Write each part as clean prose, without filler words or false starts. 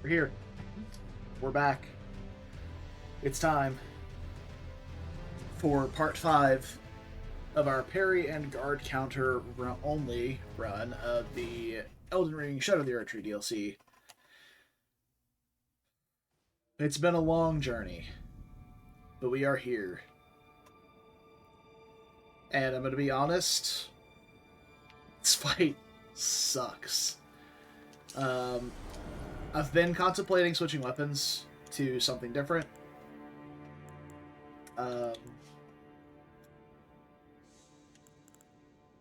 We're here. We're back. It's time for part 5 of our parry and guard counter only run of the Elden Ring Shadow of the Erdtree DLC. It's been a long journey, but we are here. And I'm going to be honest, this fight sucks. I've been contemplating switching weapons to something different.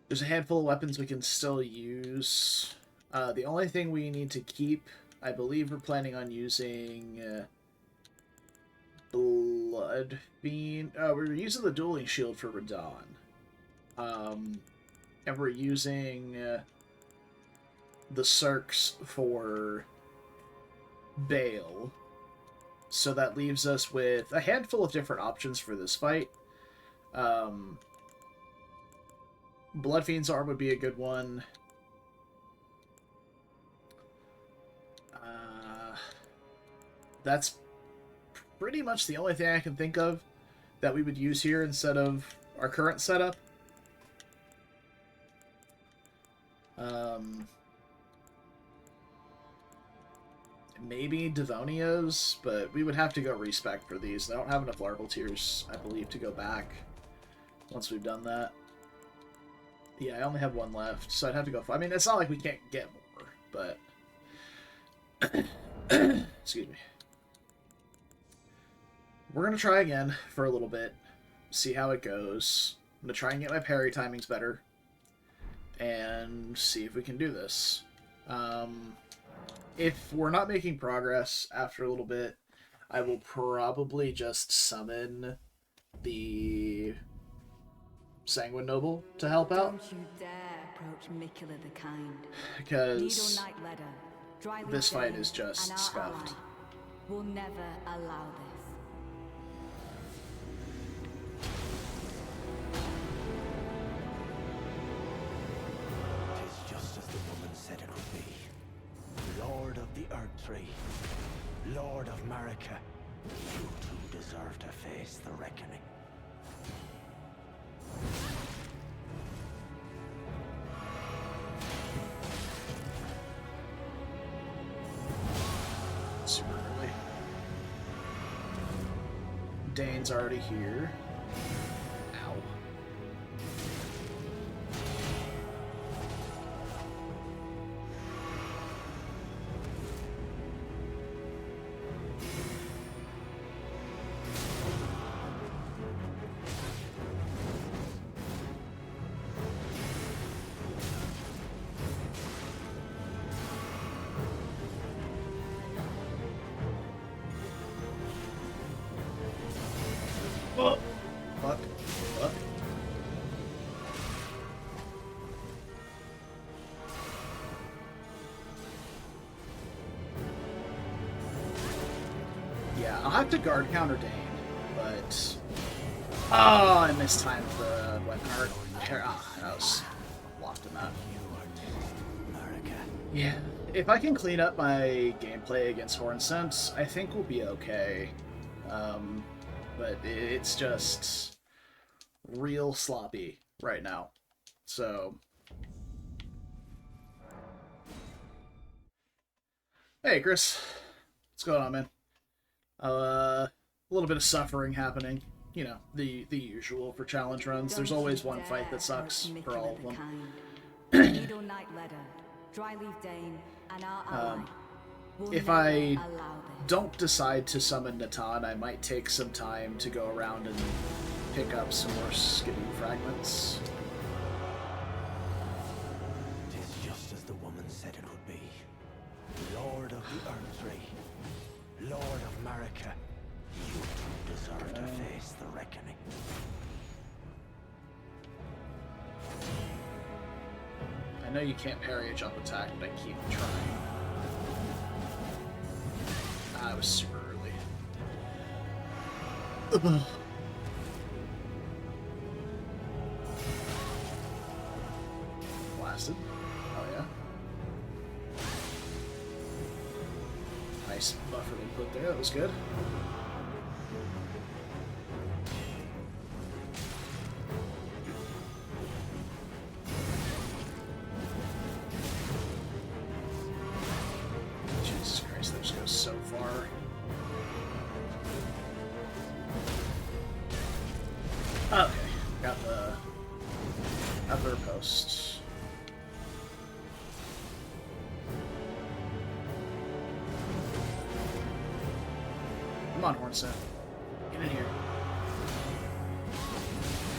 There's a handful of weapons we can still use. The only thing we need to keep, I believe we're planning on using Blood Fiend. We're using the dueling shield for Radahn. And we're using the Cirques for Bale. So that leaves us with a handful of different options for this fight. Blood Fiend's arm would be a good one. That's pretty much the only thing I can think of that we would use here instead of our current setup. Maybe Devonia's, but we would have to go respec for these. I don't have enough larval tears, I believe, to go back once we've done that. Yeah, I only have one left, so I'd have to go. I mean, it's not like we can't get more, but excuse me. We're gonna try again for a little bit, see how it goes. I'm gonna try and get my parry timings better, and see if we can do this. If we're not making progress after a little bit, I will probably just summon the Sanguine Noble to help out. Don't you dare approach Mikula the Kind. Because this fight is just scuffed. We'll never allow this. Tis just as the woman said it would be. Lord of the Erdtree, Lord of Marika, you two deserve to face the reckoning. Super early. Dane's already here. Ow. Oh, fuck. Fuck. Yeah, I'll have to guard counter Dane, but... Oh, I mistimed the weapon art. That was locked in that. Yeah, if I can clean up my gameplay against Hornsent, I think we'll be okay. But it's just real sloppy right now. So, hey Chris, what's going on, man? A little bit of suffering happening. You know, the usual for challenge runs. There's always one fight that sucks for all of them. If I don't decide to summon Natan, I might take some time to go around and pick up some more skidding fragments. Tis just as the woman said it would be. Lord of the Erdtree, Lord of Marika, you two deserve to face the reckoning. I know you can't parry a jump attack, but I keep trying. I was super early. Blasted. Oh yeah. Nice buffer they put there. That was good. Jesus Christ, that just goes so far. Okay, got the upper post. Come on, Hornset. Get in here.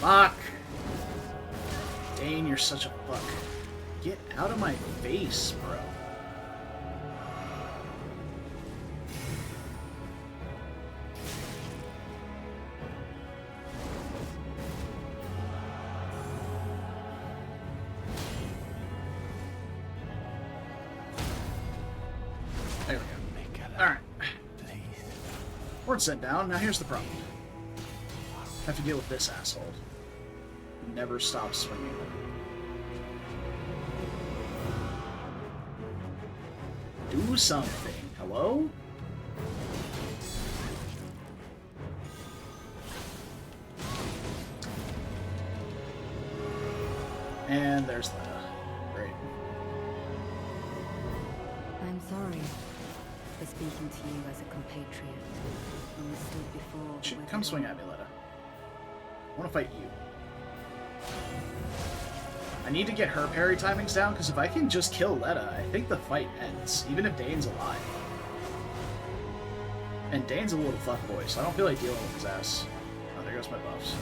Fuck! Dane, you're such a fuck. Get out of my face, bro. There we go. Alright. Word sent down. Now here's the problem. I have to deal with this asshole. He never stops swinging. Do something. Hello? And there's lEdA. Great. I'm sorry for speaking to you as a compatriot when we stood before the Come withered swing one. at me, lEdA. I want to fight you. I need to get her parry timings down, because if I can just kill lEdA, I think the fight ends, even if Dane's alive. And Dane's a little fuckboy, so I don't feel like dealing with his ass. Oh, there goes my buffs.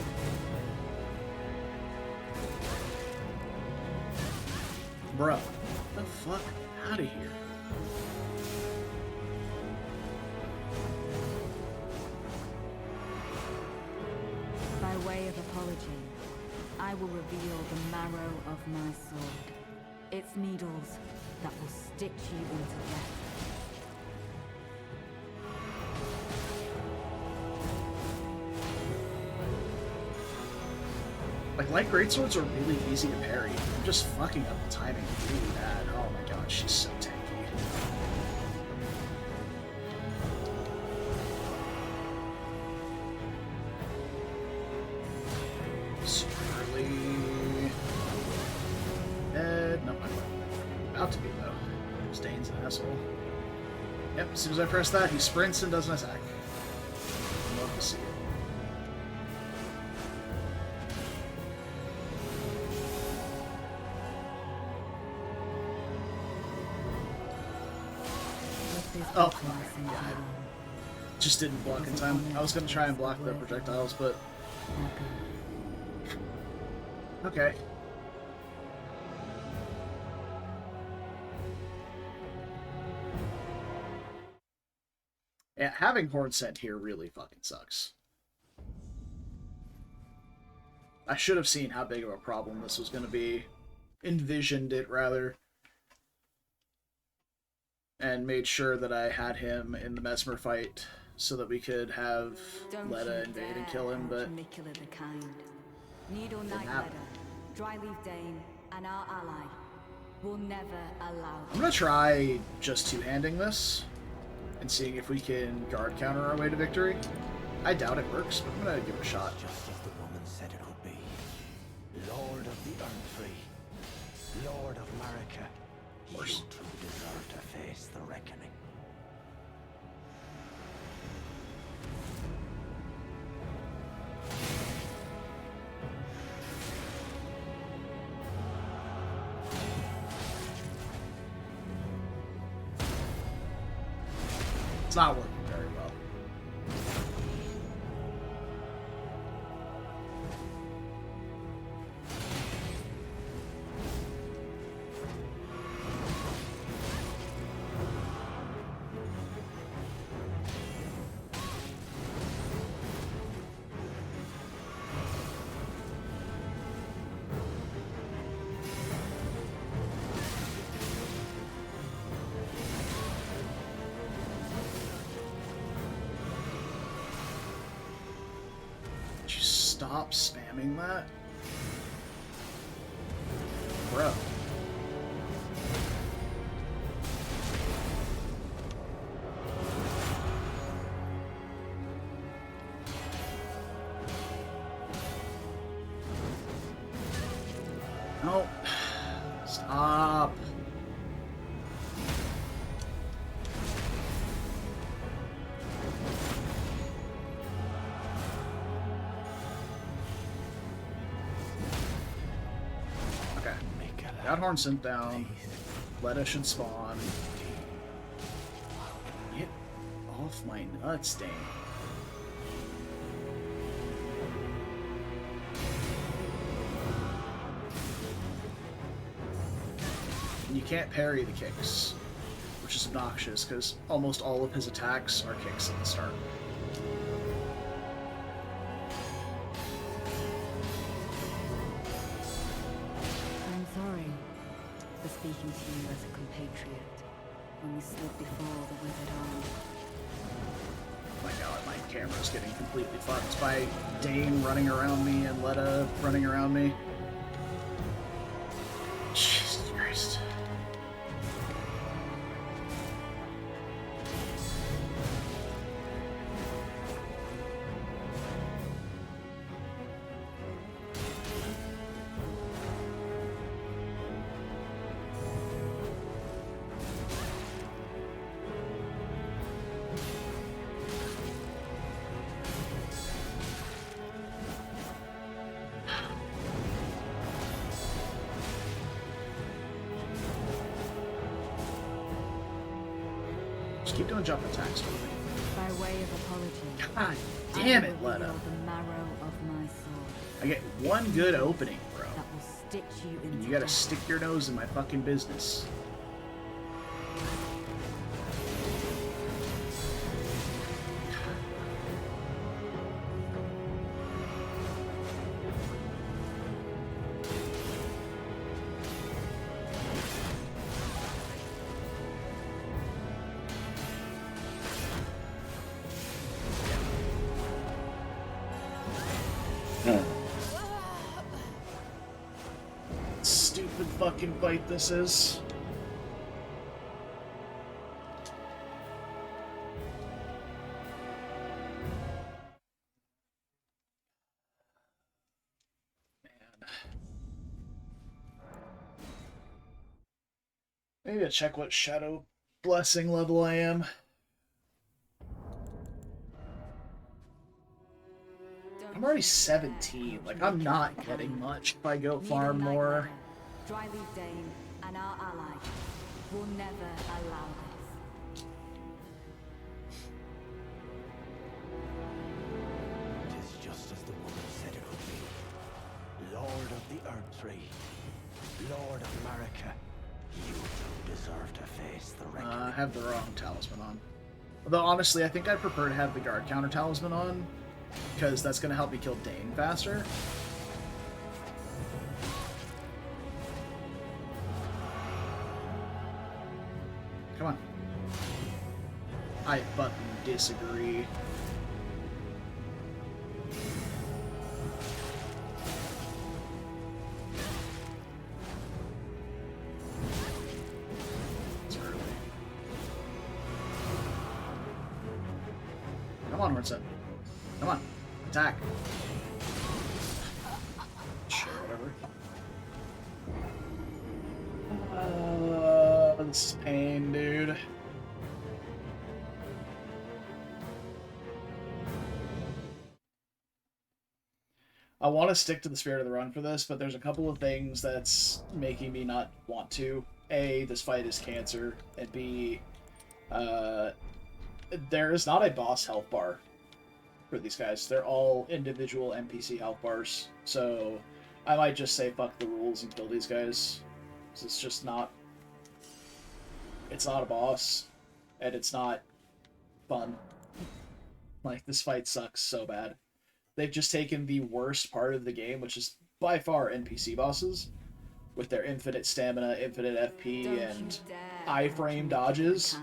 Bro, get the fuck out of here. By way of apology, I will reveal the marrow of my sword. Its needles that will stitch you into death. Like, light greatswords are really easy to parry. I'm just fucking up the timing really bad. Oh my god, she's so tanky. Super early. No, I'm about to be, though. Stain's an asshole. Yep, as soon as I press that, he sprints and does an attack. Love to see it. Oh, yeah. Just didn't block in time. I was gonna try and block the projectiles, but... Okay. Yeah, having Hornsent here really fucking sucks. I should have seen how big of a problem this was gonna be. Envisioned it, rather. And made sure that I had him in the Mesmer fight so that we could have lEdA invade and kill him, but Miquella the kind. Needle didn't Knight happen. lEdA, Dryleaf Dane, and our ally will never allow I'm gonna try just two-handing this and seeing if we can guard counter our way to victory. I doubt it works, but I'm gonna give it a shot. Just as the woman said it would be. Lord of the Earth, Lord of Marika, you course. two deserve to face the reckoning. It's not working very well. Would you stop spamming that? Bro. Got Horn sent down. lEdA should spawn. Get off my nuts, dang. And you can't parry the kicks, which is obnoxious because almost all of his attacks are kicks at the start. I'm sorry for speaking to you as a compatriot when we stood before the withered arm. Oh my god, my camera's getting completely fucked by Dane running around me and lEdA running around me. Jesus Christ. Just keep doing jump attacks for me. By way of apology, God damn I it, will lEdA. reveal the marrow of my soul I get one good opening, bro. that will stitch you into And you gotta death. stick your nose in my fucking business. Stupid fucking fight this is. Man. Maybe I'll check what Shadow Blessing level I am. I'm already 17. Like, I'm not getting much if I go farm more. Dry leaf Dane and our ally will never allow this. It is just as the woman said it would be. Lord of the Earth Tree, Lord of Marika, you two deserve to face the reckoning. I have the wrong talisman on. Although, honestly, I think I'd prefer to have the guard counter talisman on, because that's going to help me kill Dane faster. Come on. I fucking disagree. It's early. Come on, Hornset. Come on. Attack. Sure, whatever. This is pain, dude. I want to stick to the spirit of the run for this, but there's a couple of things that's making me not want to. A, this fight is cancer, and B, there is not a boss health bar for these guys. They're all individual NPC health bars, so I might just say fuck the rules and kill these guys. 'Cause it's just not... It's not a boss, and it's not fun. Like, this fight sucks so bad. They've just taken the worst part of the game, which is by far NPC bosses, with their infinite stamina, infinite FP, and iframe dodges,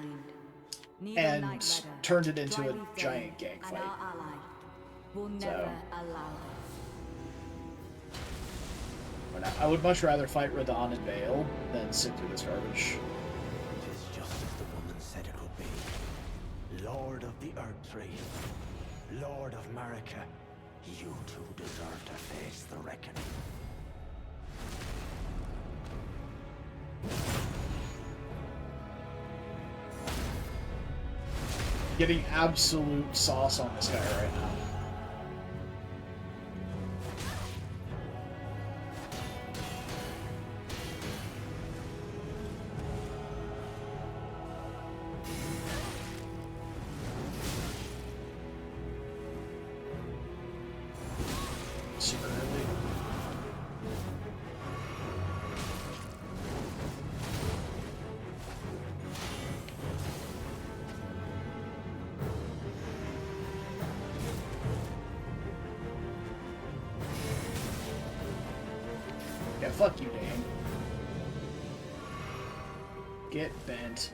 and turned it into a giant gang fight. So, I would much rather fight Radahn and Bale than sit through this garbage. It is just as the woman said it would be. Lord of the Earth Tree, Lord of Marika, you two deserve to face the reckoning. Getting absolute sauce on this guy right now. fuck you, Dane. Get bent.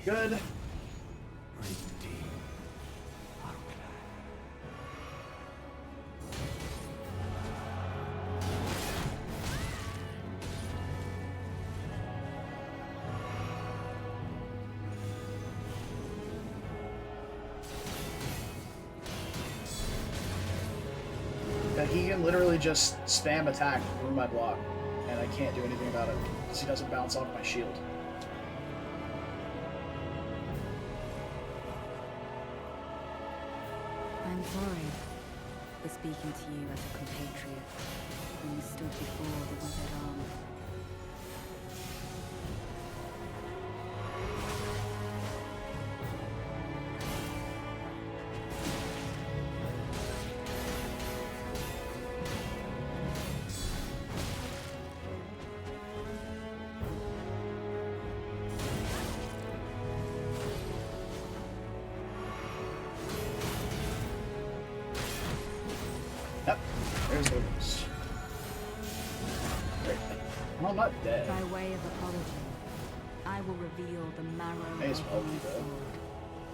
Good. Yeah, he can literally just spam attack through my block, and I can't do anything about it because he doesn't bounce off my shield. I'm sorry for speaking to you as a compatriot when you stood before the withered arm. Yep, there's the roots. Great. Well, I'm not dead. By way of apology, I will reveal the marrow May as of well my do that. sword.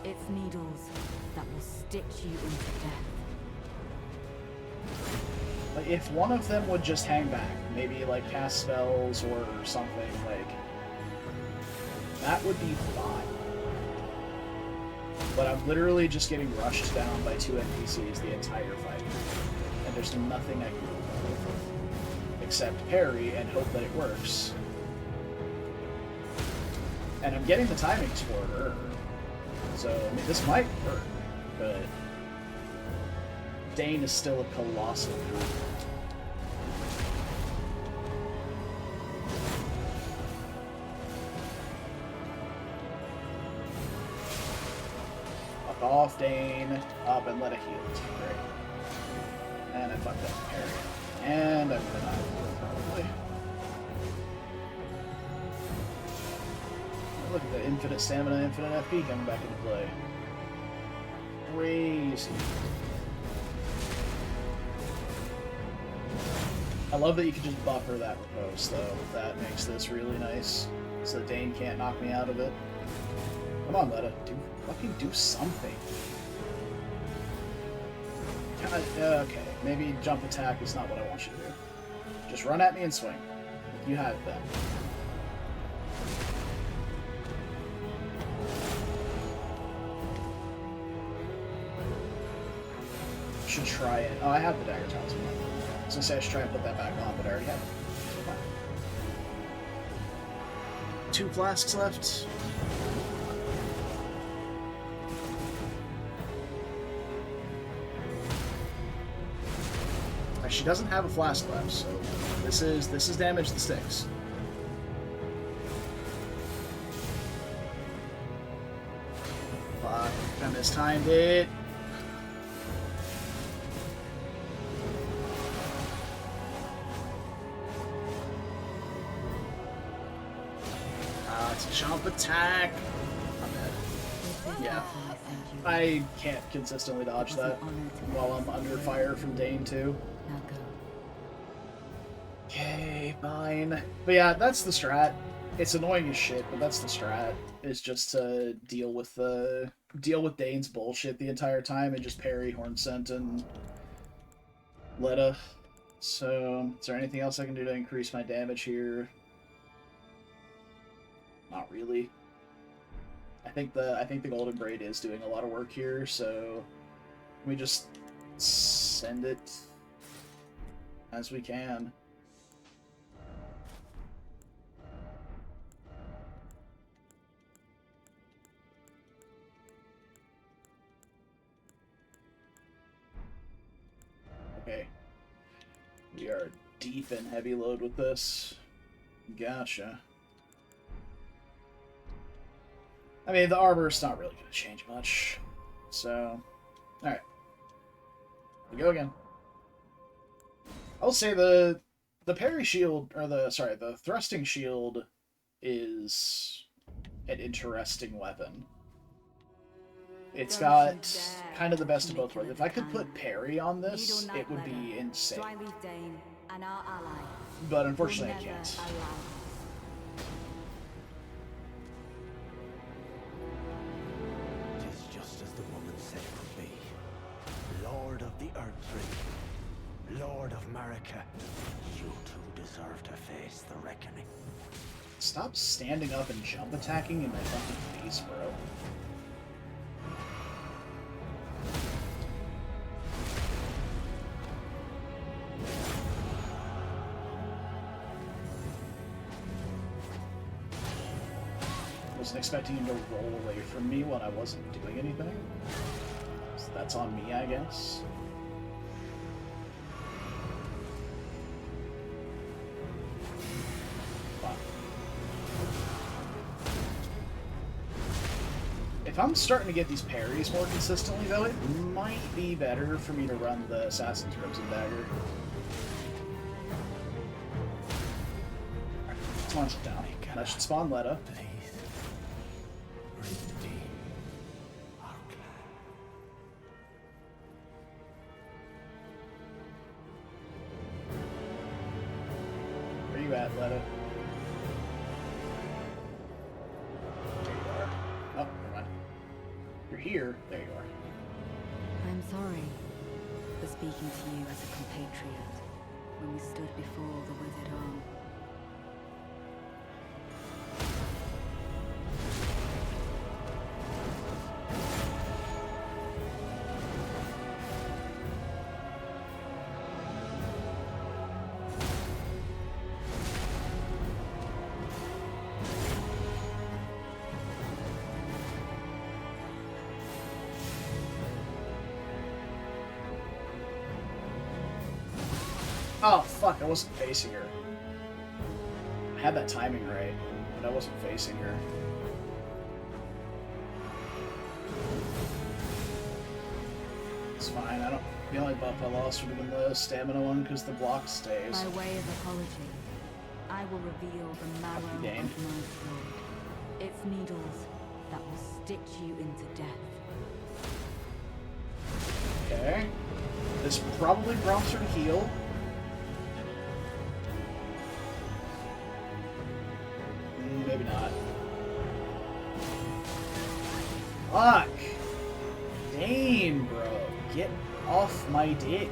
Its needles that will stitch you into death. Like, if one of them would just hang back, maybe like cast spells or something, like, that would be fine. But I'm literally just getting rushed down by 2 NPCs the entire fight. And there's nothing I can do about it. Except parry and hope that it works. And I'm getting the timings for her. So, I mean, this might work, but Dane is still a colossal power. Fuck off, Dane. Up and let it heal. Great. And I fucked up parry. And I'm gonna die, probably. Look at the infinite stamina, infinite FP coming back into play. Crazy. I love that you can just buffer that riposte, though. That makes this really nice. So Dane can't knock me out of it. Come on, lEdA. Fucking do something. God, okay, maybe jump attack is not what I want you to do. Just run at me and swing. You have that. Should try it. Oh, I have the dagger talisman. I was gonna say I should try and put that back on, but I already have it. So fine. 2 flasks left. She doesn't have a flask left, so this is damage that sticks. Fuck, I mistimed it. It's a jump attack. I'm dead. Yeah. I can't consistently dodge that while I'm under fire from Dane too. Now go. Okay, fine. But yeah, that's the strat. It's annoying as shit, but that's the strat. Is just to deal with Dane's bullshit the entire time and just parry Hornsent and lEdA. So, is there anything else I can do to increase my damage here? Not really. I think the Golden Braid is doing a lot of work here, so we just send it as we can. Okay. We are deep in heavy load with this. Gotcha. I mean, the armor's not really going to change much. So, alright. We go again. I'll say the parry shield, or the thrusting shield is an interesting weapon. It's got kind of the best of both worlds. If I could put parry on this, it would be insane. But unfortunately, I can't. It is just as the woman said it would be. Lord of the Earth, Lord of Marika, you two deserve to face the reckoning. Stop standing up and jump attacking in my fucking face, bro. Wasn't expecting him to roll away from me when I wasn't doing anything. So that's on me, I guess. Wow. If I'm starting to get these parries more consistently, though, it might be better for me to run the Assassin's Crimson Dagger. Alright, let's launch it down. That should spawn lEdA. Where you at, lEdA? There you are. Oh, never mind. You're here. There you are. I'm sorry for speaking to you as a compatriot when we stood before the withered arm. Oh, fuck, I wasn't facing her. I had that timing right, but I wasn't facing her. It's fine, I don't... The only buff I lost would have been the stamina one, because the block stays. By way of apology, I will reveal the marrow of my sword. Its needles that will stitch you into death. Okay. This probably prompts her to heal. Maybe not. Fuck! Damn, bro. Get off my dick.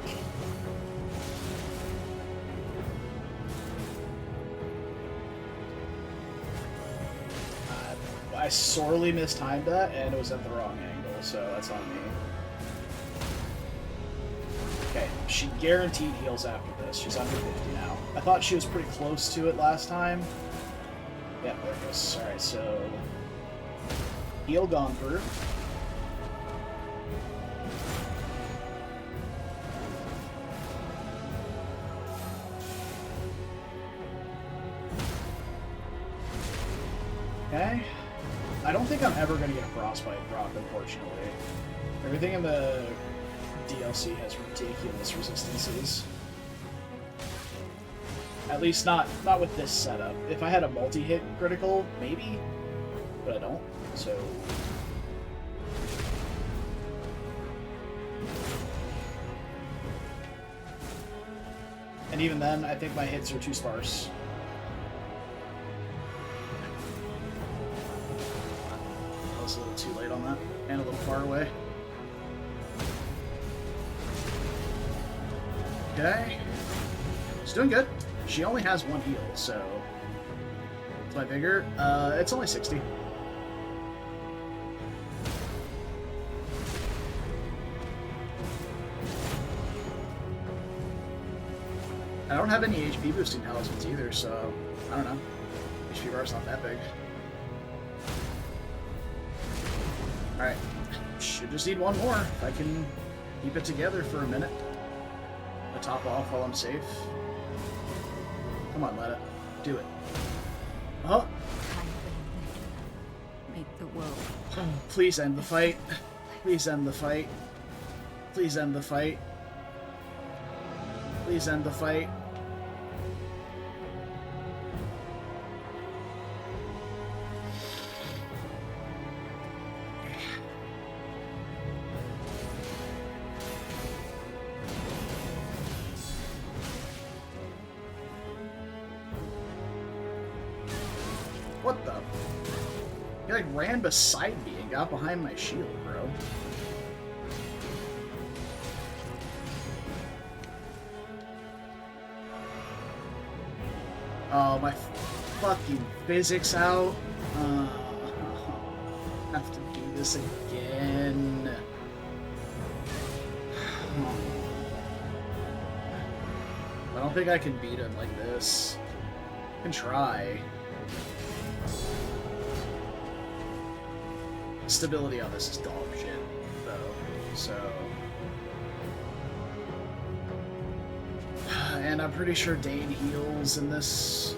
I sorely mistimed that, and it was at the wrong angle, so that's on me. Okay, she guaranteed heals after this. She's under 50 now. I thought she was pretty close to it last time. Yeah, there it goes. Alright, so... Heal gone through. Okay. I don't think I'm ever going to get a frostbite proc, unfortunately. Everything in the DLC has ridiculous resistances. At least not with this setup. If I had a multi-hit critical, maybe, but I don't, so... And even then, I think my hits are too sparse. I was a little too late on that, and a little far away. Okay. She's doing good. She only has one heal, so... What's my vigor? It's only 60. I don't have any HP boosting talismans either, so... I don't know. HP bar's not that big. Alright. Should just need one more, if I can keep it together for a minute. I'll top off while I'm safe. Come on, lEdA. Do it. Oh! Make the world. Please end the fight. Please end the fight. Please end the fight. Please end the fight. What the? He like ran beside me and got behind my shield, bro. Oh, my fucking physics out. I have to do this again. I don't think I can beat him like this. I can try. Stability on this is dog shit, though, so... And I'm pretty sure Dane heals in this.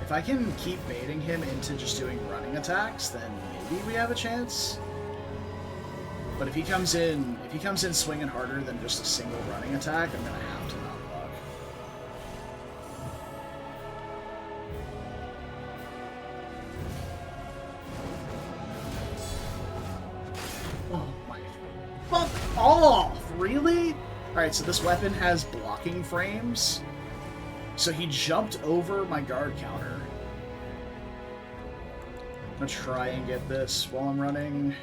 If I can keep baiting him into just doing running attacks, then maybe we have a chance. But if he comes in swinging harder than just a single running attack, I'm gonna have to not block. Oh my fuck off! Really? Alright, so this weapon has blocking frames. So he jumped over my guard counter. I'm gonna try and get this while I'm running.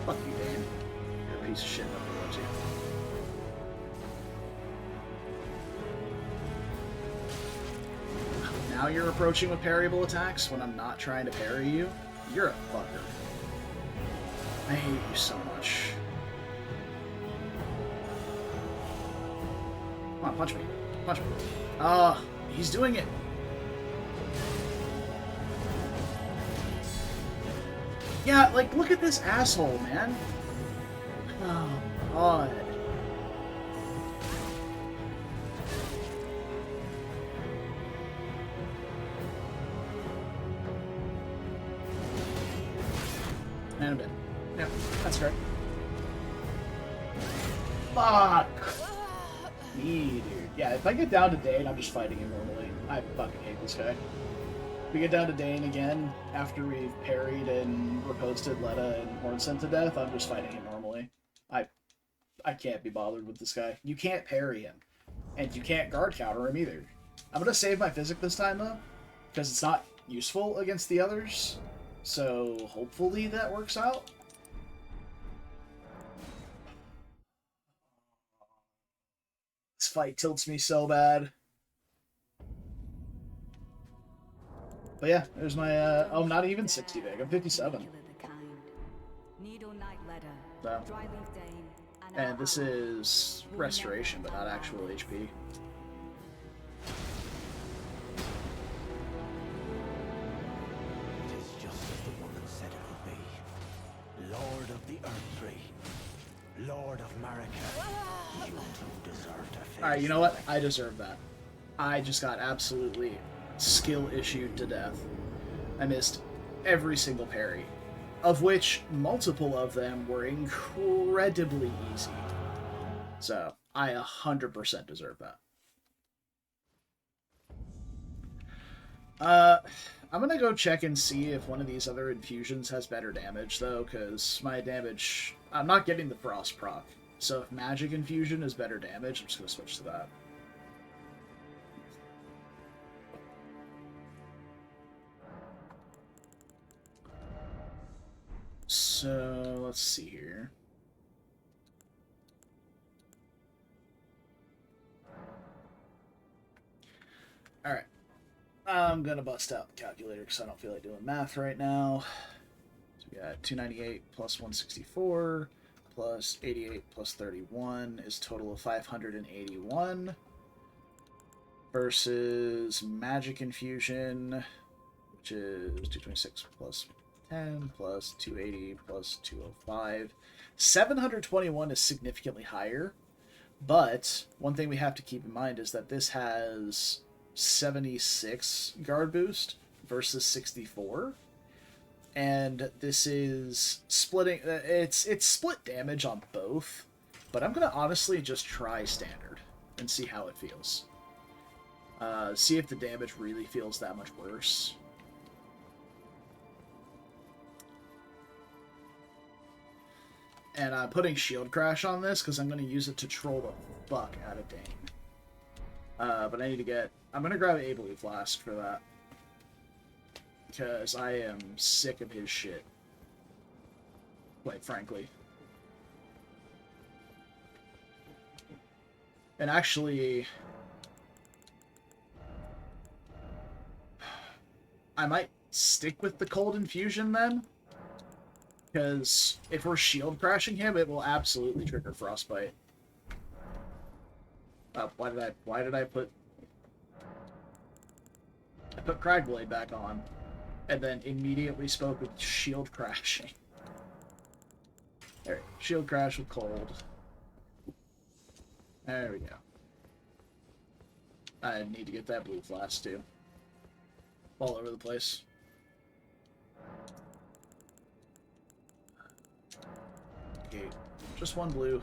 Fuck you, Dane. You're a piece of shit, nobody loves you. Now you're approaching with parryable attacks when I'm not trying to parry you? You're a fucker. I hate you so much. Come on, punch me. Punch me. He's doing it. Yeah, like, look at this asshole, man. Oh, God. And a bit. Yep, that's right. Fuck! Me, dude. Yeah, if I get down to Dane, I'm just fighting him normally. I fucking hate this guy. If we get down to Dane again, after we've parried and riposted lEdA and Horn sent to death, I'm just fighting him normally. I can't be bothered with this guy. You can't parry him. And you can't guard counter him either. I'm gonna save my physic this time, though, because it's not useful against the others. So, hopefully that works out. This fight tilts me so bad. But yeah, there's my, oh, not even 60 big. I'm 57. So. And this is restoration, but not actual HP. It is just as the woman said it would be. Lord of the Earth-Tree. Lord of Marika. You two deserve to face. Alright, you know what? I deserve that. I just got absolutely skill issued to death. I missed every single parry, of which multiple of them were incredibly easy. So, I 100% deserve that. I'm gonna go check and see if one of these other infusions has better damage, though, because my damage... I'm not getting the Frost proc. So if Magic Infusion is better damage, I'm just gonna switch to that. So, let's see here. Alright. I'm gonna bust out the calculator because I don't feel like doing math right now. So we got 298 plus 164 plus 88 plus 31 is a total of 581 versus Magic Infusion, which is 226 plus 10 plus 280 plus 205. 721 is significantly higher, but one thing we have to keep in mind is that this has 76 guard boost versus 64. and this is splitting. It's split damage on both, but I'm gonna honestly just try standard and see how it feels. See if the damage really feels that much worse. And I'm putting Shield Crash on this because I'm going to use it to troll the fuck out of Dane. But I need to get... I'm going to grab Ablue Flask for that. Because I am sick of his shit. Quite frankly. And actually... I might stick with the Cold Infusion then. Because if we're shield crashing him, it will absolutely trigger Frostbite. Why did I put Cragblade back on, and then immediately spoke with shield crashing. There, shield crash with cold. There we go. I need to get that blue flask too. All over the place. Okay, just one blue.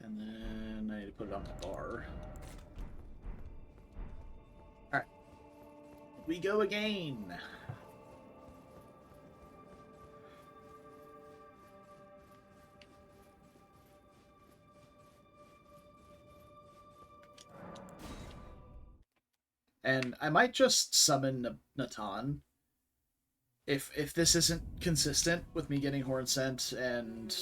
And then I need to put it on the bar. Alright. We go again! And I might just summon Natan. If this isn't consistent with me getting Horn Scent and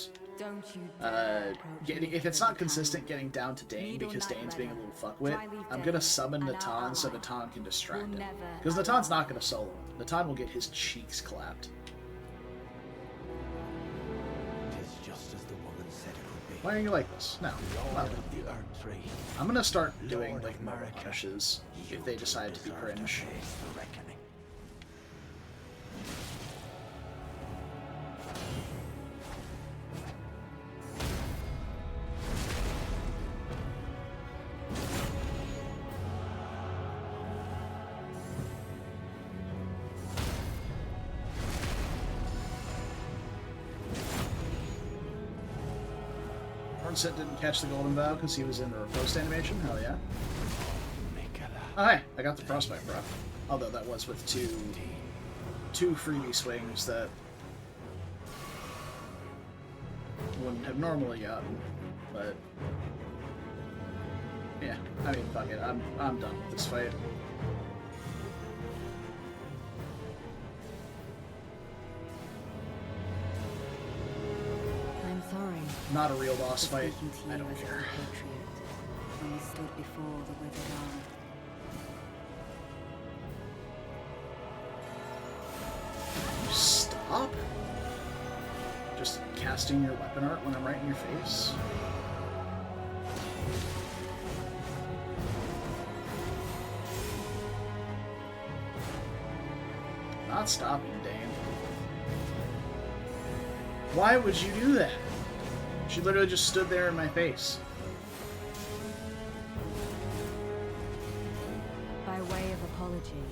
if it's not consistent getting down to Dane because Dane's being a little fuckwit, I'm gonna summon Natan so Natan can distract him. Because Natan's not gonna solo him. Natan will get his cheeks clapped. Why are you like this? No. Well, I'm gonna start doing like more punishes if they decide to be cringe. Hornset didn't catch the Golden Vow because he was in the riposte animation. Hell yeah. Oh, hey, I got the Frostbite proc. Although that was with two freebie swings that wouldn't have normally gotten. But yeah, I mean, fuck it. I'm done with this fight. Not a real boss fight. I don't care. When we stood before the withered arm. Stop? Just casting your weapon art when I'm right in your face? Not stopping, Dane. Why would you do that? She literally just stood there in my face. By way of apology,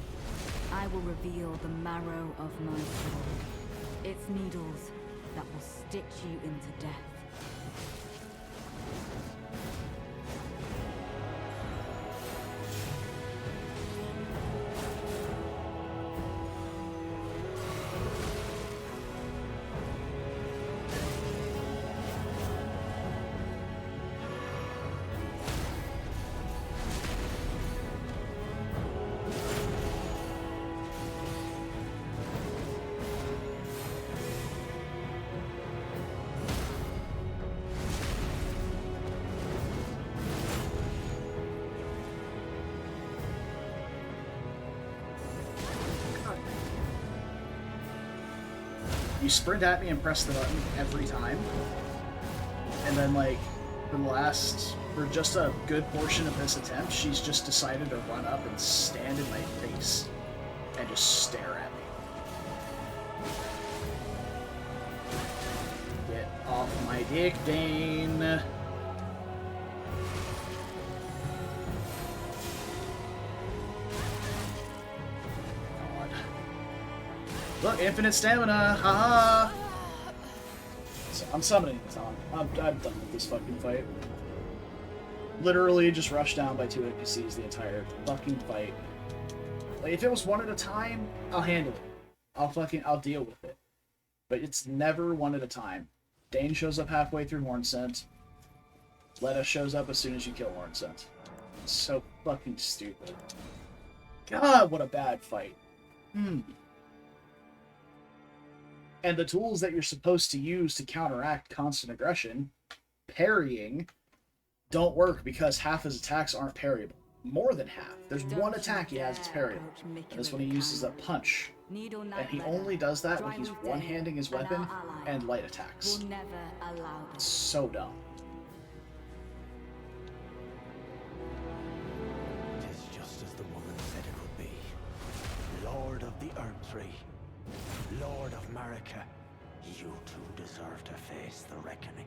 I will reveal the marrow of my sword. Its needles that will stitch you into death. You sprint at me and press the button every time. And then, like, for just a good portion of this attempt, she's just decided to run up and stand in my face and just stare at me. Get off my dick, Dane. look, infinite stamina, haha! So I'm summoning the Tom. I'm done with this fucking fight. Literally just rushed down by 2 NPCs the entire fucking fight. Like, if it was one at a time, I'll handle it. I'll deal with it. But it's never one at a time. Dane shows up halfway through Hornsent. lEdA shows up as soon as you kill Hornsent. It's so fucking stupid. God, what a bad fight. And the tools that you're supposed to use to counteract constant aggression, parrying, don't work because half his attacks aren't parryable. More than half. There's one attack he has that's parryable. And that's when he uses a punch. And he only does that when he's one-handing his weapon and light attacks. It's so dumb. It is just as the woman said it would be. Lord of the Erdtree, Lord of Marika, you two deserve to face the reckoning.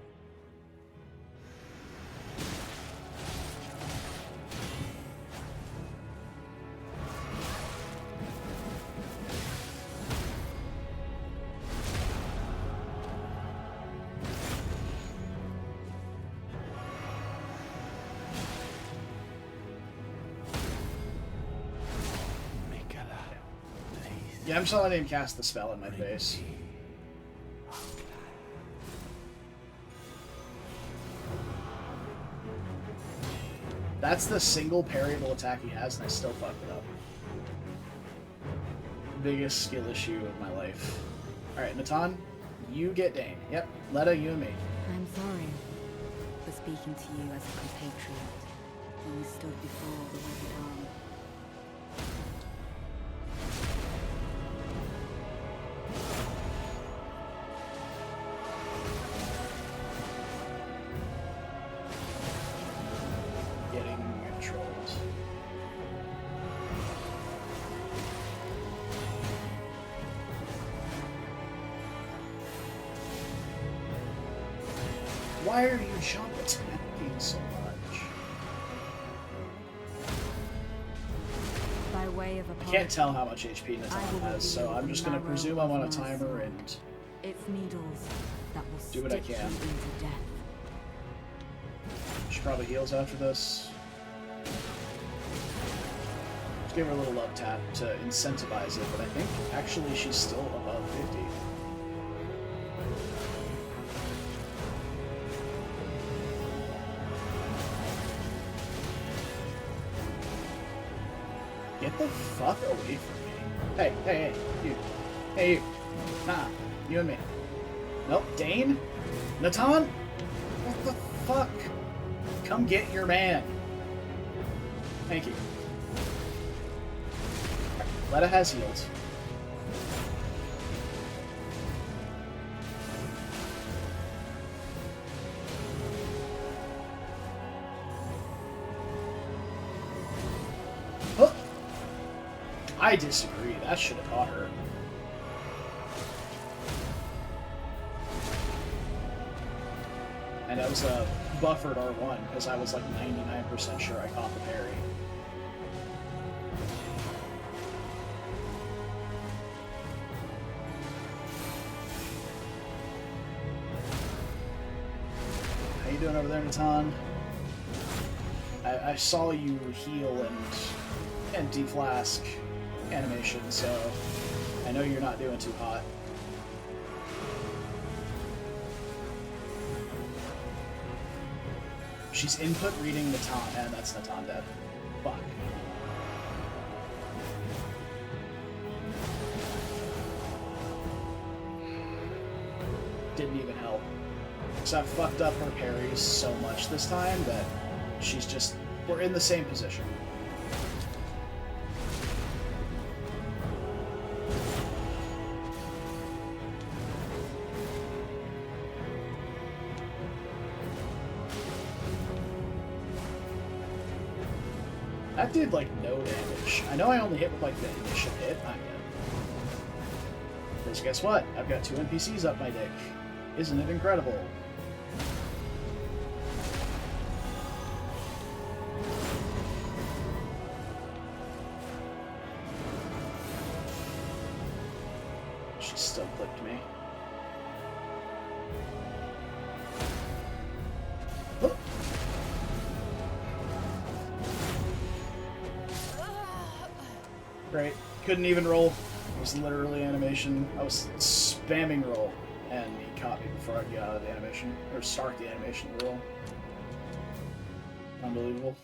Yeah, I'm just letting him cast the spell in my face. That's the single parryable attack he has, and I still fucked it up. Biggest skill issue of my life. Alright, Natan, you get Dane. Yep, lEdA, you and me. I'm sorry for speaking to you as a compatriot when we stood before the Radahn. Why are you jump attacking so much? By way of I can't tell how much HP Natan has, so I'm just going to presume I'm on a timer and it's needles that will do what I can. into death. She probably heals after this. Just give her a little love tap to incentivize it, but I think actually she's still above 50. Get the fuck away from me. Hey, hey, hey, you. Hey, you. Nah, you and me. Nope, Dane? Natan? What the fuck? Come get your man. Thank you. lEdA has healed. I disagree. That should have caught her. And that was a buffered R1 because I was like 99% sure I caught the parry. How you doing over there, Natan? I saw you heal and deflask animation, so I know you're not doing too hot. She's input reading Natan, and that's Natan dead. Fuck. Didn't even help. Because I fucked up her parries so much this time that she's just... We're in the same position. That did, like, no damage. I know I only hit with, like, the initial hit. I'm dead. Because guess what? I've got 2 NPCs up my dick. Isn't it incredible? interrupt me. Oh. Great. Couldn't even roll. It was literally animation. I was spamming roll, and he caught me before I could get out of the animation, or start the animation of the roll. Unbelievable.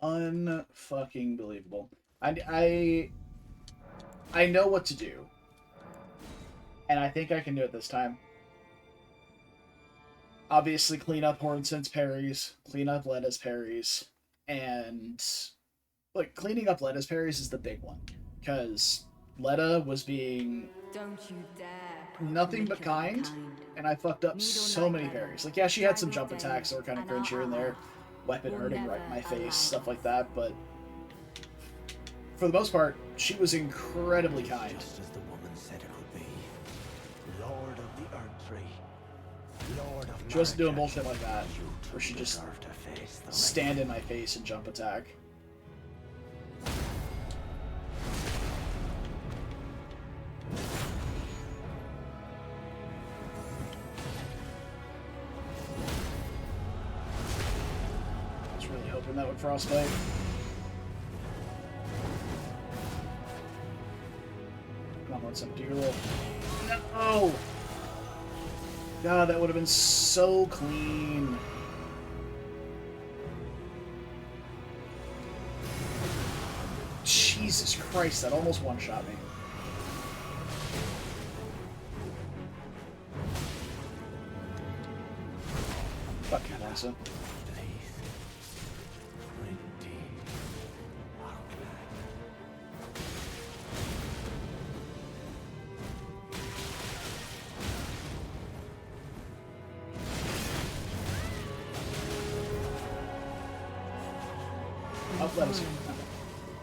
Unfucking believable. I know what to do. And I think I can do it this time. Obviously, clean up Hornson's parries, clean up lEdA's parries, and like cleaning up lEdA's parries is the big one, because lEdA was being Don't you dare nothing but kind, and I fucked up so many parries. Like, yeah, she had some jump attacks that were kind of cringe here and there, weapon hurting right in my face, stuff like that, but for the most part, she was incredibly kind. Just as the woman said it would be. Lord of the Earth Lord of She wasn't doing Marika, bullshit like that, you where she just deserve to face the stand in my face and jump attack. I was really hoping that would frostbite. Come on, some deer roll. No! God, that would have been so clean. Jesus Christ, that almost one-shot me. Fuck you, Nelson.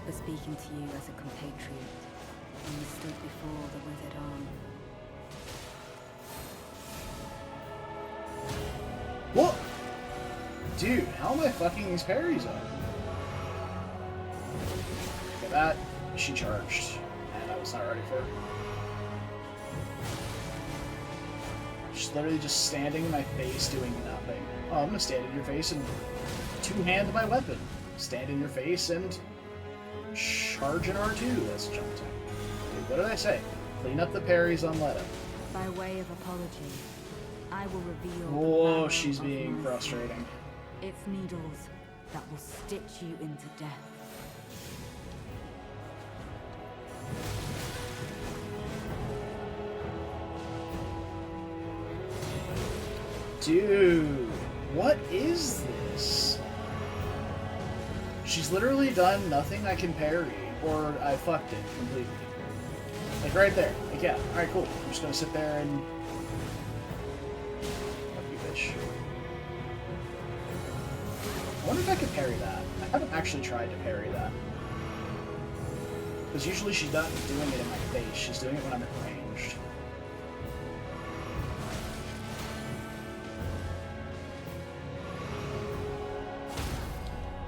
For speaking to you as a compatriot when you stood before the withered arm. What? Dude, how am I fucking these parries up? Look at that. She charged, and I was not ready for her. She's literally just standing in my face doing nothing. Oh, I'm gonna stand in your face and two-hand my weapon. Stand in your face and charge an R2. That's a jump attack. Dude, what did I say? Clean up the parries on lEdA. By way of apology, I will reveal the Whoa, marrow she's of being my frustrating. sword. Its needles that will stitch you into death. Dude, what is this? She's literally done nothing I can parry, or I fucked it completely. Like, right there. Like, yeah, alright, cool. I'm just gonna sit there and... Fuck you, bitch. I wonder if I could parry that. I haven't actually tried to parry that. Because usually she's not doing it in my face, she's doing it when I'm ranged.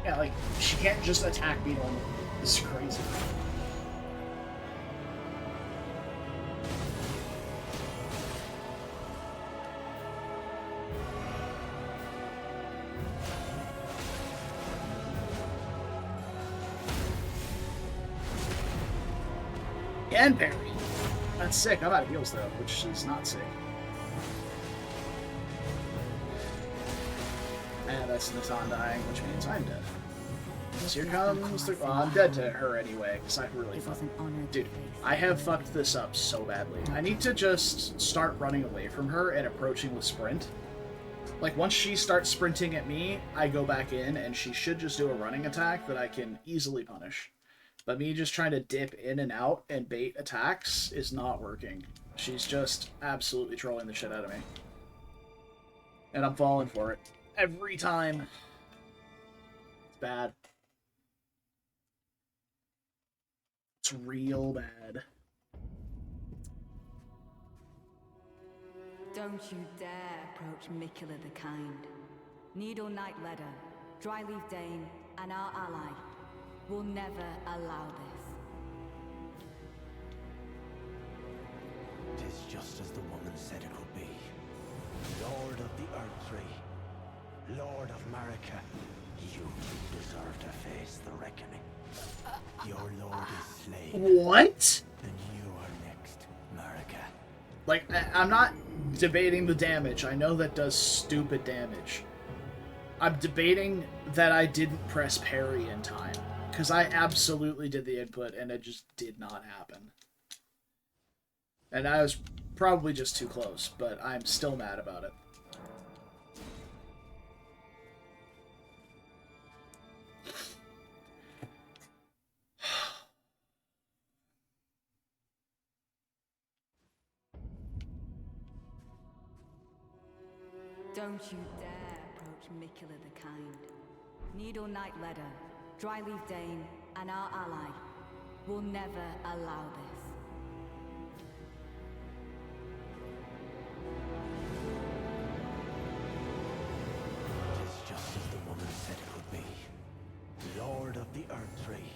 Yeah, like, she can't just attack me normally. This is crazy. And parry. That's sick. I'm out of heals, though, which is not sick. And that's Natan dying, which means I'm dead. So here comes the... Well, I'm dead to her anyway, because I really fucked... Dude, I have fucked this up so badly. I need to just start running away from her and approaching with sprint. Like, once she starts sprinting at me, I go back in, and she should just do a running attack that I can easily punish. But me just trying to dip in and out and bait attacks is not working. She's just absolutely trolling the shit out of me. And I'm falling for it. Every time. It's bad. It's real bad. Don't you dare approach Mikula the Kind. Needle Knight lEdA, Dryleaf Dane, and our ally will never allow this. just as the woman said it would be. Lord of the Earth-Tree, Lord of Marika, you two deserve to face the reckoning. Your lord is slain. What? And you are next, Marika. Like, I'm not debating the damage. I know that does stupid damage. I'm debating that I didn't press parry in time. Because I absolutely did the input, and it just did not happen. And I was probably just too close, but I'm still mad about it. Don't you dare approach Mikula the Kind. Needle Knight lEdA, Dryleaf Dane, and our ally will never allow this. It is just as the woman said it would be. Lord of the Earth-Tree,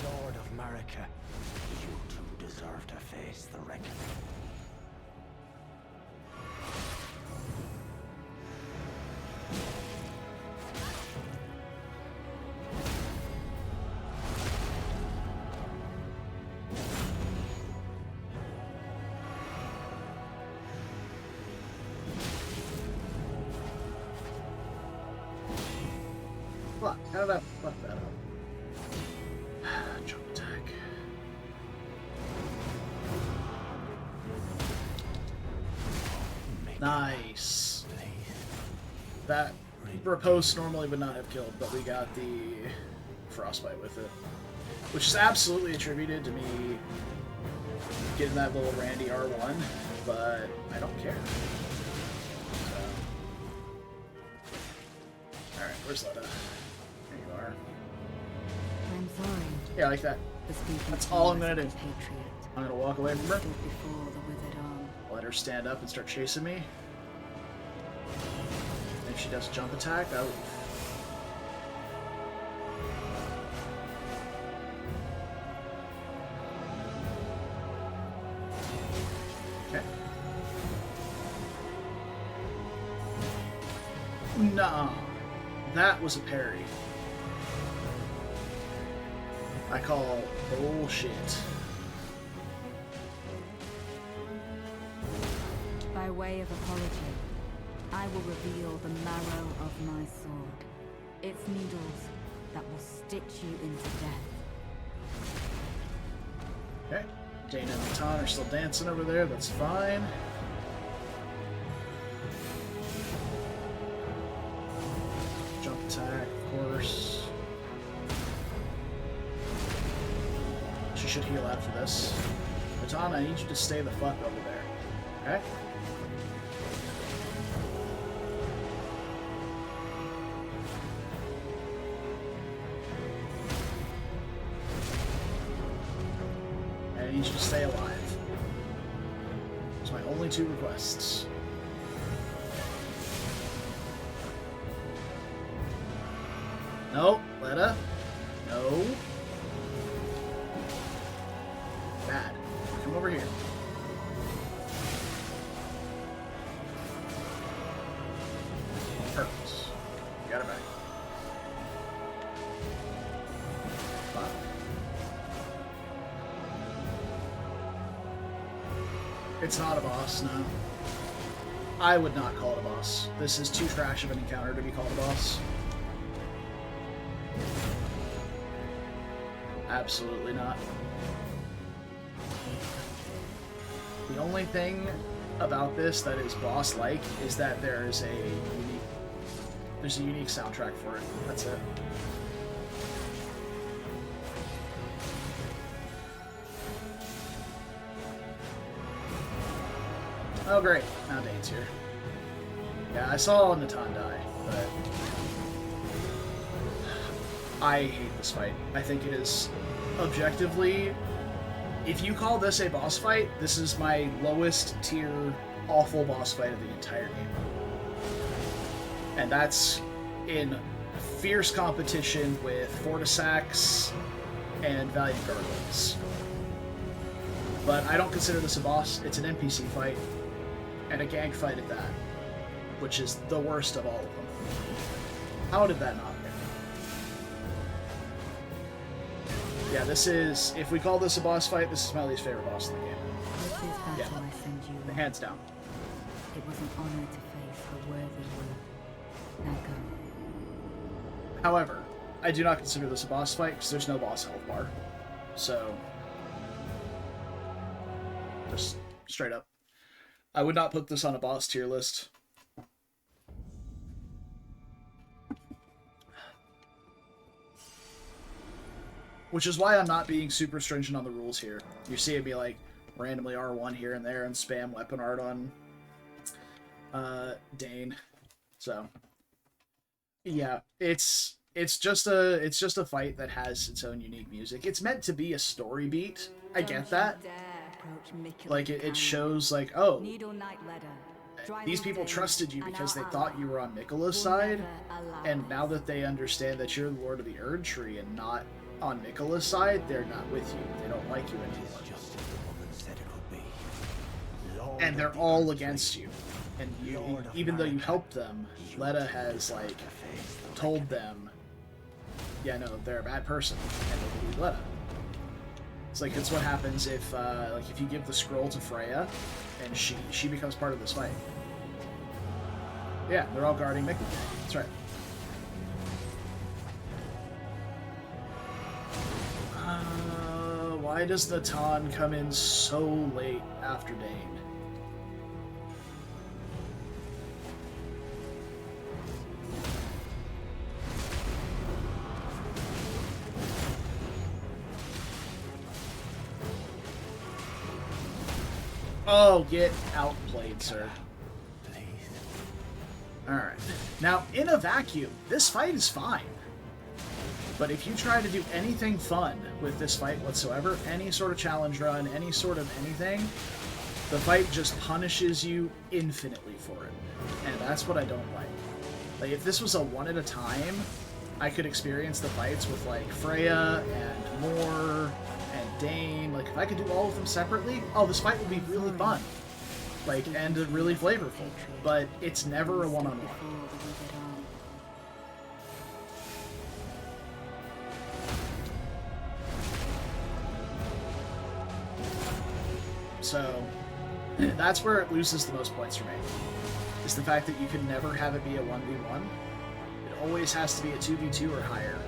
Lord of Marika, you two deserve to face the reckoning. Fuck, how did I fuck that up? Jump attack. Nice. That riposte normally would not have killed, but we got the frostbite with it. Which is absolutely attributed to me getting that little Randy R1, but I don't care. So. Alright, where's lEdA? There you are. I'm sorry. Yeah, like that. That's all I'm gonna do. I'm gonna walk away from her, Before the withered arm. let her stand up and start chasing me. If she does jump attack, I will. Okay. Nah. That was a parry. I call bullshit. By way of apology, I will reveal the marrow of my sword. Its needles that will stitch you into death. Okay. Dana and Radahn are still dancing over there. That's fine. Jump attack, of course. She should heal after this. Radahn, I need you to stay the fuck over there. Okay? I need you to stay alive. It's my only two requests. No, lEdA. No. Bad. Come over here. Perfect. You got it back. Wow. It's not a boss, no. I would not call it a boss. This is too trash of an encounter to be called a boss. Absolutely not. The only thing about this that is boss-like is that there's a unique soundtrack for it. That's it. Oh great, now Dane's here. Yeah, I saw Natan die, but I hate this fight. I think it is objectively, if you call this a boss fight, this is my lowest tier awful boss fight of the entire game. And that's in fierce competition with Fortisax and Valiant Gargoyles. But I don't consider this a boss. It's an NPC fight, and a gang fight at that, which is the worst of all of them. How did that not hit? Yeah, this is, if we call this a boss fight, this is my least favorite boss in the game. This is battle Yeah. I send you. Hands down. It was an honor to face a worthy one. Now go. However, I do not consider this a boss fight because there's no boss health bar. So, just straight up. I would not put this on a boss tier list. Which is why I'm not being super stringent on the rules here. You see it be like randomly R1 here and there and spam weapon art on Dane. So yeah, it's just a fight that has its own unique music. It's meant to be a story beat. I get that. Like it shows like, oh, these people trusted you because they thought you were on Miquella's side, and now that they understand that you're the Lord of the Erd Tree and not on Miquella's side, they're not with you. They don't like you anymore. And they're all against you. And you, even though you helped them, lEdA has like told them, yeah, no, they're a bad person, and they believe lEdA. It's like, it's what happens if like if you give the scroll to Freya, and she becomes part of this fight. Yeah, they're all guarding Miquella. That's right. Why does Natan come in so late after Dane? Oh, get outplayed, sir. Alright. Now, in a vacuum, this fight is fine. But if you try to do anything fun with this fight whatsoever, any sort of challenge run, any sort of anything, the fight just punishes you infinitely for it. And that's what I don't like. Like, if this was a one at a time, I could experience the fights with, like, Freya and Moore and Dane. Like, if I could do all of them separately, oh, this fight would be really fun. Like, and really flavorful. But it's never a one-on-one. So, that's where it loses the most points for me. Is the fact that you can never have it be a 1v1. It always has to be a 2v2 or higher.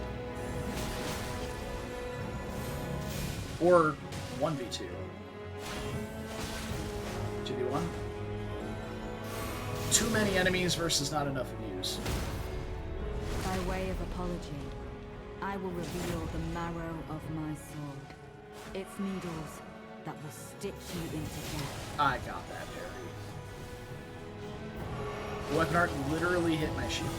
Or 1v2. 2v1. Too many enemies versus not enough views. By way of apology, I will reveal the marrow of my sword. Its needles that will stitch you into death. I got that, Parry. The weapon art literally hit my shield.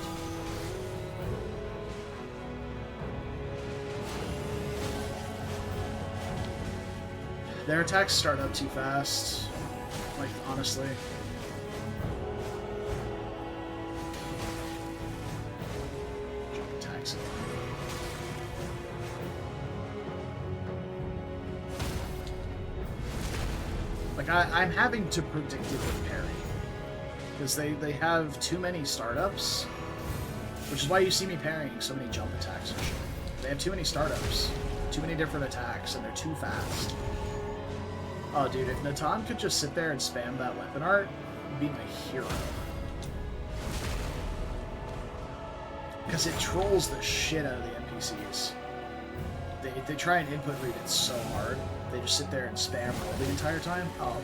Their attacks start up too fast. Like, honestly. Jump attacks. Like, I'm having to predict it with Parry. Because they have too many startups. Which is why you see me parrying so many jump attacks and shit. They have too many startups. Too many different attacks, and they're too fast. Oh, dude, if Natan could just sit there and spam that weapon art, he'd be my hero. Because it trolls the shit out of the NPCs. They try and input read it so hard. They just sit there and spam roll the entire time. Oh,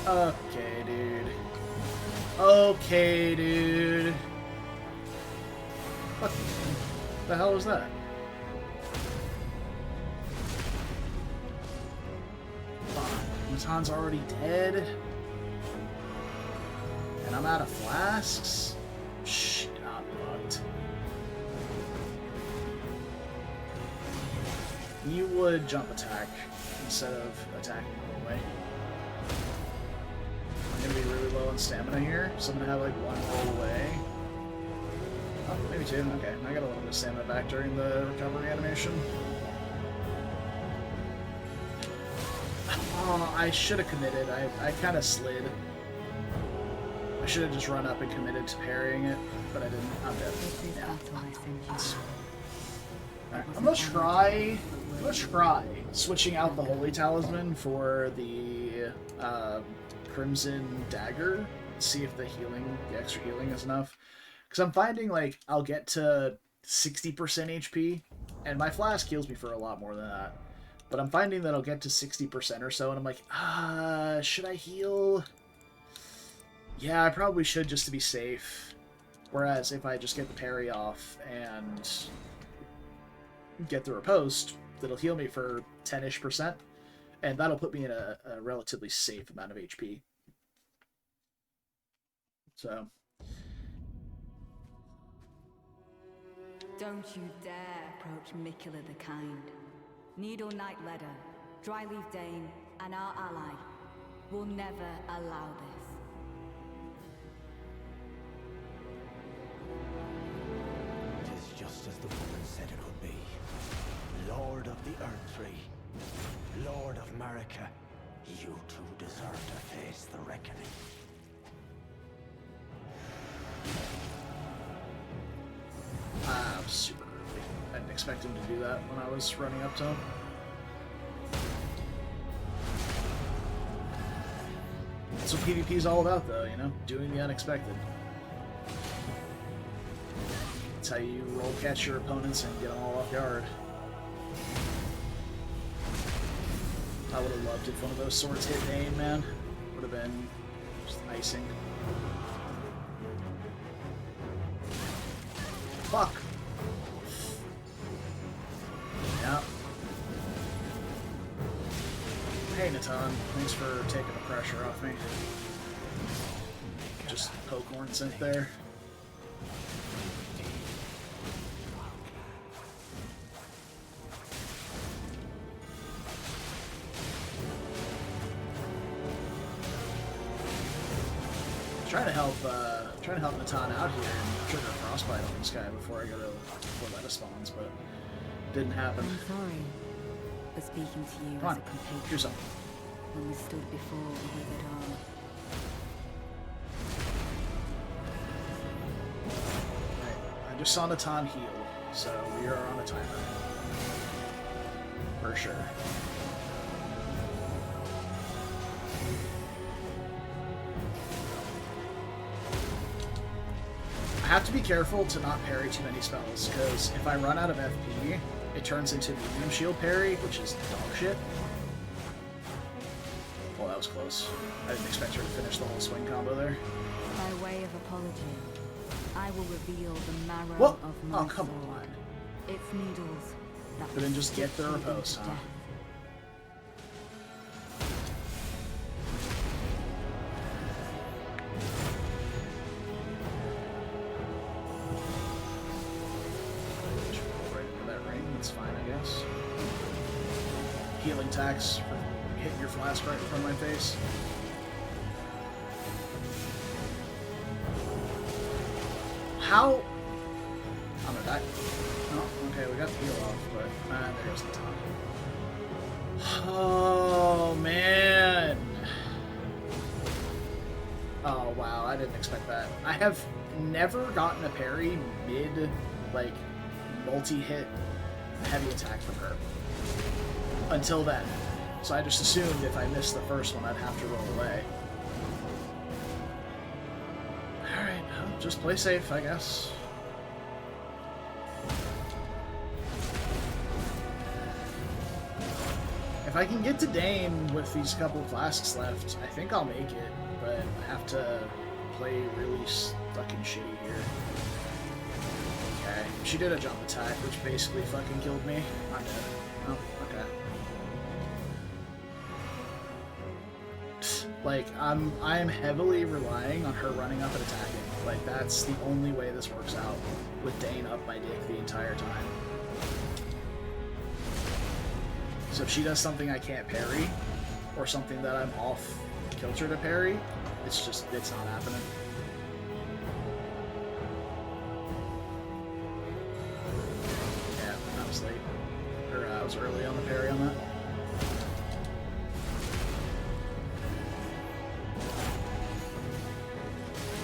okay. Okay, dude. Okay, dude. What the hell was that? Natan's already dead. And I'm out of flasks? Shit, I'm fucked. You would jump attack instead of attacking the whole way. I'm gonna be really low on stamina here, so I'm gonna have like one roll away. Oh, maybe two. Okay, I got a little bit of stamina back during the recovery animation. Oh, I should have committed. I kind of slid. I should have just run up and committed to parrying it, but I didn't. I'm dead. Yeah. Right, I'm gonna try switching out the Holy Talisman for the Crimson Dagger. See if the extra healing is enough. Because I'm finding, like, I'll get to 60% HP, and my flask heals me for a lot more than that. But I'm finding that I'll get to 60% or so, and I'm like, should I heal? Yeah, I probably should just to be safe. Whereas if I just get the parry off and get the riposte, that'll heal me for 10-ish%, and that'll put me in a relatively safe amount of HP. So... Don't you dare approach Mikula the Kind. Needle Knight lEdA, Dryleaf Dane, and our ally will never allow this. It is just as the woman said it would be. Lord of the Earthtree, Lord of Marika, you two deserve to face the reckoning. Super early. I didn't expect him to do that when I was running up to him. That's what PvP is all about, though, you know? Doing the unexpected. That's how you roll catch your opponents and get them all off guard. I would have loved if one of those swords hit Dane, man. Would have been just icing. Fuck! Yeah. Hey, Natan. Thanks for taking the pressure off me. Just poke Horn Synth there. Trying to help Natan out here and trigger a frostbite on this guy before I go to lEdA spawns, but didn't happen. I'm sorry for speaking to you Come as on, a compatriot do something. when we stood before the withered arm. Right. I just saw Natan heal, so we are on a timer. For sure. I have to be careful to not parry too many spells, because if I run out of FP, it turns into medium shield parry, which is dog shit. Well, that was close. I didn't expect her to finish the whole swing combo there. By way of apology, I will reveal the marrow What? of my Oh, come soul. on. Its needles that But then just get the stick you riposte, into huh? death. Just roll right into that ring, that's fine, I guess. Healing tax for hitting your flask right in front of my face. How? I'm gonna die. Oh, okay, we got the heal off, but there's the top. Oh man. Oh wow, I didn't expect that. I have never gotten a parry mid, like, multi-hit heavy attack from her. Until then. So I just assumed if I missed the first one, I'd have to roll away. Alright, well, just play safe, I guess. If I can get to Dane with these couple flasks left, I think I'll make it, but I have to play really fucking shitty here. Okay, she did a jump attack, which basically fucking killed me. I'm dead. Oh, okay. Like, I'm heavily relying on her running up and attacking. Like, that's the only way this works out, with Dane up my dick the entire time. So if she does something I can't parry, or something that I'm off kilter to parry, it's not happening. Yeah, I was late. Or I was early on the parry on that.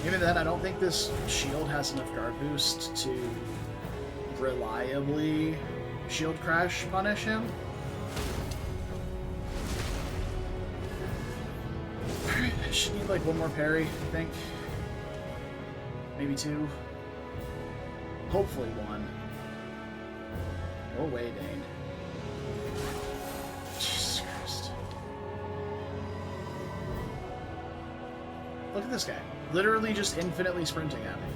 Even then, I don't think this shield has enough guard boost to reliably shield crash punish him. Alright, I should need like one more parry, I think. Maybe two. Hopefully one. Go away, Dane. Jesus Christ. Look at this guy. Literally just infinitely sprinting at me.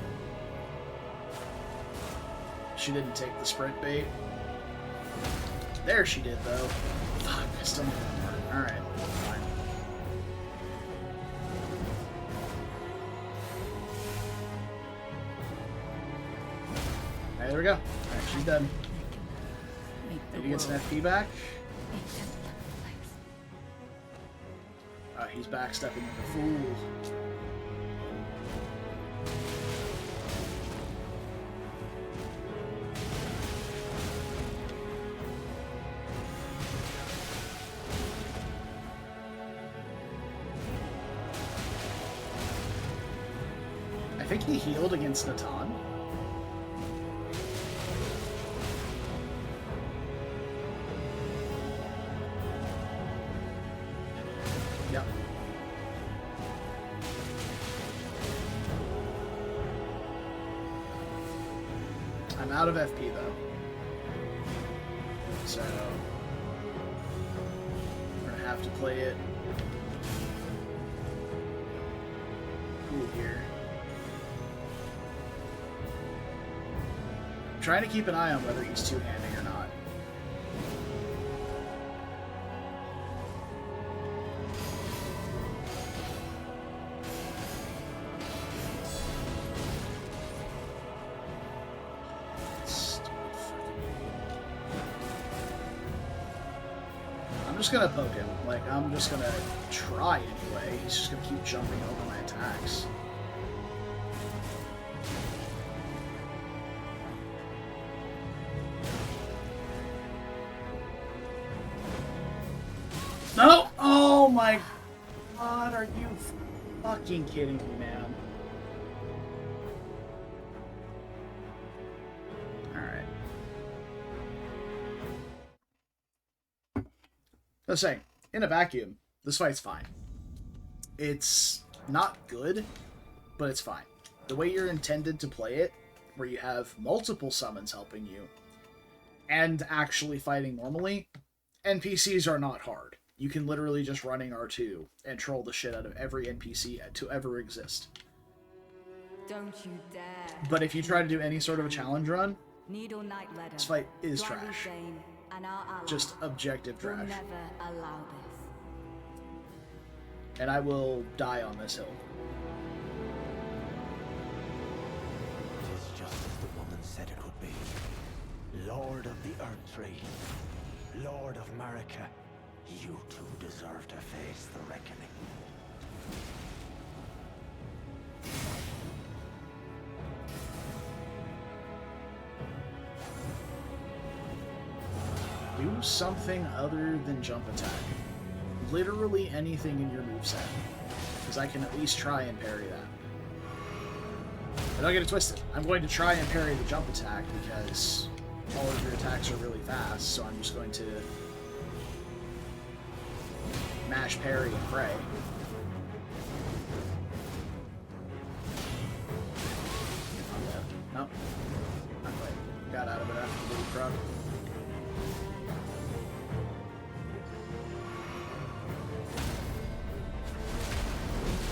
She didn't take the sprint bait. There she did, though. Fuck, I still need one more. Alright, fine. Alright, there we go. Alright, she's done. Maybe get some FP back. He's backstepping like a fool. I think he healed against Natan. Yep. I'm out of FP though. So we're gonna have to play it cool here. I'm trying to keep an eye on whether he's two-handing or not. I'm just gonna poke him. Like, I'm just gonna try anyway. He's just gonna keep jumping over my attacks. No! Oh my god, are you fucking kidding me, man? Alright. Let's say, in a vacuum, this fight's fine. It's not good, but it's fine. The way you're intended to play it, where you have multiple summons helping you, and actually fighting normally, NPCs are not hard. You can literally just running R2 and troll the shit out of every NPC to ever exist. Don't you dare. But if you try to do any sort of a challenge run, Needle Knight lEdA. this fight is Dry trash. Dane and our ally Just objective will trash. never allow this. And I will die on this hill. It is just as the woman said it would be. Lord of the Earth Tree, Lord of Marika, you two deserve to face the reckoning. Do something other than jump attack. Literally anything in your moveset. Because I can at least try and parry that. But don't get it twisted. I'm going to try and parry the jump attack because all of your attacks are really fast, so I'm just going to mash parry and pray. I'm dead. Nope. Not quite. Got out of it after the leapfrog.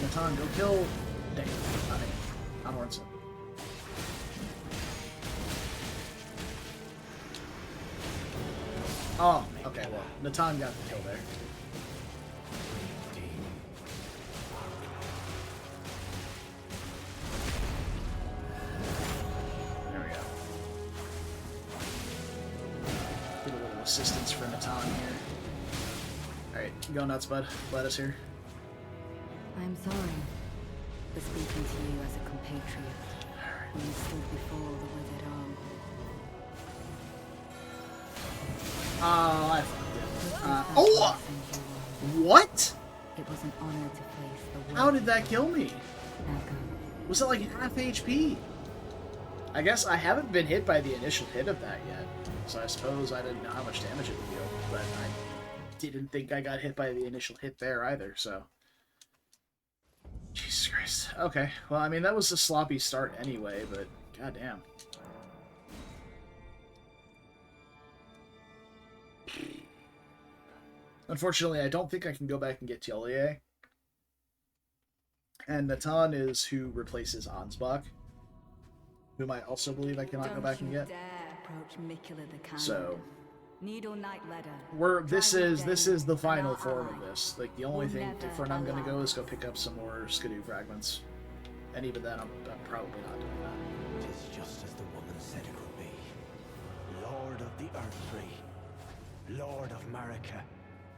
Natan, go kill Dane. Not me. Not Ornson. Oh, okay, well, Natan got the kill there. There we go. Get a little assistance for Natan here. Alright, go nuts, bud. Let us here. I'm sorry for speaking to you as a compatriot when you stood before the withered arm. I fucked it. Oh! What? It was an honor to face the How did that kill me? Now go. Was it like half HP? I guess I haven't been hit by the initial hit of that yet, so I suppose I didn't know how much damage it would deal, but I didn't think I got hit by the initial hit there either, so... Jesus Christ. Okay, well, I mean, that was a sloppy start anyway, but goddamn. Unfortunately, I don't think I can go back and get TLEA. And Natan is who replaces Ansbach, whom I also believe I cannot go back and get. So this is the final form of this. Like, the only thing different I'm gonna go is go pick up some more Skidoo fragments. And even then I'm probably not doing that. It is just as the woman said it would be. Lord of the Earthtree, Lord of Marika,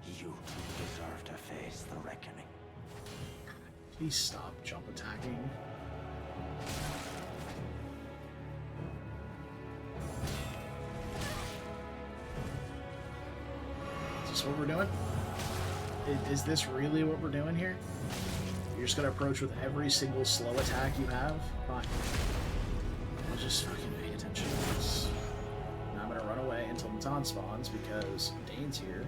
you two deserve to face the reckoning. Please stop jump attacking. Is this what we're doing? Is this really what we're doing here? You're just gonna approach with every single slow attack you have? Fine. I'll just fucking pay attention to this. Now I'm gonna run away until Natan spawns because Dane's here.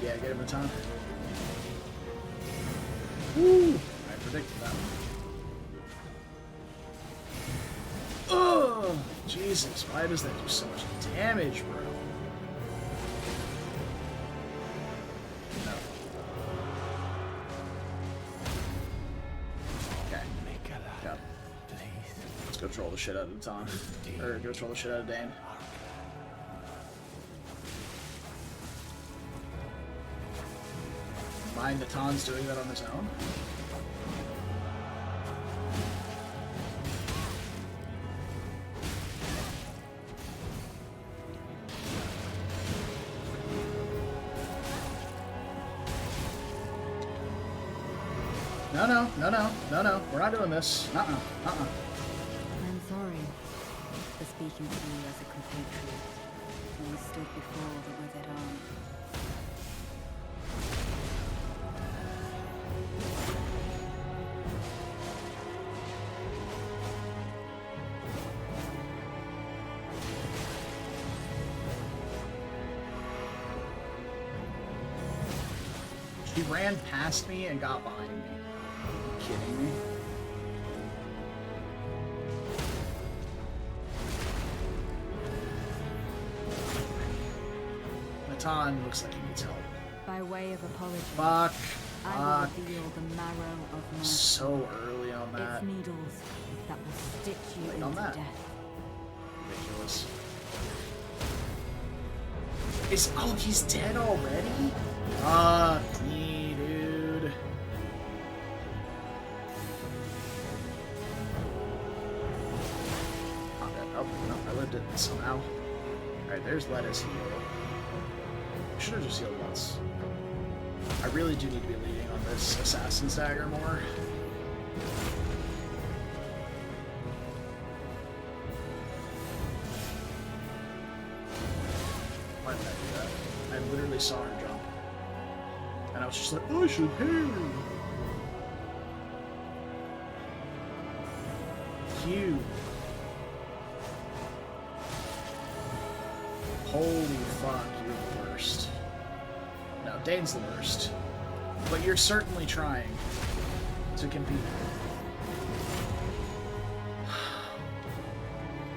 Yeah, get him a ton. Woo! I predicted that one. Oh, Jesus! Why does that do so much damage, bro? No. Okay. Go. Let's go troll the shit out of Tom. Or go troll the shit out of Dane. Mind Natan's doing that on his own? No, we're not doing this. I'm sorry for speaking to you as a compatriot when we stood before the withered arm. He ran past me and got behind me. Are you kidding me? Natan looks like he needs help. By way of apology, Fuck. I will reveal the marrow of North. So early on that. It's needles that will stitch you Late on into that. death. Ridiculous. Oh, he's dead already? Fuck me, dude. I'm dead. Oh, no, I lived it somehow. Alright, there's lEdA's heal. I should have just healed once. I really do need to be leading on this Assassin's Dagger more. Why did I do that? I literally saw her jump. And I was just like, oh, I should heal. Q. Holy fuck, you're the worst. No, Dane's the worst. But you're certainly trying to compete.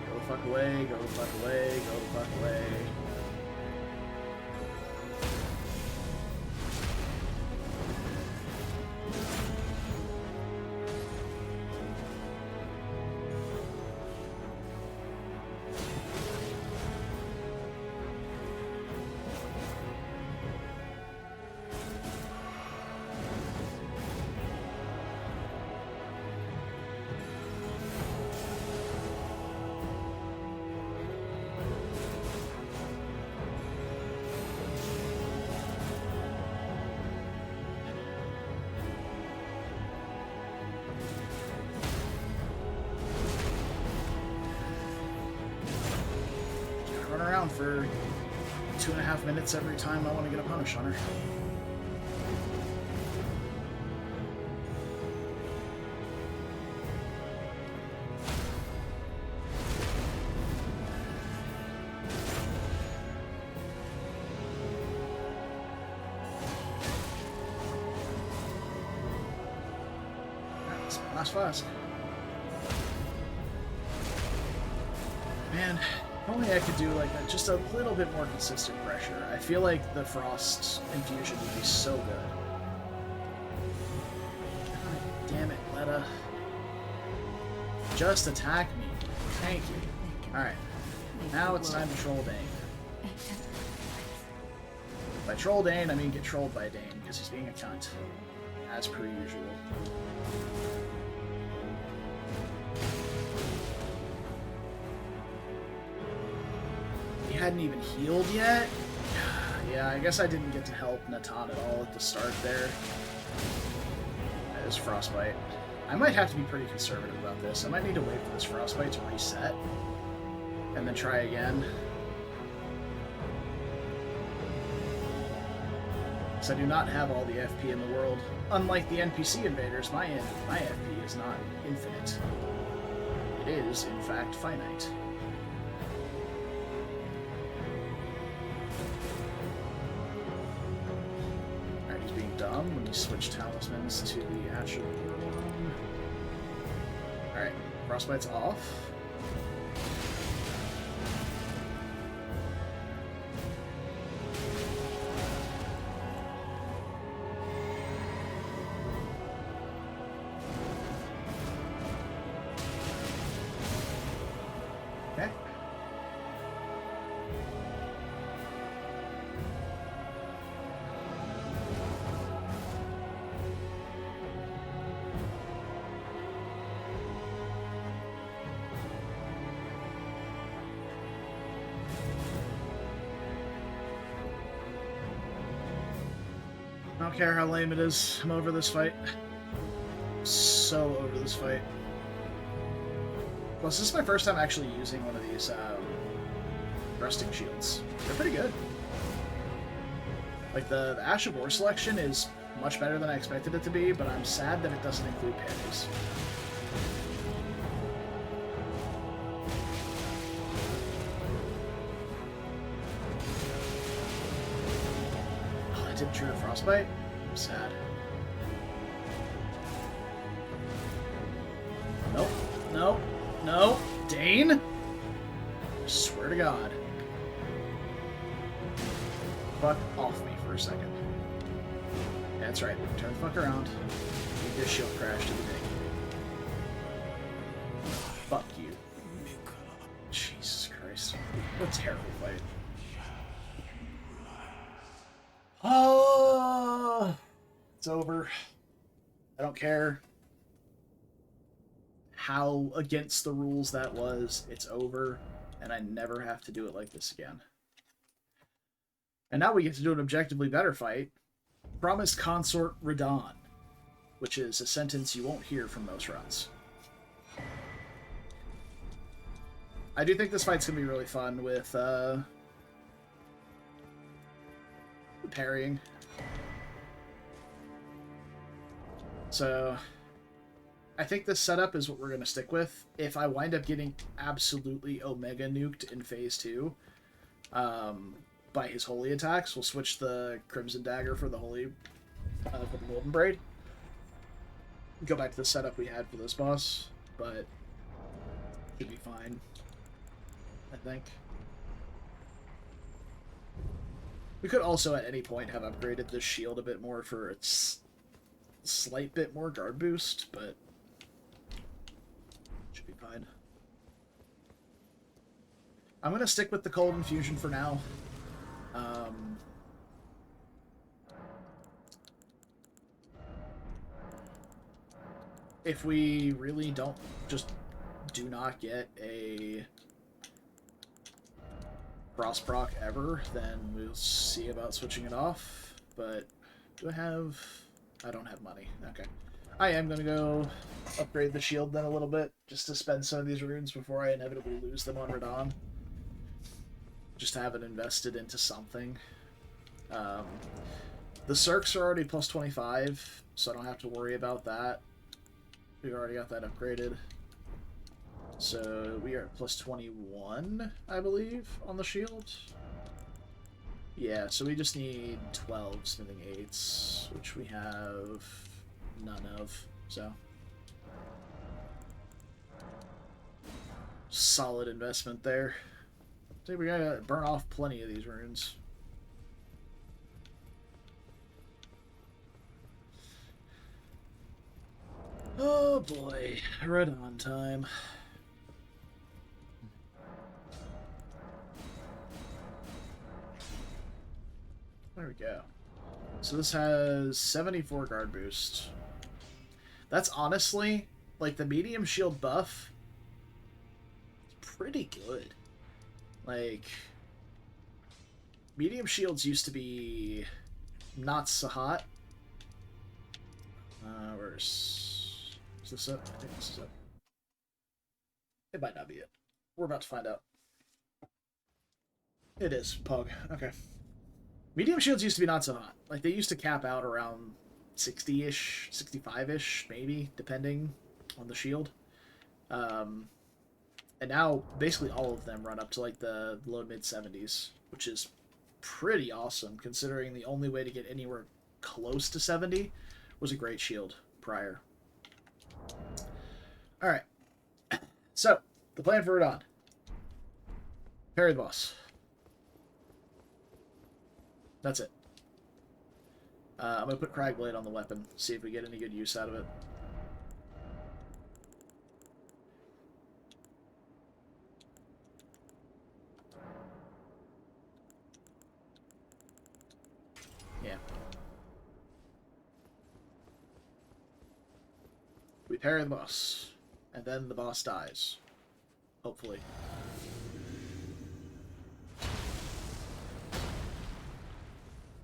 Go the fuck away, go the fuck away, go the fuck away. around for 2.5 minutes every time I want to get a punish on her. Last flask. Man, if only I could do like that, just a little bit more consistent pressure. I feel like the frost infusion would be so good. God damn it, lEdA. Just attack me. Thank you. Alright. Now it's time to troll Dane. By troll Dane, I mean get trolled by Dane, because he's being a cunt. As per usual. Hadn't even healed yet. Yeah, I guess I didn't get to help Natan at all at the start there. That is Frostbite. I might have to be pretty conservative about this. I might need to wait for this Frostbite to reset and then try again. Because I do not have all the FP in the world. Unlike the NPC invaders, my FP is not infinite. It is, in fact, finite. When you switch talismans to the actual one. Alright, Frostbite's off. Okay. I don't care how lame it is. I'm over this fight. So over this fight. Plus, this is my first time actually using one of these thrusting shields. They're pretty good. Like, the Ash of War selection is much better than I expected it to be, but I'm sad that it doesn't include parries. Didn't trigger Frostbite? I'm sad. Nope. Nope. No. Dane? I swear to God. Fuck off me for a second. Yeah, that's right. Turn the fuck around. Leave this shield crash to the Dane. Fuck you. Jesus Christ. What a terrible fight. Oh, it's over. I don't care how against the rules that was. It's over, and I never have to do it like this again. And now we get to do an objectively better fight. Promised Consort Radahn, which is a sentence you won't hear from most runs. I do think this fight's going to be really fun with parrying. So I think this setup is what we're going to stick with. If I wind up getting absolutely Omega nuked in Phase 2 by his Holy attacks, we'll switch the Crimson Dagger for the Holy, for the Golden Braid. Go back to the setup we had for this boss, but should be fine, I think. We could also at any point have upgraded this shield a bit more for its slight bit more guard boost, but should be fine. I'm going to stick with the Cold Infusion for now. If we really do not get a Frost proc ever, then we'll see about switching it off. But I don't have money. Okay. I am going to go upgrade the shield then a little bit, just to spend some of these runes before I inevitably lose them on Radahn. just to have it invested into something. The Cirques are already plus 25, so I don't have to worry about that. We already got that upgraded. So we are at plus 21, I believe, on the shield. Yeah, so we just need 12 smithing 8s, which we have none of, so. Solid investment there. I think we gotta burn off plenty of these runes. Oh boy, Radahn time. There we go. So this has 74 guard boost. That's honestly, like, the medium shield buff, pretty good. Like, medium shields used to be not so hot. Where's... Is this it? I think this is it. It might not be it. We're about to find out. It is. Pog. Okay. Medium shields used to be not so hot. Like, they used to cap out around 60-ish, 65-ish, maybe, depending on the shield. And now, basically all of them run up to, like, the low-mid 70s, which is pretty awesome, considering the only way to get anywhere close to 70 was a great shield prior. Alright. So, the plan for Radahn. Parry the boss. That's it. I'm going to put Cragblade on the weapon, see if we get any good use out of it. Yeah. We parry the boss, and then the boss dies. Hopefully.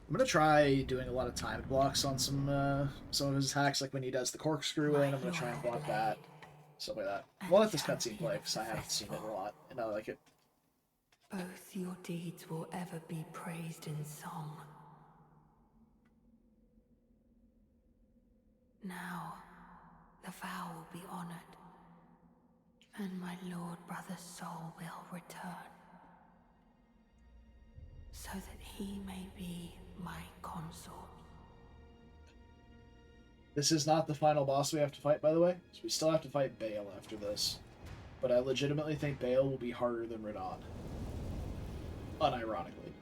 I'm gonna try doing a lot of timed blocks on some of his attacks, like when he does the corkscrew in. I'm gonna try and block that, stuff like that. We'll let this cutscene play because I haven't seen it a lot, and I like it. Both your deeds will ever be praised in song. Now, the vow will be honored, and my lord brother's soul will return, so that he may be my consort. This is not the final boss we have to fight, by the way. So we still have to fight Baal after this. But I legitimately think Baal will be harder than Radahn. Unironically.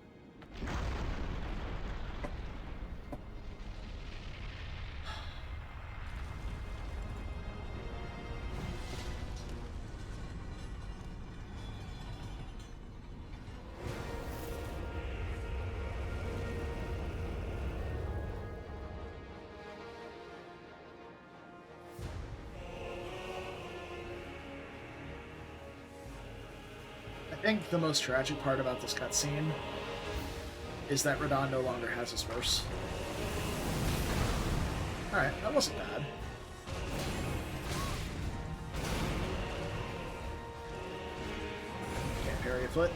I think the most tragic part about this cutscene is that Radahn no longer has his verse. Alright, that wasn't bad. Can't parry a foot.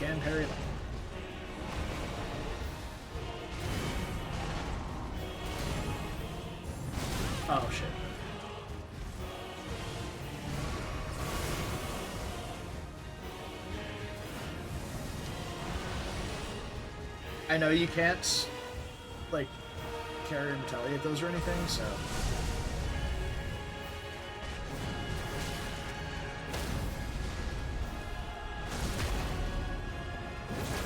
Can parry a leg. Oh shit. I know you can't, like, carry and retaliate those or anything, so...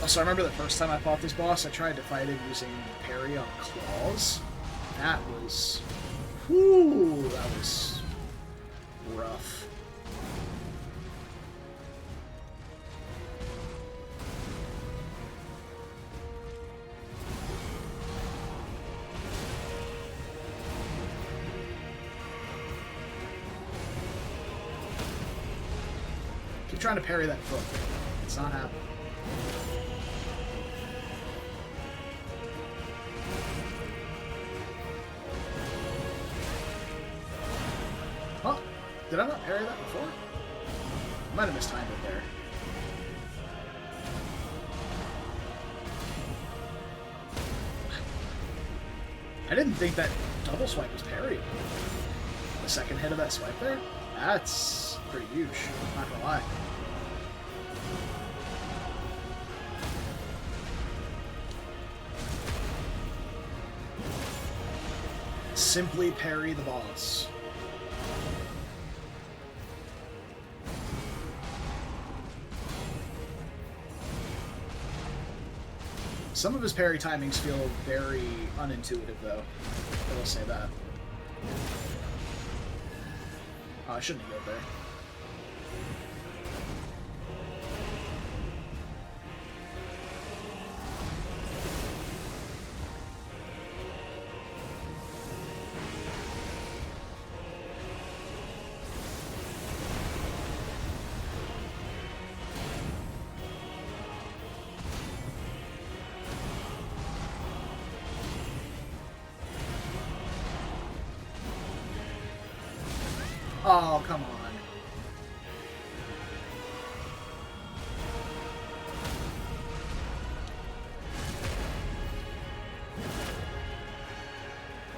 Also, I remember the first time I fought this boss, I tried to fight him using parry on claws. That was... Whew, that was rough. Trying to parry that foot. It's not happening. Huh? Did I not parry that before? I might have mistimed it there. I didn't think that double swipe was parry. The second hit of that swipe there? That's pretty huge, not gonna lie. Simply parry the boss. Some of his parry timings feel very unintuitive, though. I will say that. Oh, I shouldn't have go there. Oh, come on.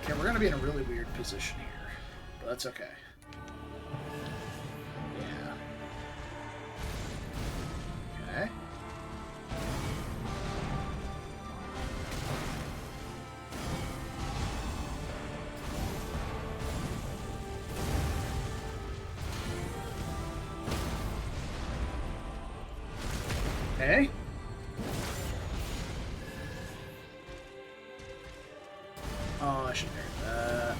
Okay, we're gonna be in a really weird position here, but that's okay. Yeah. Okay. Okay. Oh, I should parry that.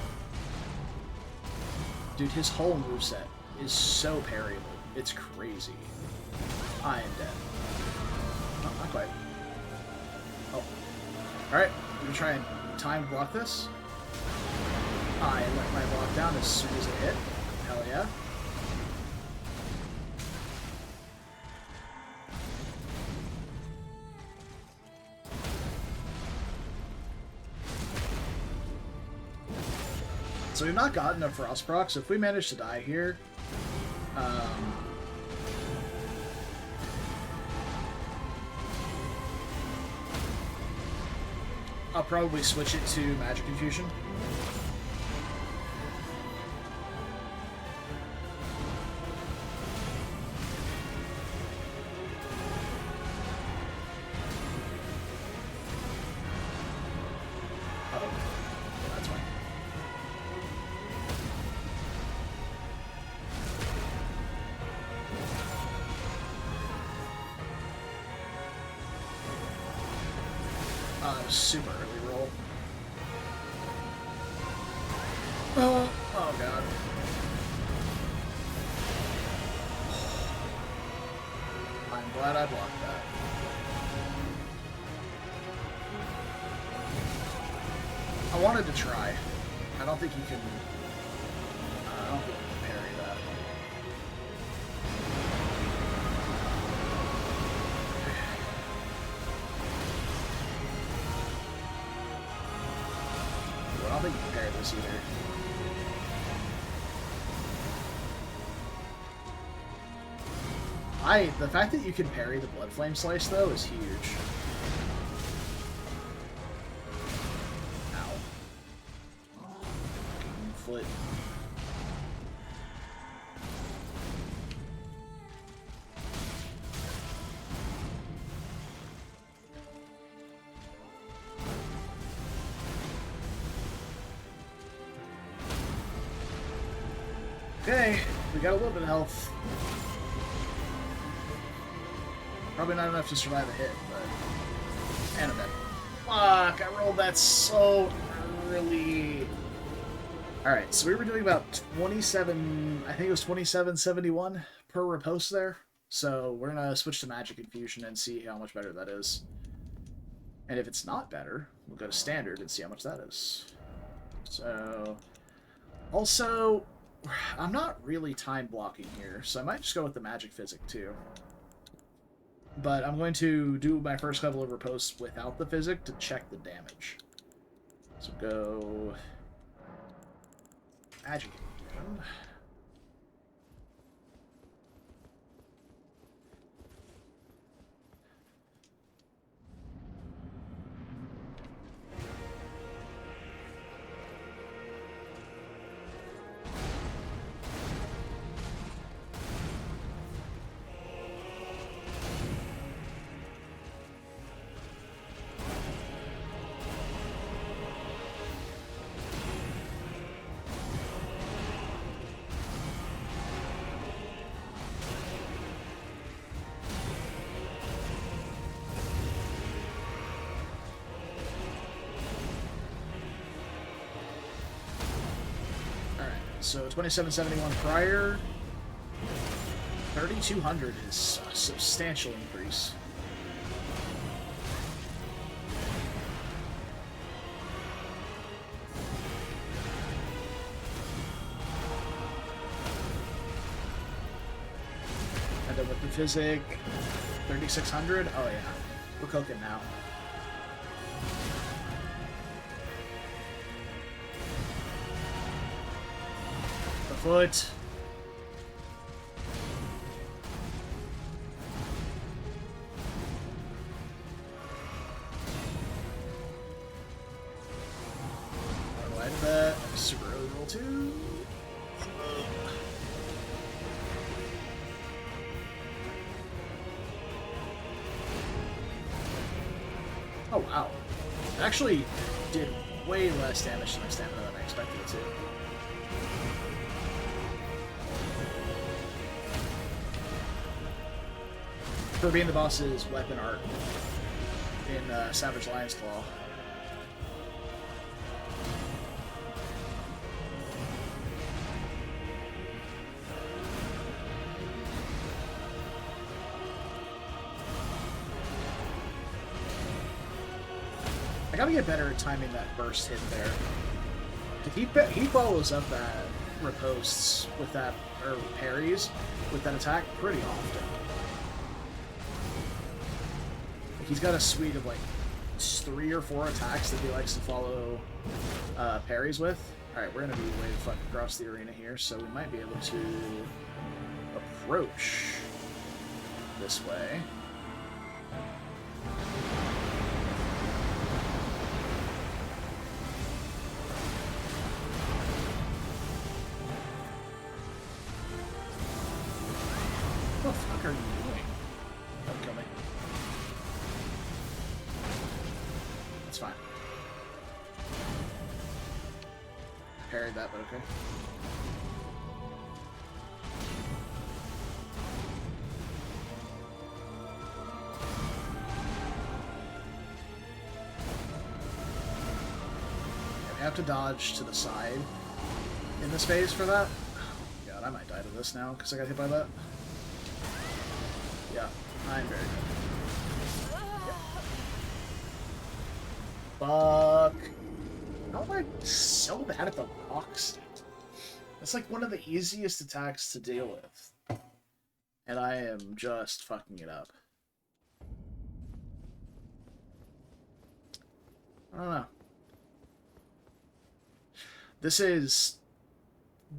Dude, his whole moveset is so parryable. It's crazy. I am dead. Oh, not quite. Oh. Alright, we're gonna try and time block this. I let my block down as soon as it hit. Hell yeah. So we've not gotten a Frost proc, so if we manage to die here, I'll probably switch it to Magic Infusion. Super early roll. Oh god. I'm glad I blocked that. I wanted to try. I don't think you can. I don't think you can parry that. I don't think you can parry this either. The fact that you can parry the Blood Flame Slice, though, is huge. Ow. Foot. Okay, we got a little bit of health. Probably not enough to survive a hit, but... And a bit. Fuck, I rolled that so early. Alright, so we were doing about 27... I think it was 2771 per riposte there. So we're gonna switch to Magic Infusion and see how much better that is. And if it's not better, we'll go to Standard and see how much that is. So... Also... I'm not really time blocking here, so I might just go with the Magic Physic too. But I'm going to do my first couple of ripostes without the Physic to check the damage. So go... Magic Infusion. So 2771 prior. 3200 is a substantial increase. And then with the physic, 3600. Oh yeah, we're cooking now. The foot. That super early roll 2. Oh wow. It actually did way less damage to my stamina than I expected it to. For being the boss's weapon art in Savage Lion's Claw. I gotta get better at timing that burst hit there. He follows up that ripostes with that, or parries with that attack pretty often. He's got a suite of like 3 or 4 attacks that he likes to follow parries with. Alright, we're gonna be way the fuck across the arena here, so we might be able to approach this way. What the fuck are you doing? Don't kill me. It's fine. Parried that, but okay. I have to dodge to the side in this phase for that. Oh god, I might die to this now because I got hit by that. Yeah, I'm very good. Yeah. Fuck. How am I so bad at the rocks? That's like one of the easiest attacks to deal with. And I am just fucking it up. I don't know. This is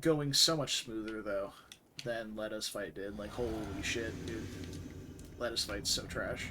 going so much smoother, though, than lEdA's fight did. Like, holy shit, dude. lEdA's fight's so trash.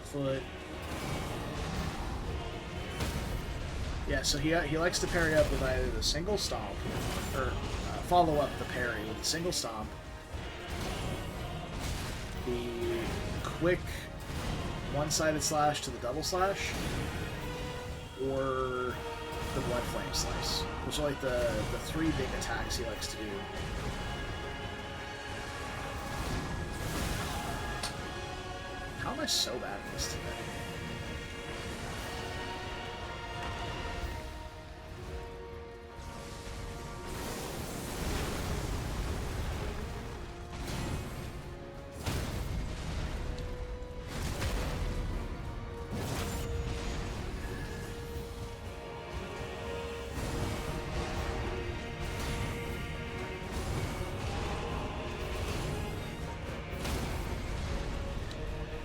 Foot. Yeah, so he likes to parry up with either the single stomp or follow up the parry with the single stomp, the quick one-sided slash to the double slash, or the blood flame slice, which are like the 3 big attacks he likes to do. How am I so bad at this today?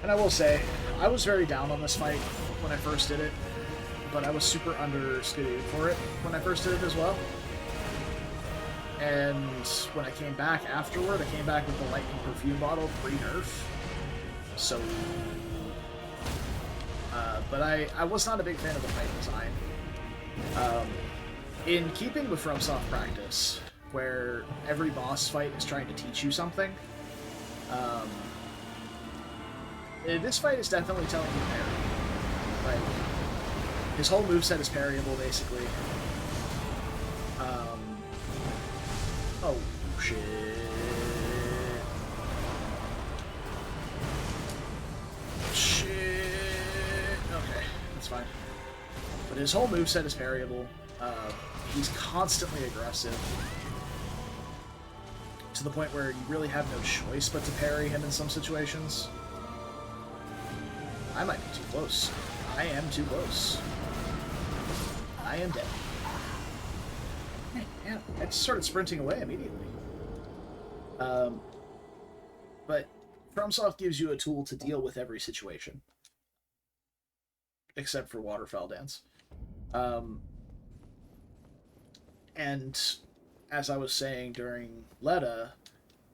And I will say, I was very down on this fight when I first did it, but I was super underskated for it when I first did it as well. And when I came back afterward, I came back with the lightning perfume bottle pre-nerf. So, but I was not a big fan of the fight design. In keeping with FromSoft practice, where every boss fight is trying to teach you something, this fight is definitely telling you parry. Like, his whole moveset is parryable, basically. Oh, shit. Shit. Okay, that's fine. But his whole moveset is parryable. He's constantly aggressive. To the point where you really have no choice but to parry him in some situations. I might be too close. I am too close. I am dead. Man, I just started sprinting away immediately. But FromSoft gives you a tool to deal with every situation. Except for Waterfowl Dance. And as I was saying during lEdA,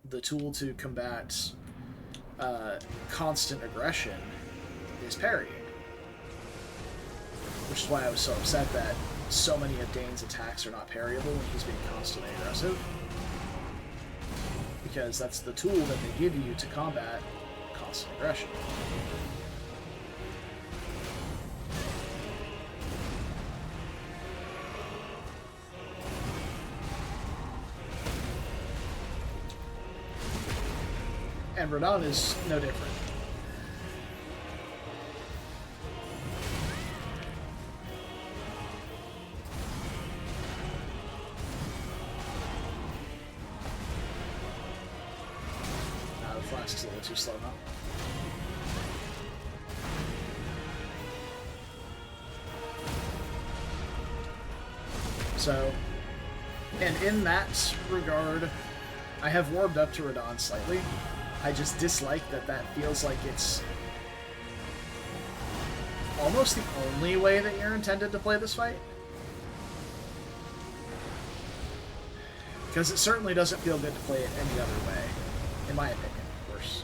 the tool to combat constant aggression is parrying. Which is why I was so upset that so many of Dane's attacks are not parryable when he's being constantly aggressive. Because that's the tool that they give you to combat constant aggression. And Radahn is no different. The flask's a little too slow now. So, and in that regard, I have warmed up to Radahn slightly. I just dislike that feels like it's almost the only way that you're intended to play this fight. Because it certainly doesn't feel good to play it any other way, in my opinion, of course.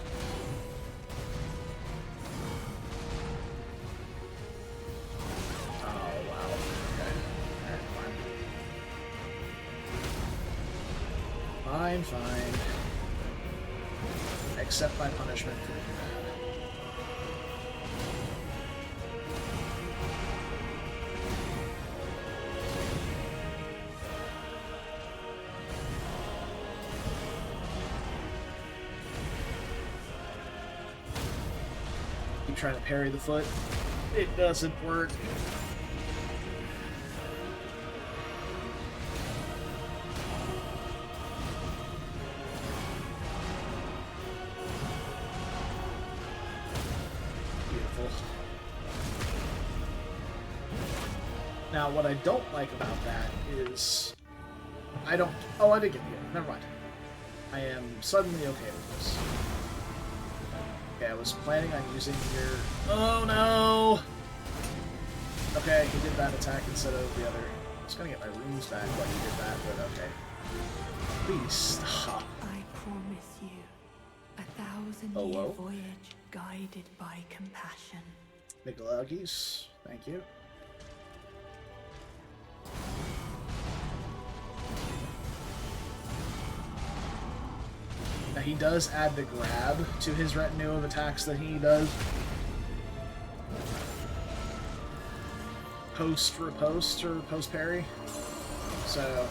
Oh, wow. Okay. Alright, fine. Accept my punishment for being bad. Keep trying to parry the foot. It doesn't work. Now, what I don't like about that is... I don't... Oh, I did get the game. Never mind. I am suddenly okay with this. Okay, I was planning on using your... Oh, no! Okay, he did that attack instead of the other. I was gonna get my runes back while you did that, but okay. Please stop. I promise you a 1,000-year voyage guided by compassion. alLiEs, thank you. Now he does add the grab to his retinue of attacks that he does. Post-riposte or post-parry. So...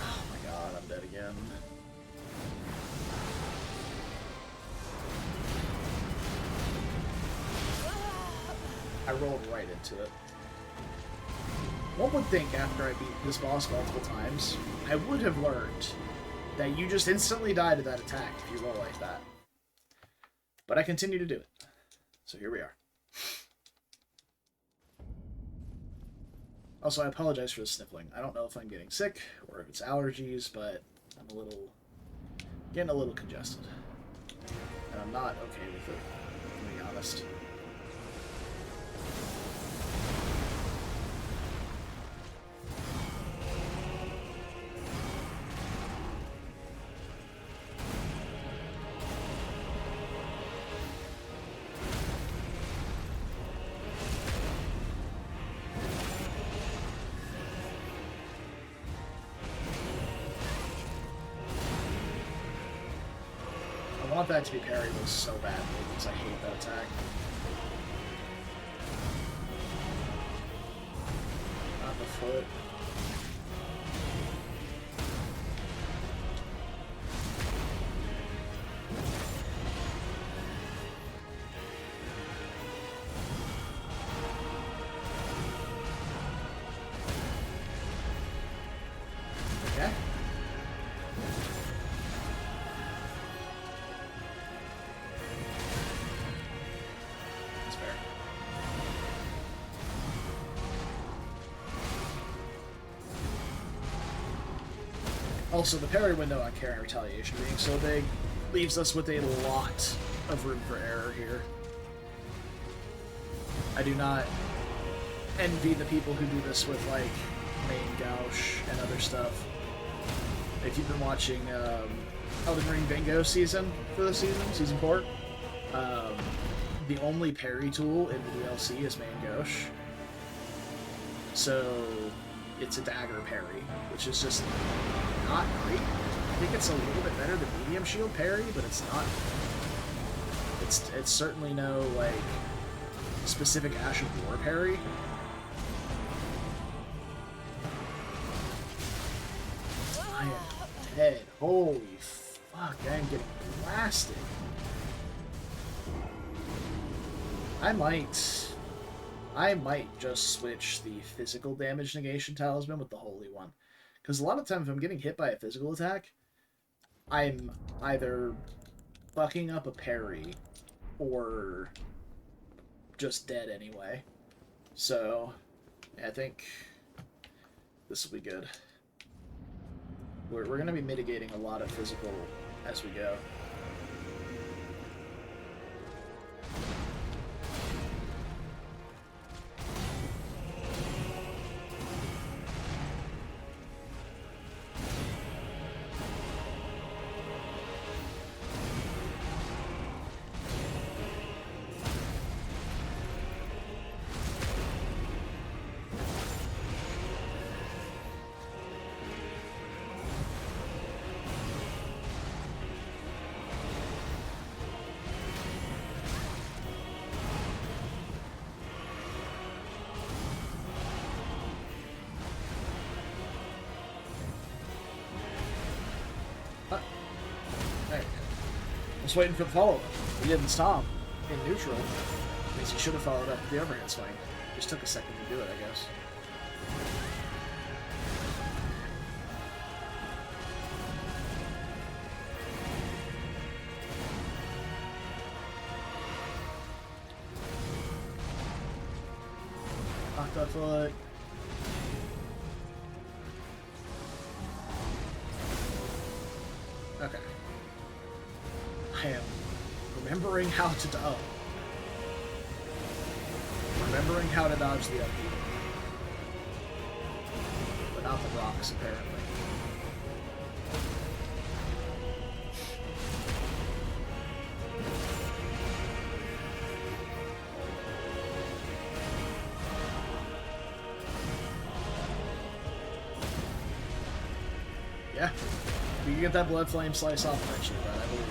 Oh my god, I'm dead again. I rolled right into it. One would think after I beat this boss multiple times, I would have learned that you just instantly die to that attack if you roll like that. But I continue to do it. So here we are. Also, I apologize for the sniffling. I don't know if I'm getting sick or if it's allergies, but I'm getting a little congested. And I'm not okay with it, to be honest. want that to be parried so badly because I hate that attack. Not the foot. Okay. That's fair. Also, the parry window on Carry Retaliation being so big leaves us with a lot of room for error here. I do not envy the people who do this with, like, main gouge and other stuff. If you've been watching Elden Ring Bingo season for the season 4, the only parry tool in the DLC is main gouge. So it's a dagger parry, which is just not great. I think it's a little bit better than medium shield parry, but it's not. It's certainly no like specific Ash of War parry. I am dead. Holy fuck, I am getting blasted. I might just switch the physical damage negation talisman with the holy one. Because a lot of times if I'm getting hit by a physical attack, I'm either fucking up a parry or just dead anyway. So, I think this will be good. We're going to be mitigating a lot of physical as we go. Just waiting for the follow-up. He didn't stop in neutral. Means he should have followed up with the overhand swing. Just took a second to do it, I guess. Lock that foot. Okay. I am remembering how to remembering how to dodge the upbeat. But not the rocks, apparently. Yeah. You can get that blood flame slice off eventually, but I believe.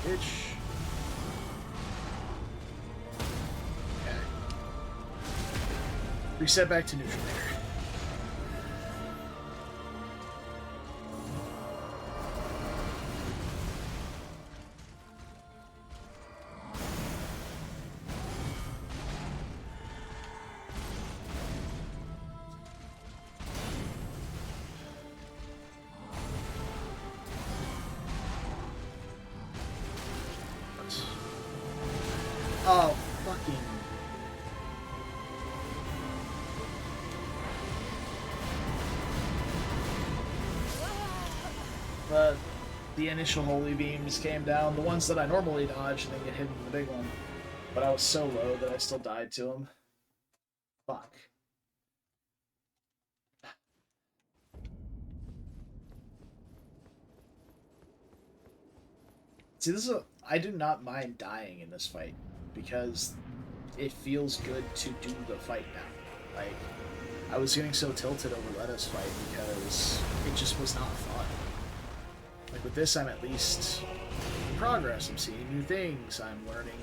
Bitch. Okay. Reset back to neutral there. Oh, fucking... The initial holy beams came down, the ones that I normally dodge, and then get hit in the big one. But I was so low that I still died to him. Fuck. See, this is I do not mind dying in this fight, because it feels good to do the fight now. Like, I was getting so tilted over lEdA's fight because it just was not fun. Like, with this, I'm at least in progress. I'm seeing new things. I'm learning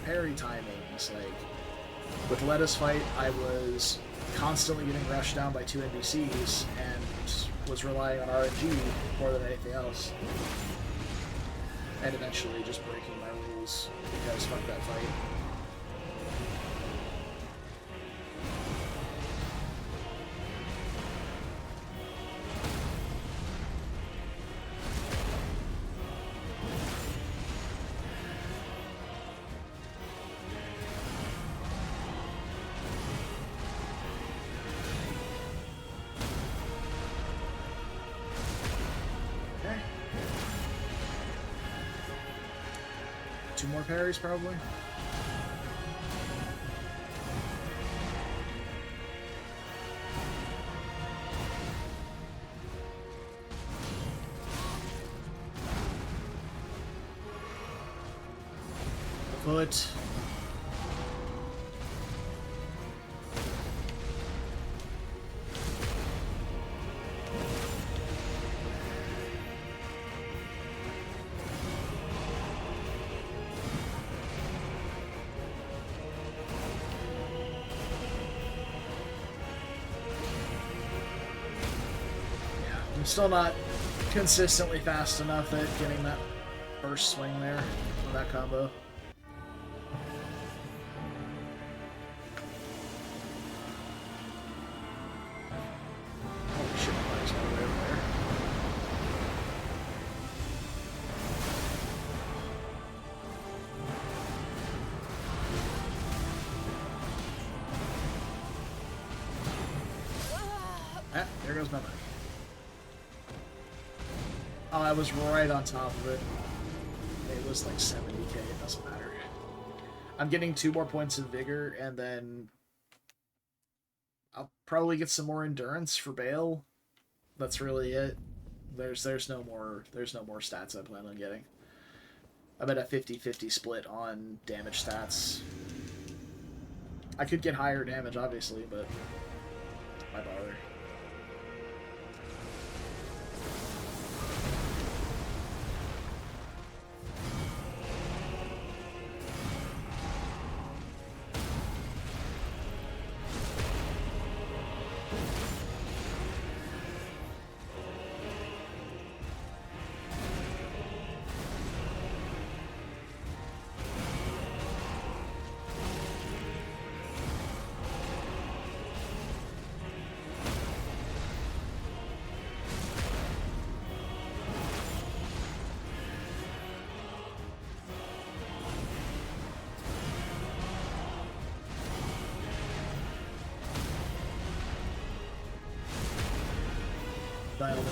parry timings. Like, with lEdA's fight, I was constantly getting rushed down by 2 NPCs and was relying on RNG more than anything else. And eventually just breaking my rules because fuck that fight. Two more parries, probably. Foot. I'm still not consistently fast enough at getting that first swing there with that combo. Holy shit, my bike's all the way over there. Ah, there goes my bike. Oh, I was right on top of it. It was like 70k, it doesn't matter. I'm getting 2 more points of vigor, and then I'll probably get some more endurance for Bale. That's really it. There's no more stats I plan on getting. I'm at a 50-50 split on damage stats. I could get higher damage, obviously, but why bother? Dialed in.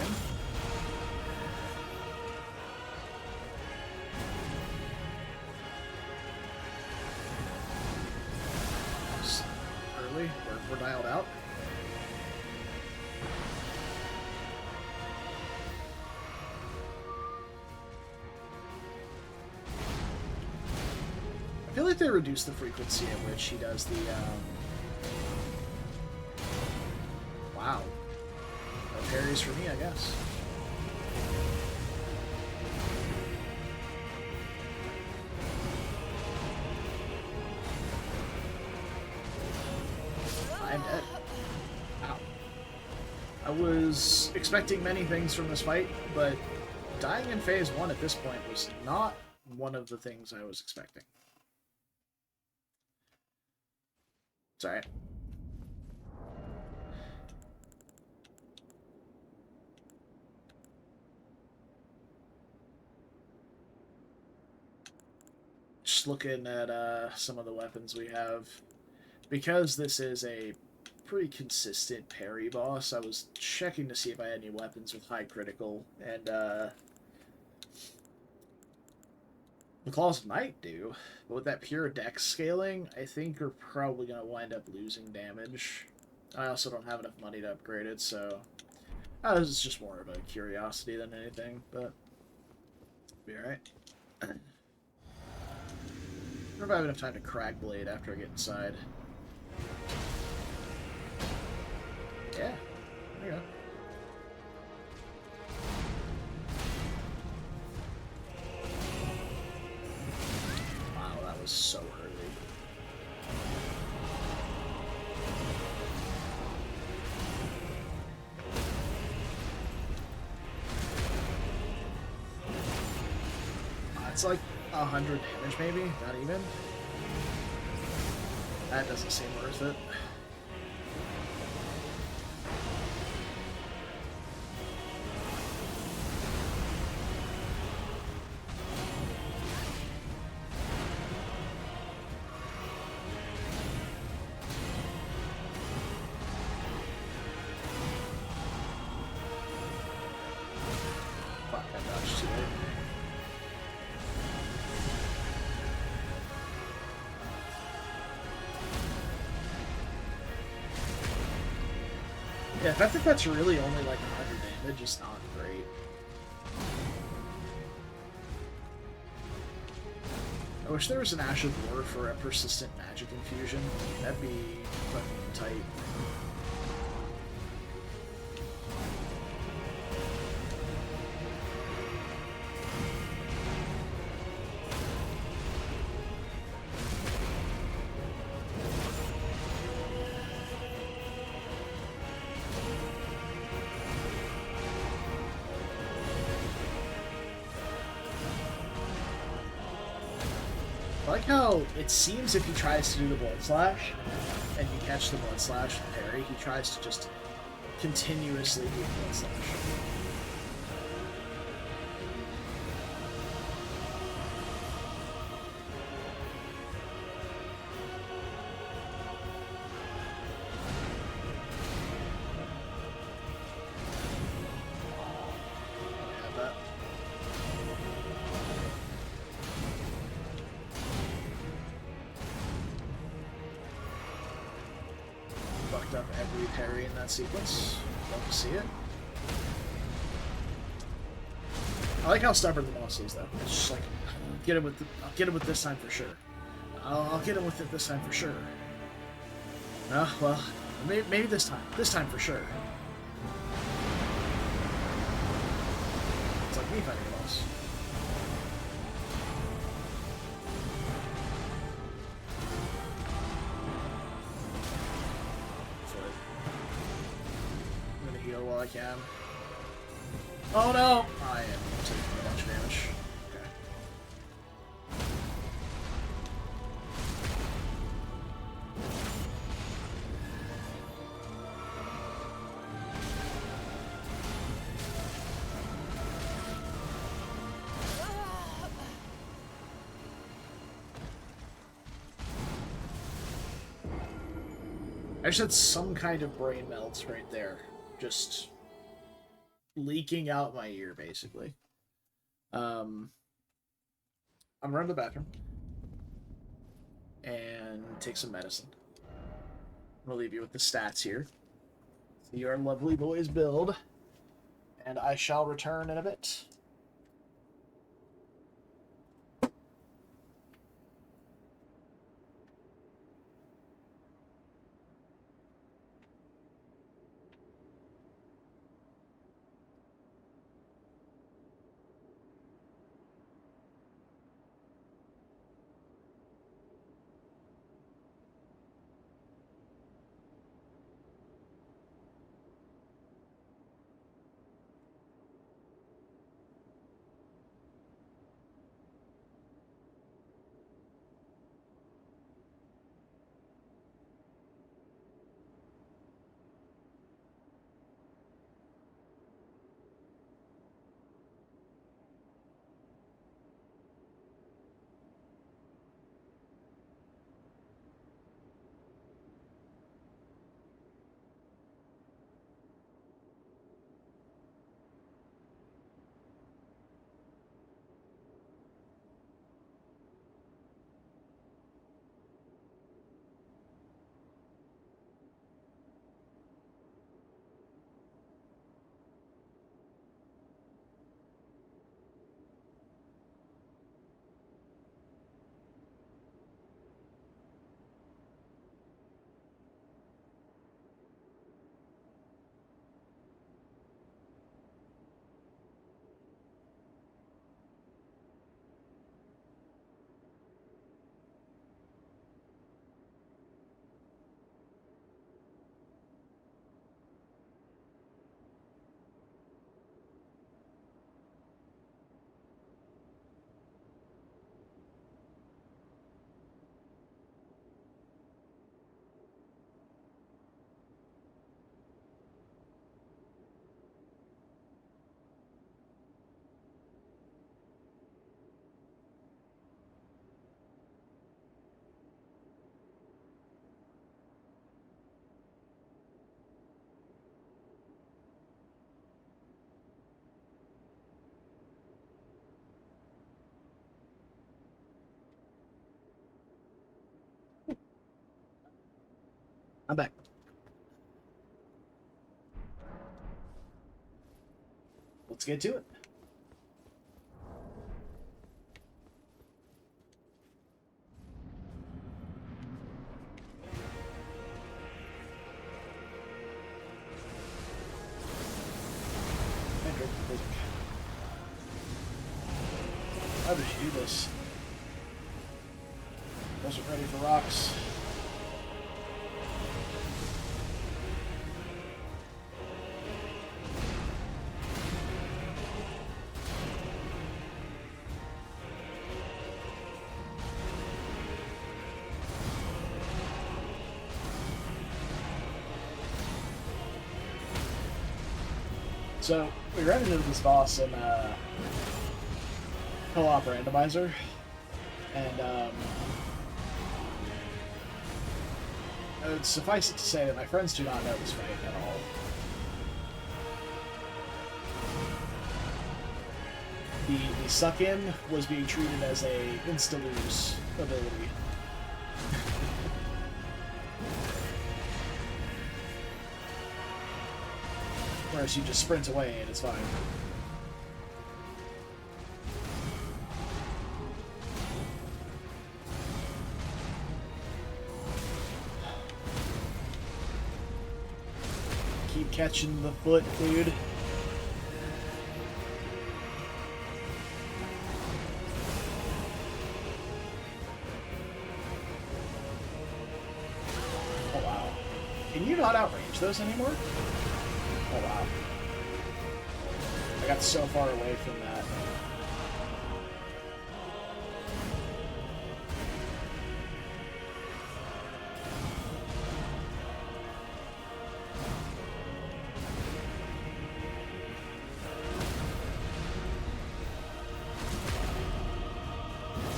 Early, we're dialed out. I feel like they reduced the frequency at which he does the, wow. No parries for me, I guess. I'm dead. Ow. I was expecting many things from this fight, but dying in phase 1 at this point was not one of the things I was expecting. It's alright. just looking at some of the weapons we have. Because this is a pretty consistent parry boss, I was checking to see if I had any weapons with high critical, and the claws might do, but with that pure dex scaling, I think we're probably going to wind up losing damage. I also don't have enough money to upgrade it, so this is just more of a curiosity than anything, but be alright. I don't know if I have enough time to crack blade after I get inside. Yeah, there you go. Wow, that was so early. It's like 100 damage, maybe? Not even? That doesn't seem worth it. Fuck, I dodged too late. Yeah, the fact that that's really only like 100 damage is not great. I wish there was an Ash of War for a persistent magic infusion. That'd be fucking tight. I like how it seems if he tries to do the Blood Slash, and you catch the Blood Slash with Parry, he tries to just continuously do Blood Slash. Have that. Fucked up every parry in that sequence. Love to see it. I like how stubborn the boss is, though. It's just like, I'll get him with this time for sure. I'll get him with it this time for sure. Oh, well, maybe this time. This time for sure. It's like me fighting a boss. I'm gonna heal while I can. Oh no! I am taking a bunch of damage. Okay. I just had some kind of brain melts right there. Just leaking out my ear, basically. I'm gonna run to the bathroom and take some medicine. I'm gonna leave you with the stats here. See our lovely boys build, and I shall return in a bit. I'm back. Let's get to it. How did you do this? Wasn't ready for rocks. So, we ran into this boss in co-op randomizer, and suffice it to say that my friends do not know this fight at all. The suck-in was being treated as a insta-lose ability. Whereas you just sprint away and it's fine. Keep catching the foot, dude. Oh wow. Can you not outrange those anymore? Oh wow. I got so far away from that.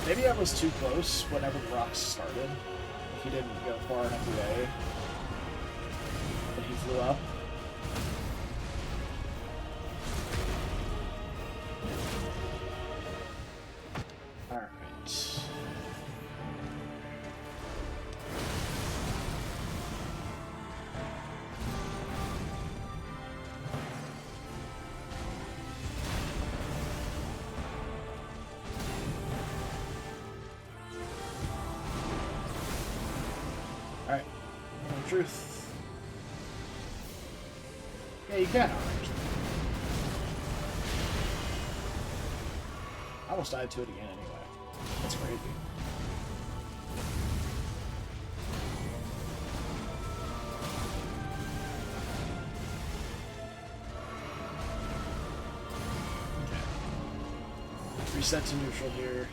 Maybe I was too close whenever the rocks started. If he didn't go far enough away. But he flew up. Alright. Truth. Yeah, you can outrange them. I almost died to it again anyway. That's crazy. Okay. Reset to neutral here.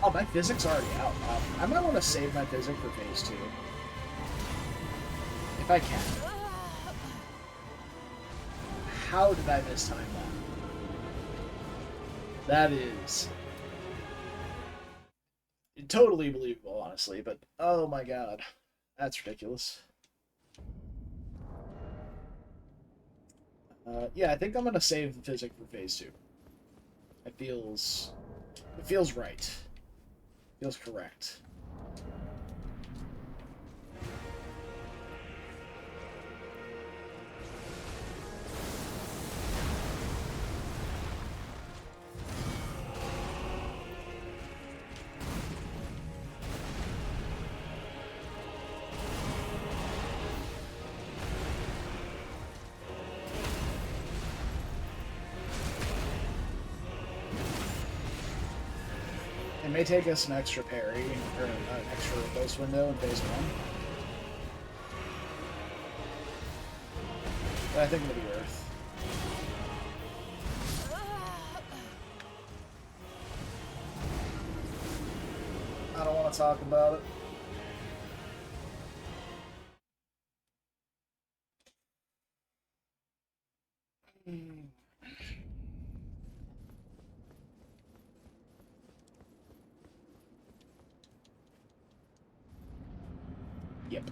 Oh, my physic's already out. I might want to save my physic for phase 2. If I can. How did I mistime that? That is totally believable, honestly, but oh my god. That's ridiculous. Yeah, I think I'm gonna save the physic for phase 2. It feels right. Feels correct. It may take us an extra parry, or an extra riposte window in phase 1. But I think it'll be worth. I don't want to talk about it. Yep.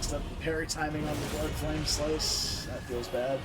The parry timing on the blood flame slice, that feels bad.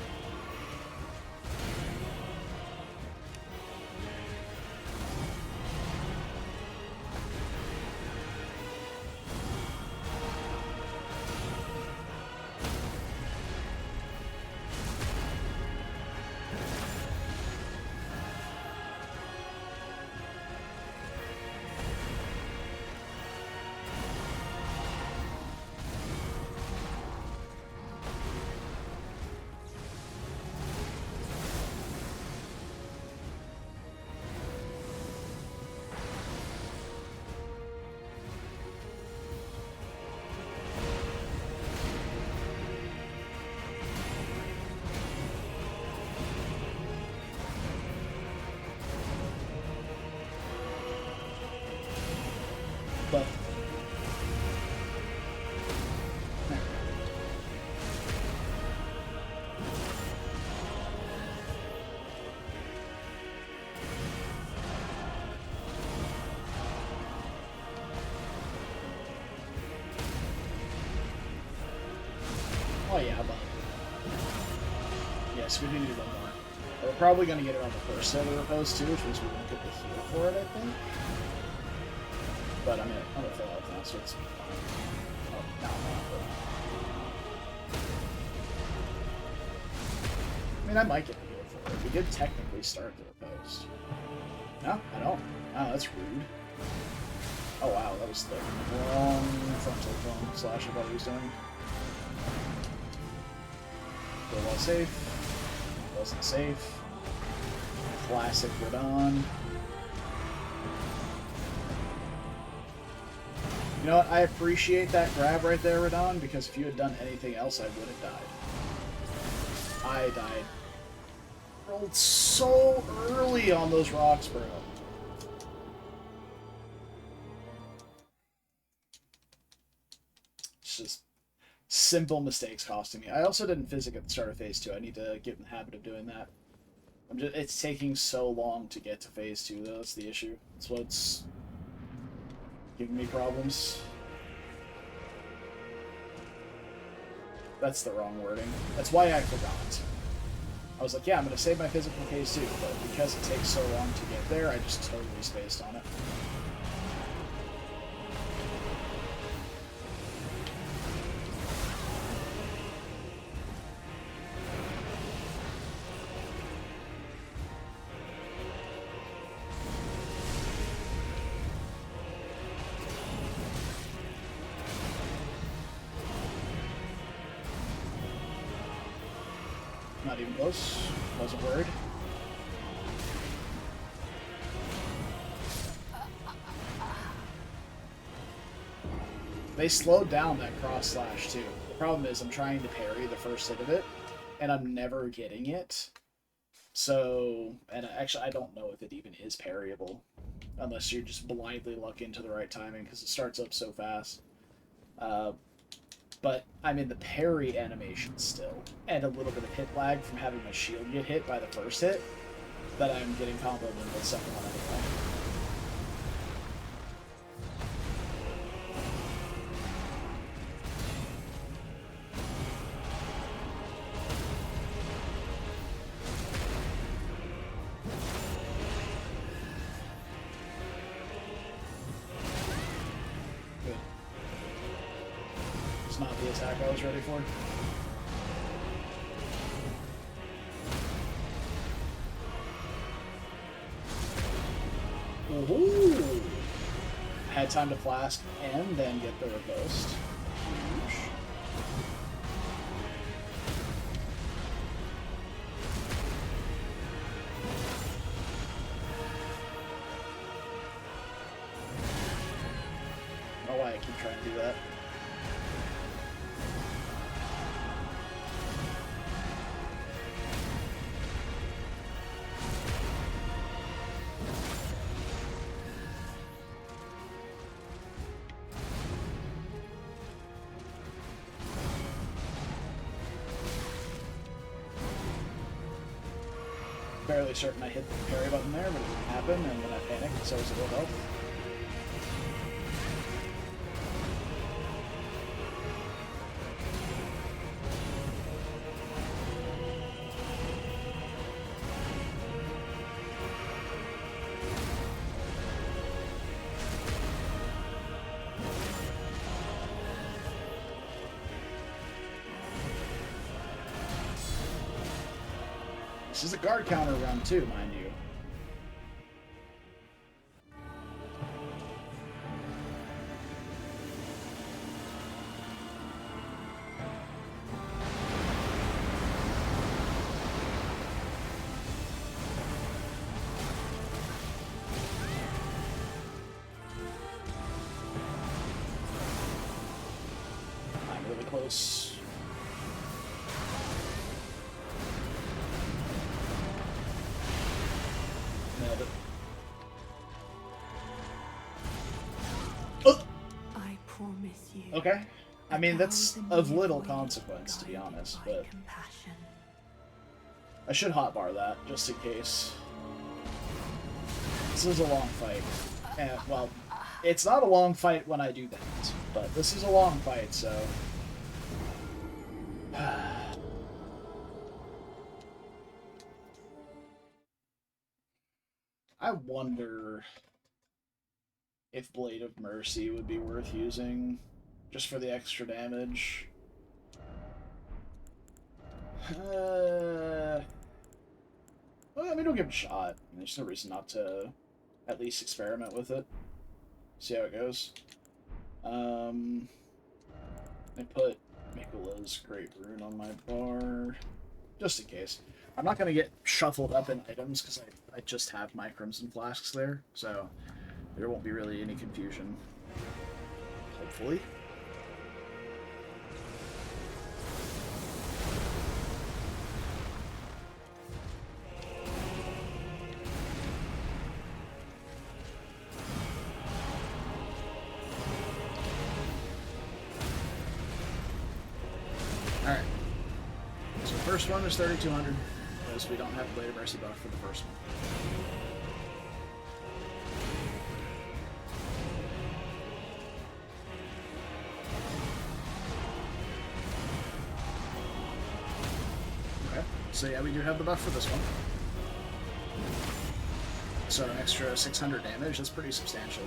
But oh yeah, but yes, we do need one more. We're probably going to get it on the first set of repose too, which means we're going to get the heal for it, I think. But I'm gonna fill out now, so it's fine. Oh, no, I'm not. I mean, I might get the heal for it. We did technically start the repose. No, I don't. Oh, that's rude. Oh wow, that was the wrong frontal clone slash I thought he was doing. Go well safe. Wasn't safe. Classic Radahn. You know what? I appreciate that grab right there, Radahn, because if you had done anything else, I would have died. I died. Rolled so early on those rocks, bro. It's just simple mistakes costing me. I also didn't physic at the start of phase 2. I need to get in the habit of doing that. It's taking so long to get to phase 2, though. That's the issue. That's what's giving me problems. That's the wrong wording. That's why I forgot. I was like, yeah, I'm going to save my physical phase 2, but because it takes so long to get there, I just totally spaced on it. Not even close. Wasn't worried. They slowed down that cross slash too. The problem is I'm trying to parry the first hit of it, and I'm never getting it. So, and actually I don't know if it even is parryable, unless you just blindly luck into the right timing, because it starts up so fast. But I'm in the parry animation still, and a little bit of hit lag from having my shield get hit by the first hit, that I'm getting comboed in the second one anyway. Not the attack I was ready for. Ooh. I had time to flask and then get the riposte. Huge. why I keep trying to do that. Fairly certain I hit the parry button there, but it didn't happen, and then I panicked, so it will help. This is a guard counter run too, mind you. I'm really close. Nailed it. Oh! I promise you. Okay. I mean, that's of little consequence, to be honest, but I should hotbar that, just in case. This is a long fight. And, well, it's not a long fight when I do that, but this is a long fight, so... I wonder if Blade of Mercy would be worth using just for the extra damage. Well, I mean, don't give it a shot. There's no reason not to at least experiment with it. See how it goes. I put Mikola's Great Rune on my bar, just in case. I'm not going to get shuffled up in items because I just have my Crimson Flasks there, so there won't be really any confusion. Hopefully. Alright. So the first one is 3,200. Because we don't have Blade of Mercy buff for the first one. Okay, so yeah, we do have the buff for this one. So an extra 600 damage, that's pretty substantial.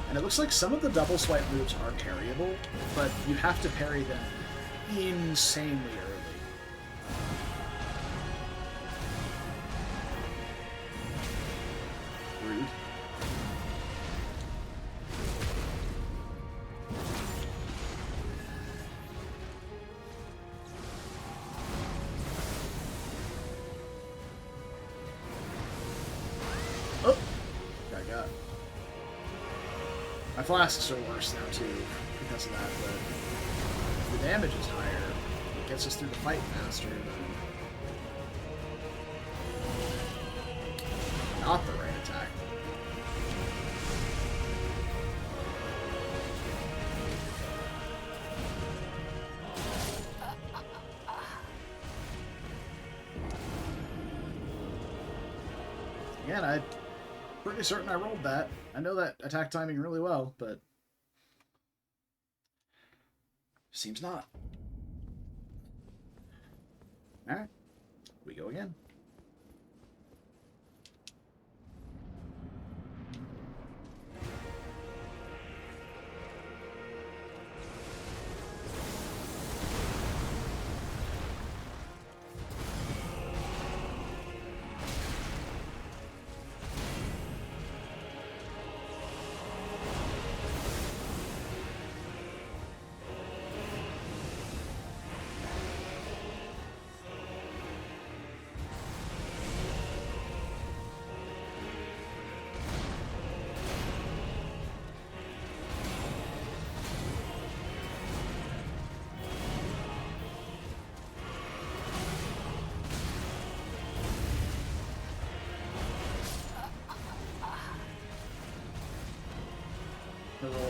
And it looks like some of the double swipe moves are parryable, but you have to parry them insanely early. Rude. Oh! I got. My flasks are worse now too, because of that, but if the damage is higher, it gets us through the fight faster than not the right attack. Again, I'm pretty certain I rolled that. I know that attack timing really well, but seems not. Alright, we go again.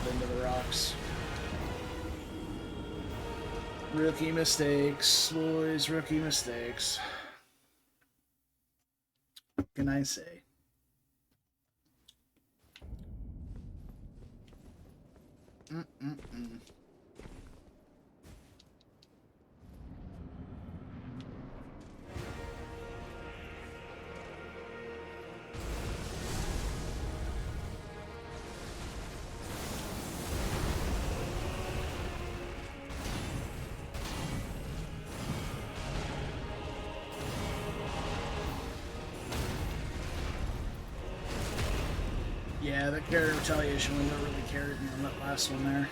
overworld into the rocks. Rookie mistakes, boys, rookie mistakes. What can I say? Yeah, the carrier retaliation window really carried me on that last one there.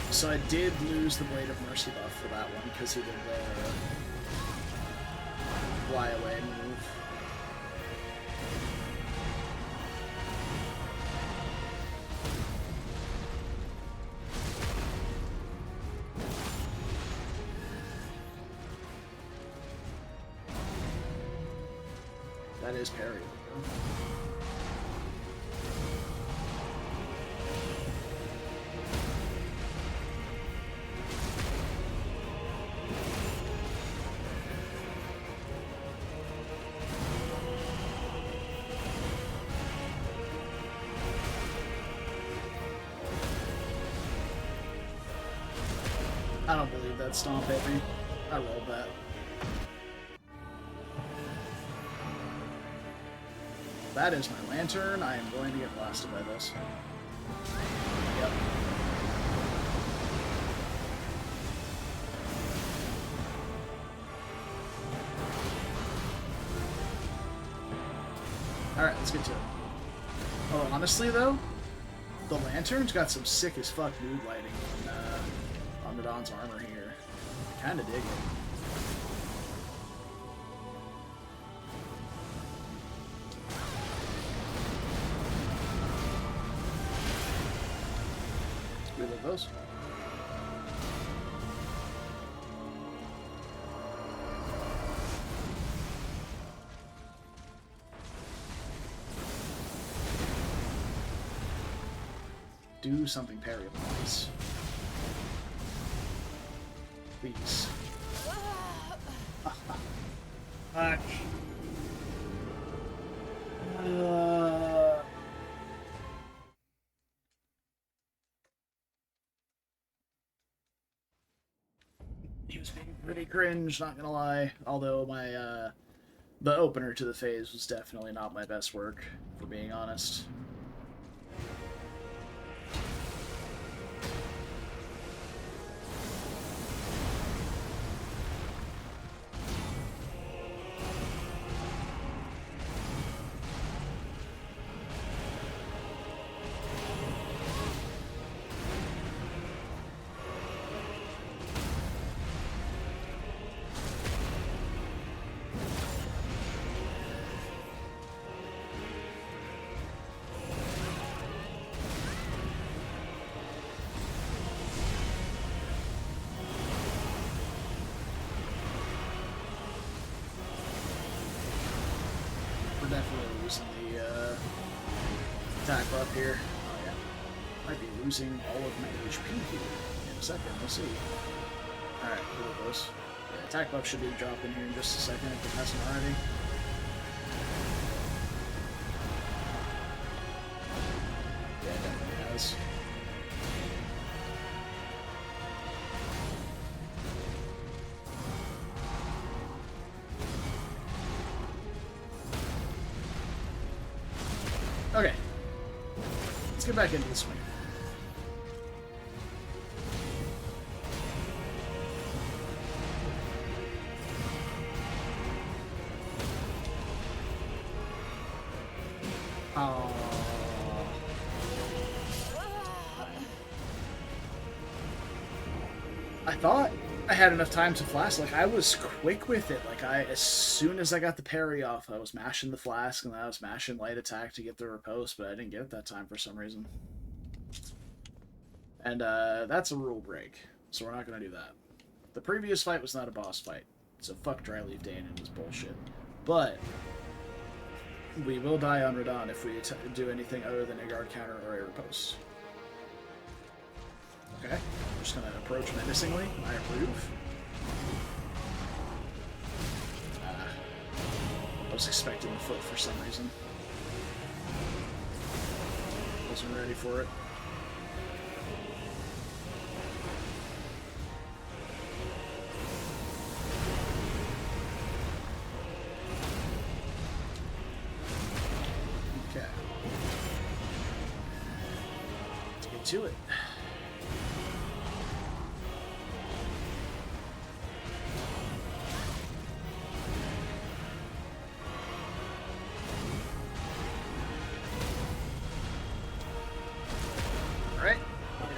So I did lose the Blade of Mercy buff for that one because he did the fly away move. That is Parry. I don't believe that stomp hit me. I rolled that. That is my lantern. I am going to get blasted by this. Yep. Alright, let's get to it. Oh, honestly though, the lantern's got some sick as fuck mood lighting on Radahn's armor here. Kinda dig it. We love those. Do something Parry, please. Please. Fuck. He was being pretty cringe, not gonna lie. Although my the opener to the phase was definitely not my best work, for being honest. Definitely losing the attack buff here. Oh yeah. Might be losing all of my HP here in a second. We'll see. Alright, cool those. Yeah, attack buff should be dropping here in just a second if it hasn't already. Yeah, it definitely has. Okay. Let's get back into the swing. thought I had enough time to flask. Like, I was quick with it. Like, as soon as I got the parry off, I was mashing the flask, and then I was mashing light attack to get the riposte, but I didn't get it that time for some reason. And, that's a rule break, so we're not gonna do that. The previous fight was not a boss fight, so fuck Dryleaf Dane and his bullshit. But we will die on Radahn if we do anything other than a guard counter or a riposte. Okay, I'm just gonna approach menacingly. I approve. I was expecting the foot for some reason. Wasn't ready for it. Okay. Let's get to it.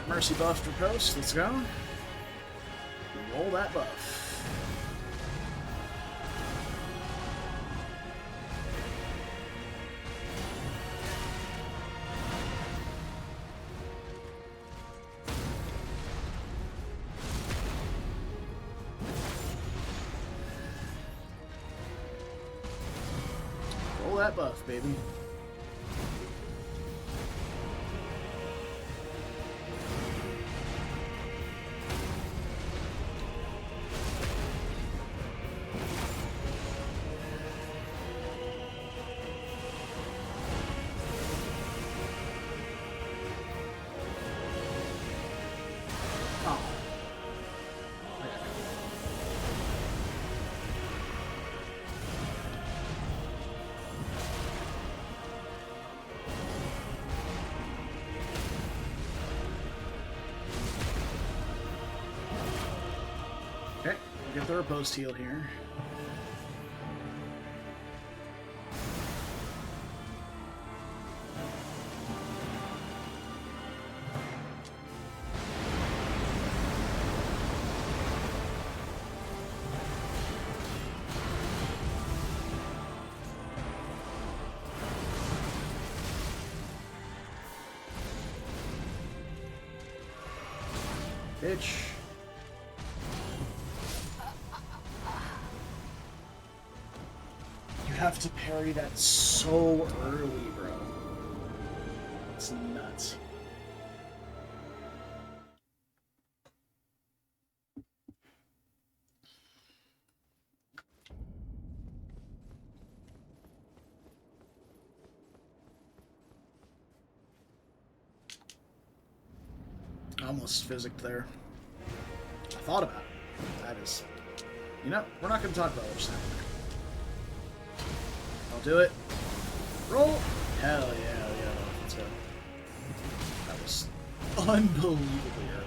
Mercy buff for post. Let's go. Roll that buff. Roll that buff, baby. Get the riposte heal here. Bitch. Have to parry that so early, bro. It's nuts. I almost physicked there. I thought about it. That is... You know, we're not going to talk about what's happening. I'll do it. Roll! Hell yeah, let's go. That was unbelievably early.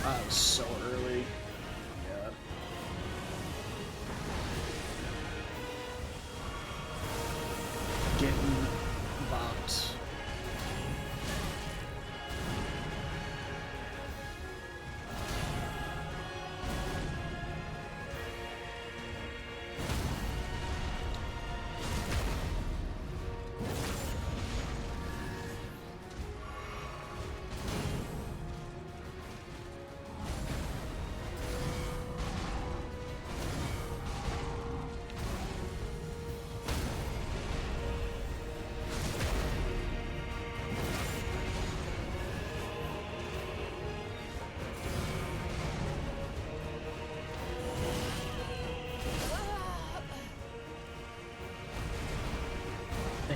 That was so early. Oh my god. Getting bopped.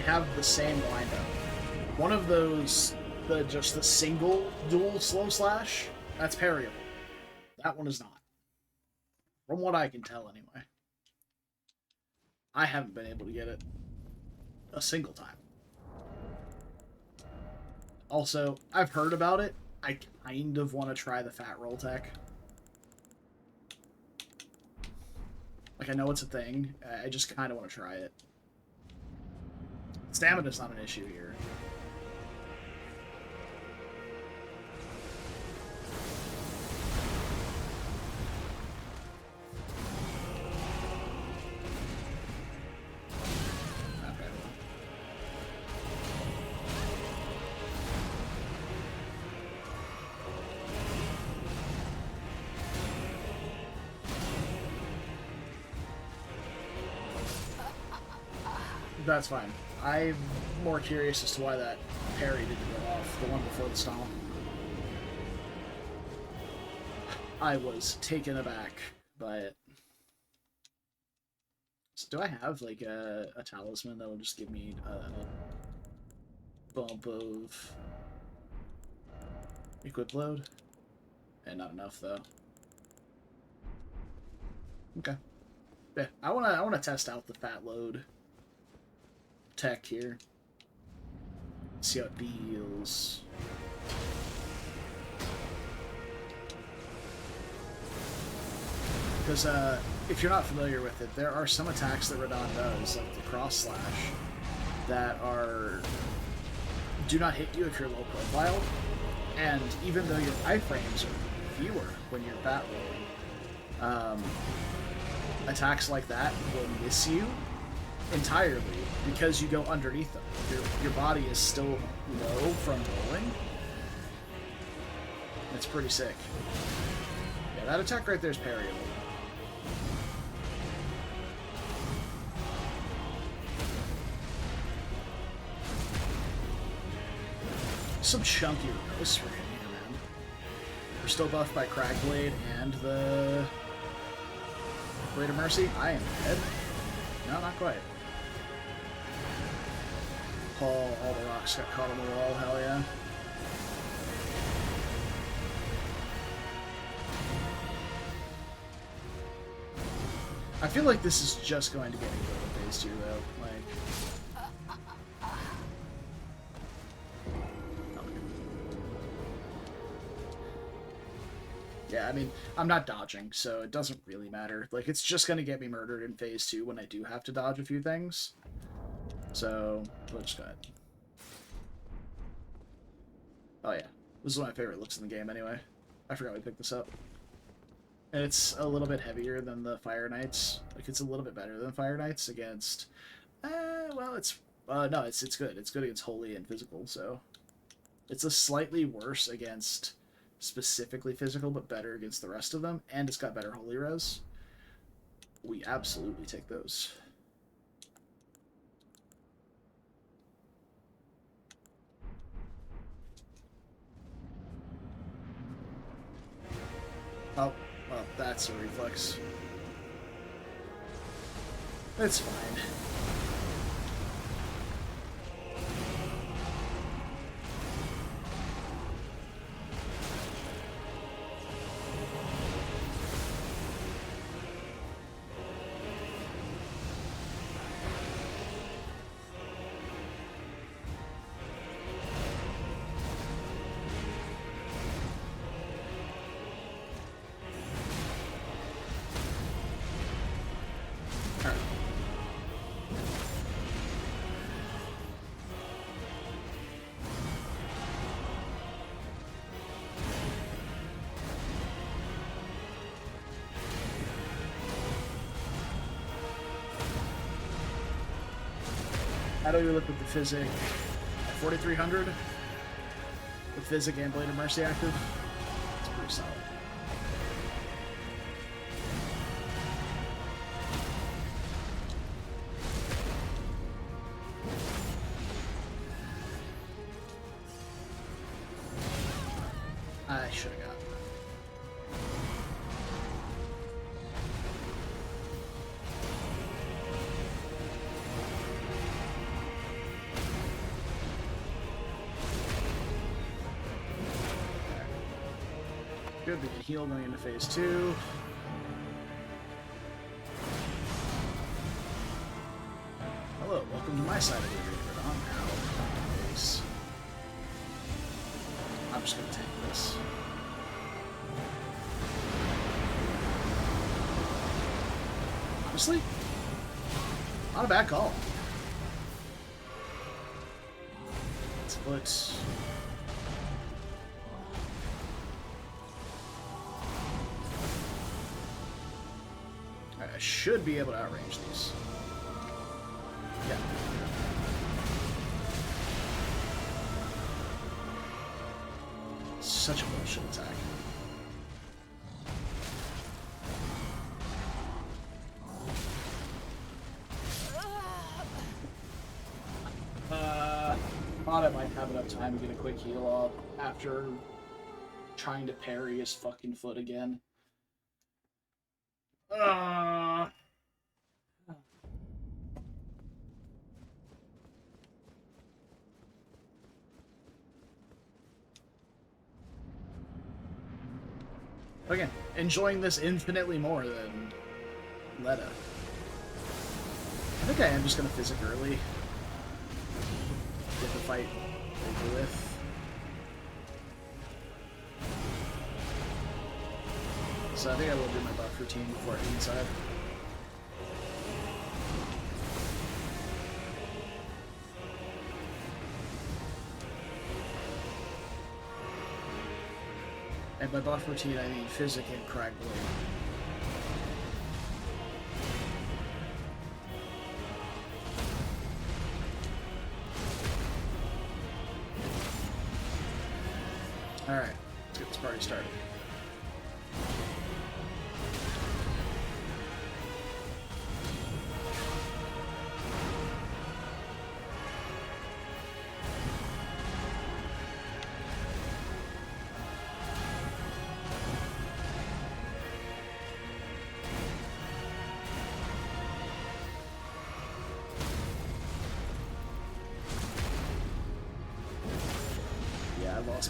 Have the same windup. One of those, just the single dual slow slash, that's parryable. That one is not. From what I can tell, anyway. I haven't been able to get it a single time. Also, I've heard about it. I kind of want to try the fat roll tech. Like, I know it's a thing. I just kind of want to try it. Stamina's not an issue here. That's fine. I'm more curious as to why that parry didn't go off, the one before the stomp. I was taken aback by it. So do I have, like, a talisman that'll just give me a bump of equip load? And not enough, though. Okay. Yeah, I wanna test out the fat load tech here. See how it feels. Because if you're not familiar with it, there are some attacks that Radahn does, like the cross slash, that do not hit you if you're low profile, and even though your iframes are fewer when you're fat rolling, attacks like that will miss you entirely because you go underneath them. Your body is still low from rolling. It's pretty sick. Yeah, that attack right there is parryable. Some chunky ripostes for him here, man. We're still buffed by Cragblade and the Blade of Mercy. I am dead. No, not quite. All the rocks got caught on the wall, hell yeah. I feel like this is just going to get me good in phase 2, though. Like... Okay. Yeah, I mean, I'm not dodging, so it doesn't really matter. Like, it's just going to get me murdered in phase 2 when I do have to dodge a few things. So, we'll just go ahead. Oh yeah, this is one of my favorite looks in the game anyway. I forgot we picked this up. And it's a little bit heavier than the Fire Knights. Like, it's a little bit better than Fire Knights against... well, it's... no, it's good. It's good against Holy and Physical, so... It's a slightly worse against specifically Physical, but better against the rest of them. And it's got better Holy Res. We absolutely take those. Oh, well, that's a reflex. It's fine. How do we look with the Physic? 4,300? With Physic and Blade of Mercy active? It's pretty solid. I should have got. Good, we get heal going into phase 2. hello. Welcome to my side of the arena, Radahn. How is... I'm just gonna take this. Honestly, not a bad call. Let's put... I should be able to outrange these. Yeah. Such a bullshit attack. Thought I might have enough time to get a quick heal up after trying to parry his fucking foot again. Again, enjoying this infinitely more than lEdA. I think I am just going to physic early. Get the fight over with. So I think I will do my buff routine before I get inside. And by buff routine, I mean physic and crack blade. Alright, let's get this party started.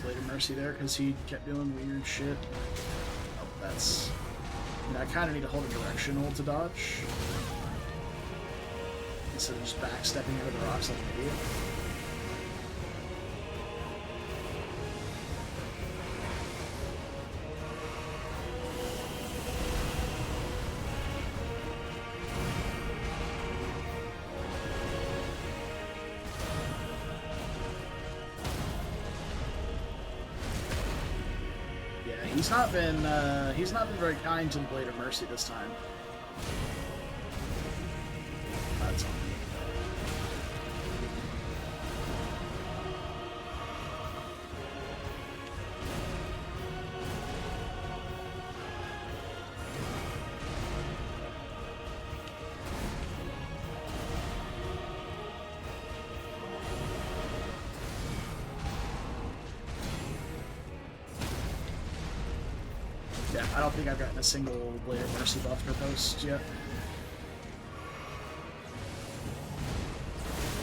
Blade of Mercy there because he kept doing weird shit. Oh, that's... I mean, I kind of need to hold a directional to dodge instead of just backstepping over the rocks like an idiot. He's not been very kind to the Blade of Mercy this time. That's on me. Yeah, I don't think I've gotten a single Blade of Mercy buff per post yet.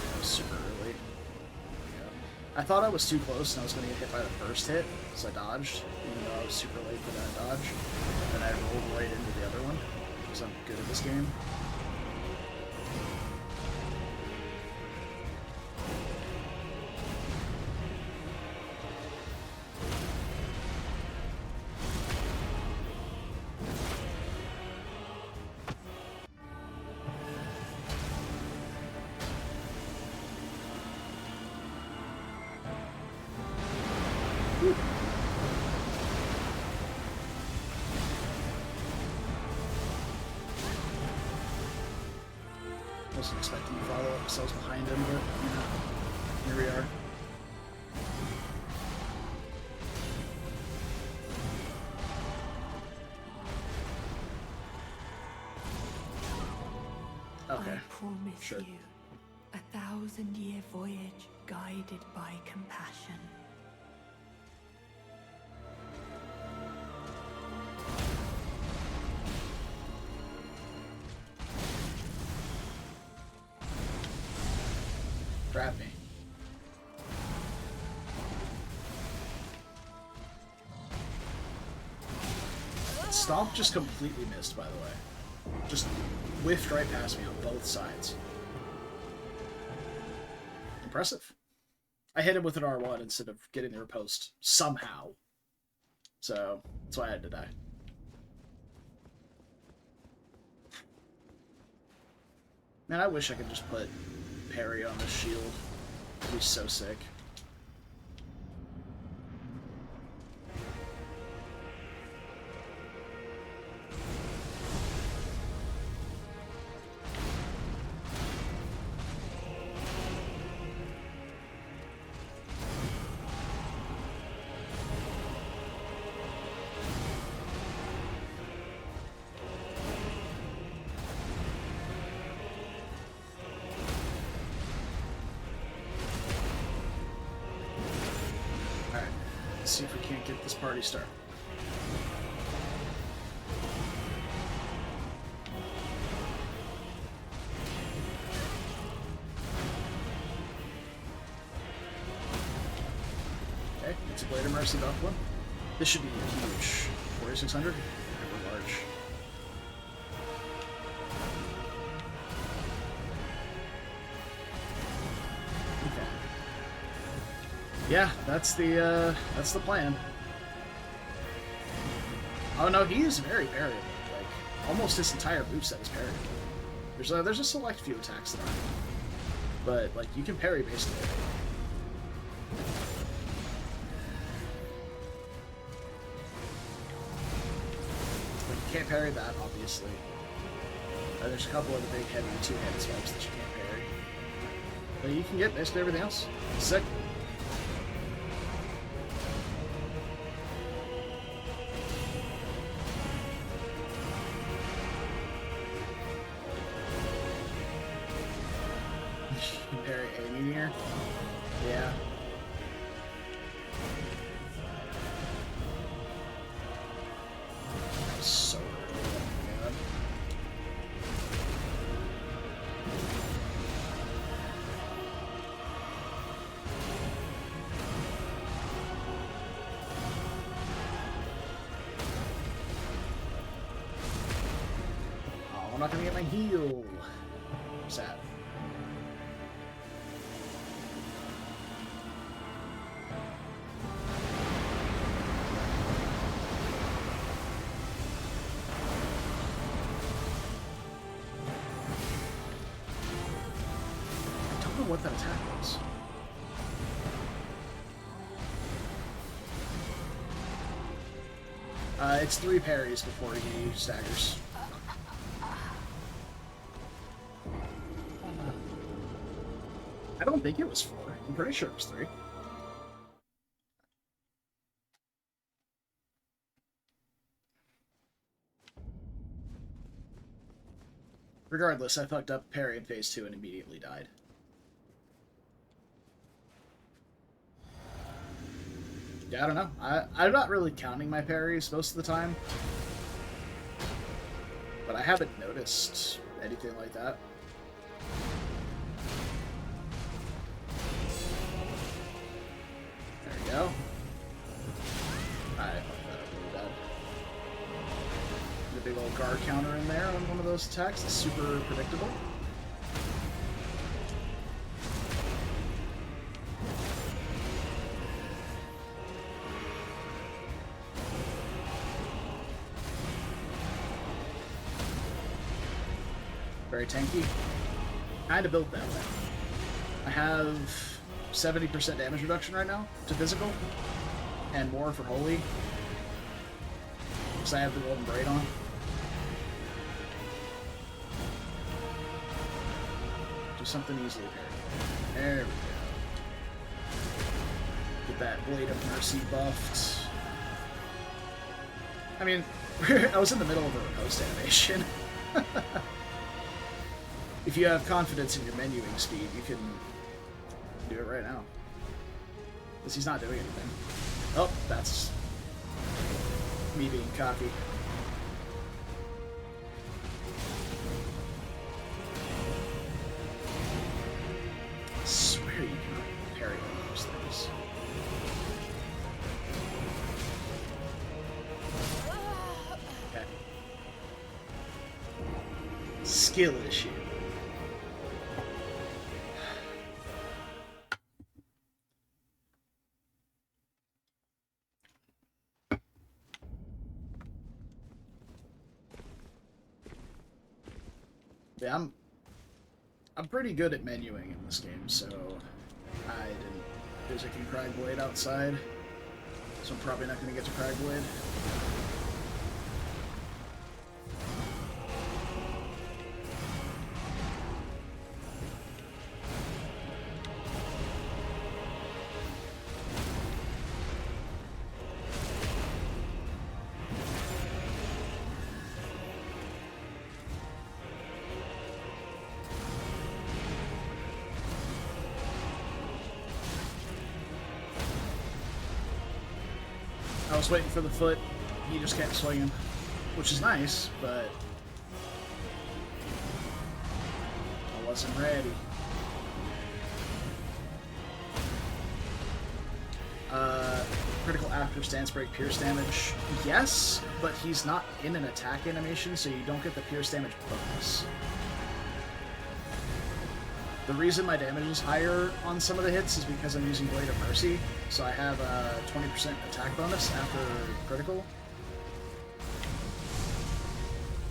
That was super early. Yeah. I thought I was too close and I was going to get hit by the first hit, so I dodged, even though I was super late for that dodge. And I rolled right into the other one, because I'm good at this game. Wasn't expecting to follow up because I was behind him, but you know, here we are. Okay. I promise Sure. you 1,000-year voyage guided by compassion. Grab me. Stomp just completely missed, by the way. Just whiffed right past me on both sides. Impressive. I hit him with an R1 instead of getting the riposte somehow. So, that's why I had to die. Man, I wish I could just put Parry on this shield. He's so sick. See if we can't get this party started. Okay, it's a Blade of Mercy buff one. This should be huge. 4600? Never large. Yeah, that's the plan. Oh no, he is very parryable. Like almost his entire moveset is parryable. There's a select few attacks that aren't, but like you can parry basically. Like you can't parry that, obviously. There's a couple of the big heavy two-handed swipes that you can't parry, but you can get basically everything else. Sick. Parry a meteor. Yeah. So good. Oh, I'm not gonna get my heal. Sad. What that attack was. It's 3 parries before he staggers. I don't think it was 4. I'm pretty sure it was 3. Regardless, I fucked up parry in phase 2 and immediately died. Yeah, I don't know. I'm not really counting my parries most of the time. But I haven't noticed anything like that. There we go. I fucked that up really bad. The big old guard counter in there on one of those attacks. It's super predictable. Very tanky. Kinda built that way. I have 70% damage reduction right now to physical, and more for holy. Because I have the golden braid on. Do something easily here. There we go. Get that Blade of Mercy buffed. I mean, I was in the middle of a riposte animation. If you have confidence in your menuing speed, you can do it right now. Because he's not doing anything. Oh, that's me being cocky. I swear you can parry all those things. Okay. Skill issue. I'm pretty good at menuing in this game, so I didn't. There's a Cragblade outside, so I'm probably not going to get to Cragblade. I was waiting for the foot, he just kept swinging, which is nice, but I wasn't ready. Critical after stance break pierce damage. Yes, but he's not in an attack animation, so you don't get the pierce damage bonus. The reason my damage is higher on some of the hits is because I'm using Blade of Mercy, so I have a 20% attack bonus after critical.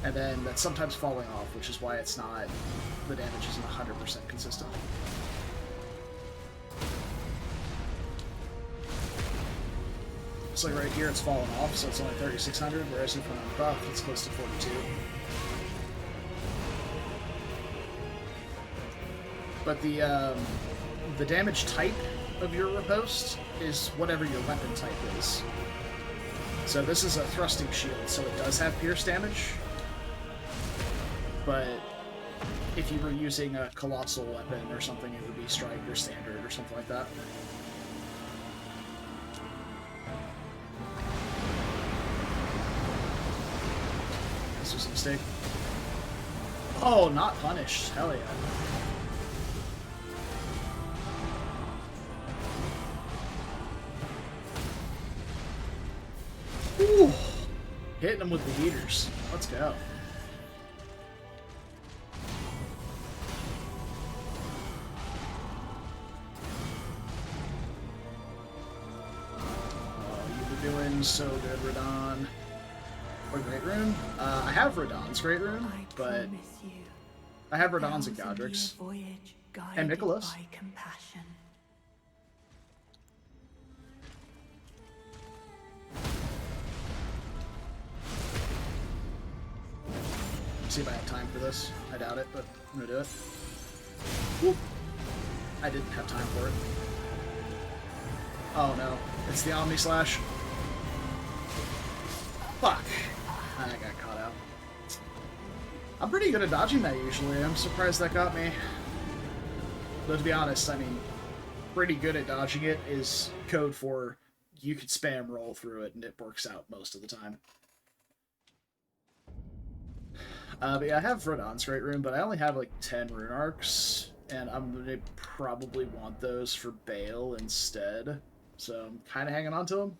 And then that's sometimes falling off, which is why it's not, the damage isn't 100% consistent. So like right here it's fallen off, so it's only 3,600, whereas if I'm on buff, it's close to 42. But the damage type of your riposte is whatever your weapon type is. So this is a thrusting shield, so it does have pierce damage. But if you were using a colossal weapon or something, it would be strike or standard or something like that. This was a mistake. Oh, not punished. Hell yeah. Ooh, hitting them with the heaters. Let's go. Oh, you were doing so good, Radahn. Or Great Rune? I have Radahn's Great Rune, but I have Radahn's and Godric's. And Nicholas. See if I have time for this. I doubt it, but I'm gonna do it. Whoop. I didn't have time for it. Oh no, it's the Omni Slash. Fuck. I got caught out. I'm pretty good at dodging that usually. I'm surprised that got me. But to be honest, I mean, pretty good at dodging it is code for you could spam roll through it and it works out most of the time. But yeah, I have Radahn's Great Rune, but I only have like 10 rune arcs, and I'm going to probably want those for Bale instead, so I'm kind of hanging on to them.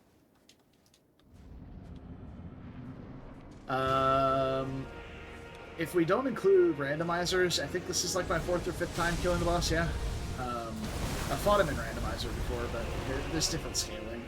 If we don't include randomizers, I think this is like my 4th or 5th time killing the boss, yeah. I fought him in randomizer before, but there's different scaling.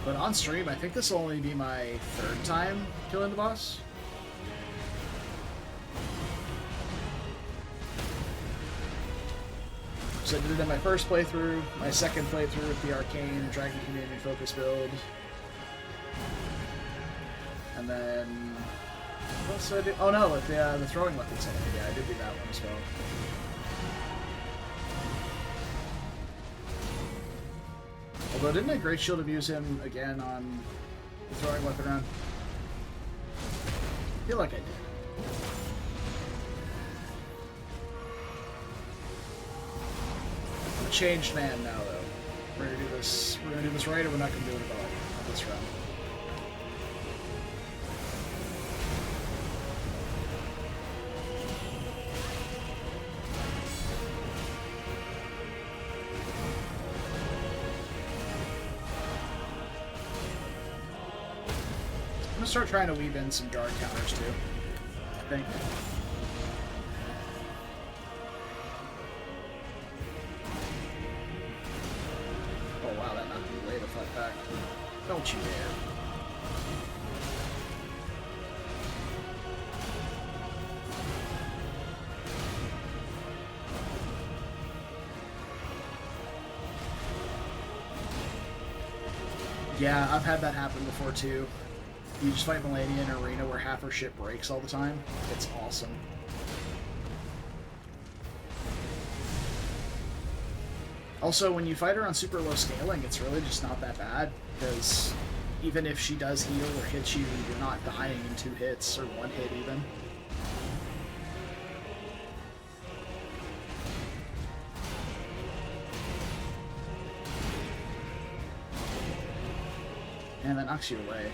But on stream, I think this will only be my 3rd time killing the boss. So I did it in my first playthrough, my 2nd playthrough with the Arcane Dragon Community Focus build. And then... what else did I do? Oh no, with the throwing weapons. Yeah, I did do that one as well. Although, didn't I Great Shield abuse him again on the throwing weapon run? I feel like I did. I'm a changed man now, though. We're gonna do this. We're gonna do this right, or we're not gonna do it at all this run. start trying to weave in some guard counters too, I think. Oh wow, that knocked me way the fuck back. Don't you dare. Yeah, I've had that happen before too. You just fight Melania in an arena where half her ship breaks all the time. It's awesome. Also, when you fight her on super low scaling, it's really just not that bad, because even if she does heal or hit you, you're not dying in 2 hits, or 1 hit even. And that knocks you away.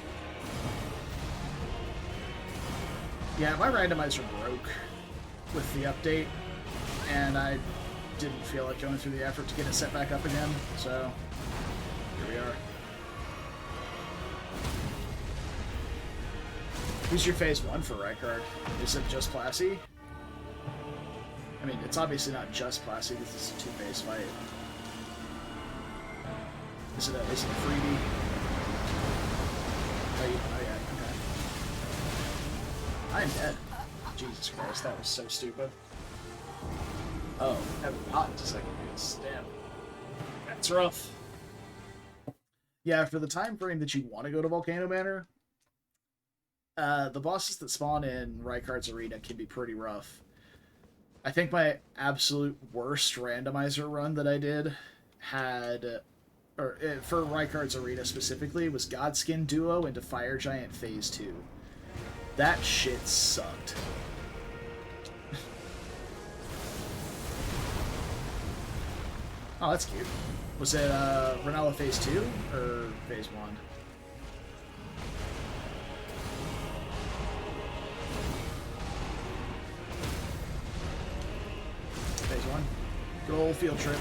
Yeah, my randomizer broke with the update, and I didn't feel like going through the effort to get it set back up again, so here we are. Who's your phase 1 for Rykard? Is it just Classy? I mean, it's obviously not just Classy, because it's a 2-phase fight. Is it a freebie? Oh yeah, okay. I'm dead. Jesus Christ, that was so stupid. Oh, haven't gotten to second base. Damn. That's rough. Yeah, for the time frame that you want to go to Volcano Manor, the bosses that spawn in Rykard's arena can be pretty rough. I think my absolute worst randomizer run that I did had... for Rykard's arena specifically, was Godskin Duo into Fire Giant Phase 2. That shit sucked. Oh, that's cute. Was it Renala Phase 2 or Phase 1? Phase 1. Good old field trip.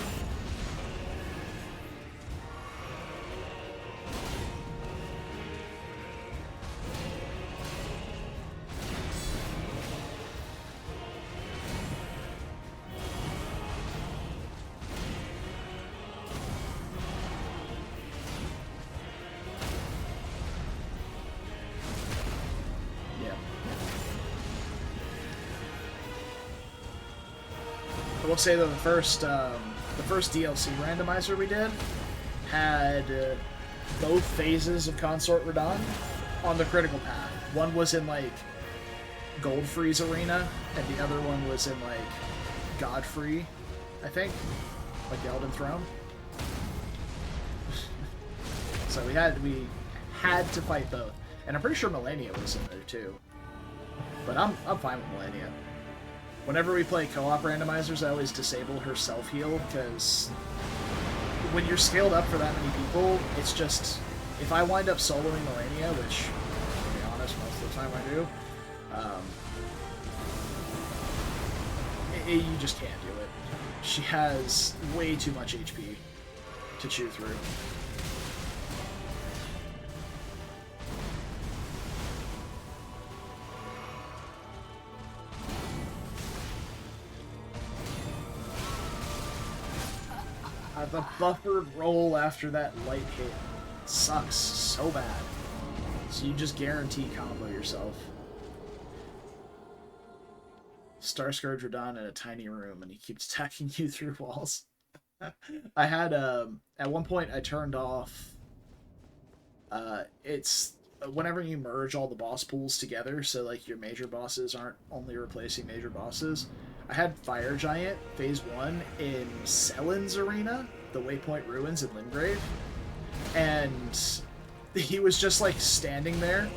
I will say that the first DLC randomizer we did had both phases of Consort Radahn on the critical path. One was in like Goldfrey's arena, and the other one was in like Godfrey, I think, like the Elden Throne. So we had to fight both, and I'm pretty sure Melania was in there too. But I'm fine with Melania. Whenever we play co-op randomizers, I always disable her self-heal, because when you're scaled up for that many people, it's just... If I wind up soloing Melania, which, to be honest, most of the time I do, you just can't do it. She has way too much HP to chew through. The buffered roll after that light hit sucks so bad. So you just guarantee combo yourself. Starscourge Radahn in a tiny room, and he keeps attacking you through walls. I had, at one point I turned off, it's whenever you merge all the boss pools together, so like your major bosses aren't only replacing major bosses. I had Fire Giant Phase 1 in Selen's arena, the Waypoint Ruins in Limgrave, and he was just like standing there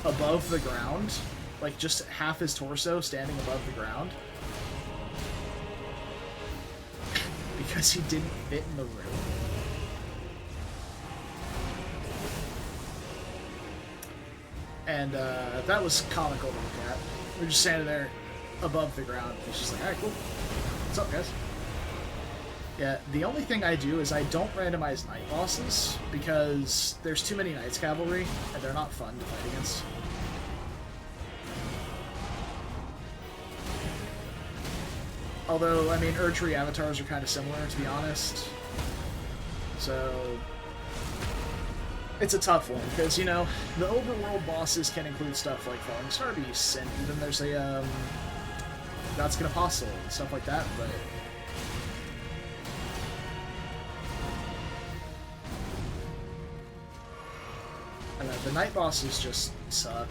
above the ground, like just half his torso standing above the ground, because he didn't fit in the room. And that was comical to look at. We're just standing there above the ground. He's just like, alright, cool. What's up, guys? Yeah, the only thing I do is I don't randomize Knight bosses, because there's too many Knights Cavalry, and they're not fun to fight against. Although, I mean, Erdtree avatars are kind of similar, to be honest. So, it's a tough one, because, you know, the overworld bosses can include stuff like Falling Star Beasts, and even there's a, Godskin Apostle, and stuff like that, but... the night bosses just suck.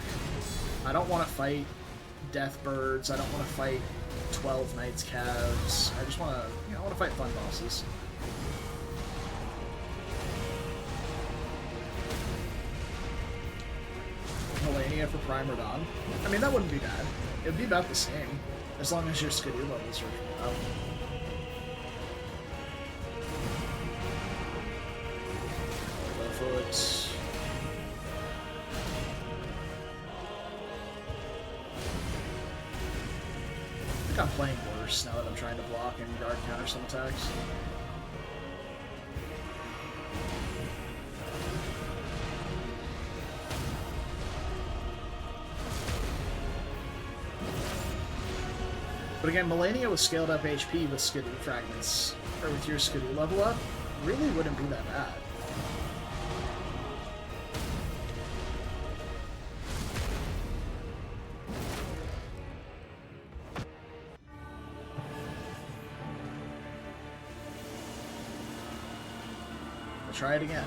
I don't want to fight Deathbirds, I don't want to fight 12 Knights Calves. I just want to, you know, I want to fight fun bosses. Melania for Prime Radahn. I mean, that wouldn't be bad. It would be about the same, as long as your Skidoo levels are up. Foot. I think I'm playing worse now that I'm trying to block and guard counter some attacks. But again, Melania with scaled up HP with Skidoo fragments, or with your Skidoo level up, really wouldn't be that bad. Try it again.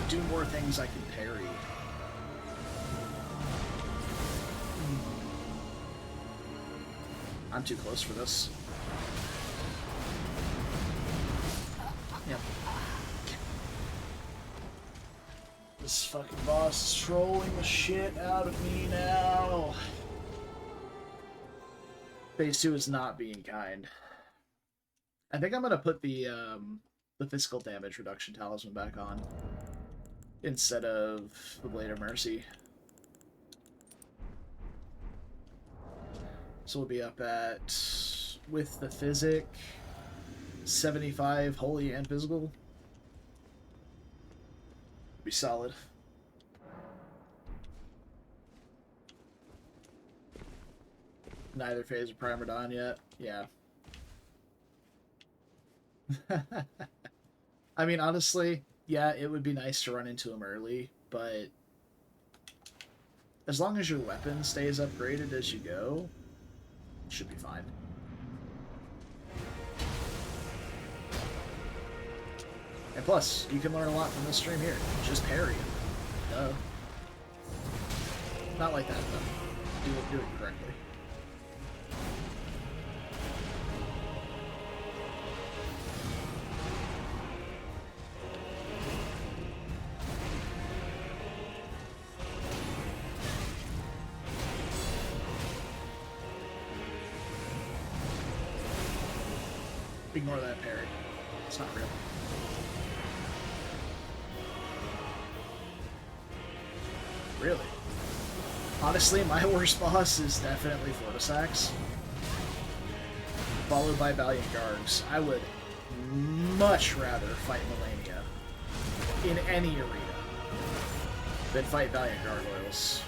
Do more things I can parry. I'm too close for this. Yep. This fucking boss is trolling the shit out of me now. Phase 2 is not being kind. I think I'm gonna put the physical damage reduction talisman back on instead of the Blade of Mercy. So we'll be up at, with the Physic, 75 Holy and Physical. Be solid. Neither phase of Prime Radahn yet. Yeah. I mean, honestly, yeah, it would be nice to run into him early, but as long as your weapon stays upgraded as you go, it should be fine. And plus, you can learn a lot from this stream here. Just parry him. Duh. Not like that, though. Do it correctly. Ignore that parry. It's not real. Really? Honestly, my worst boss is definitely Fortisax, followed by Valiant Gargs. I would much rather fight Melania in any arena than fight Valiant Gargoyles.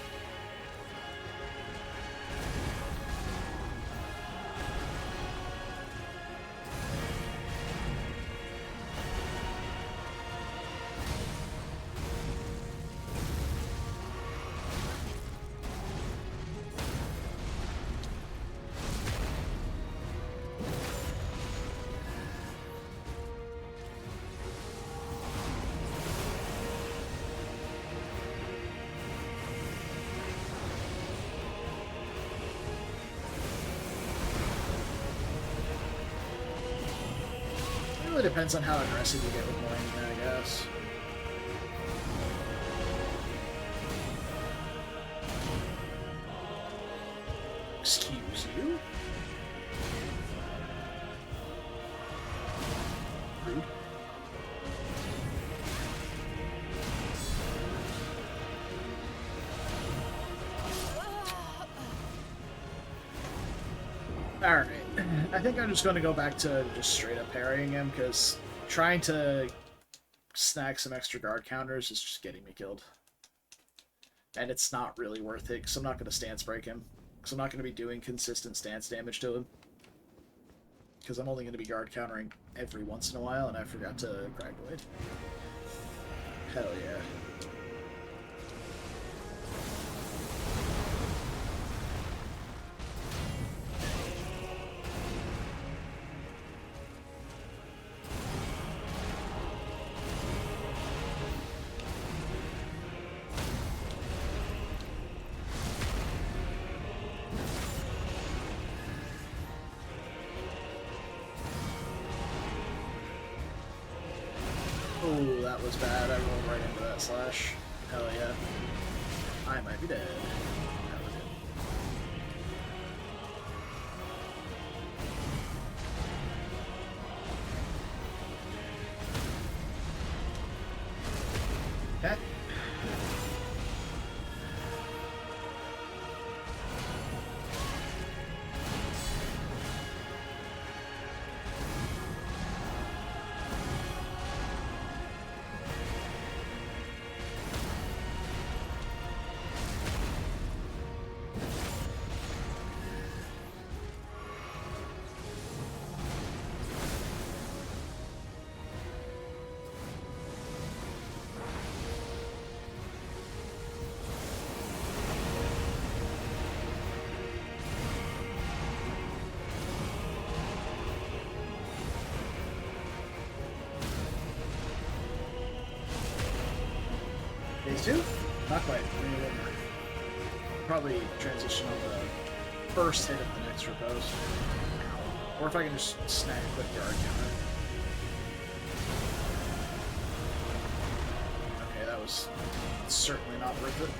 really depends on how aggressive you get with Millennia, I guess. Excuse you? Rude. Alright, I think I'm just going to go back to just straight up parrying him, because trying to snag some extra guard counters is just getting me killed. And it's not really worth it, because I'm not going to stance break him. Because I'm not going to be doing consistent stance damage to him. Because I'm only going to be guard countering every once in a while, and I forgot to crack blade. Hell yeah. Oh, that was bad. I rolled right into that slash. Hell yeah. I might be dead. That was it. Okay. Phase 2? Not quite. Maybe a little more. Probably transition on the first hit of the next riposte. Or if I can just snag a quick guard counter. Okay, that was certainly not worth it.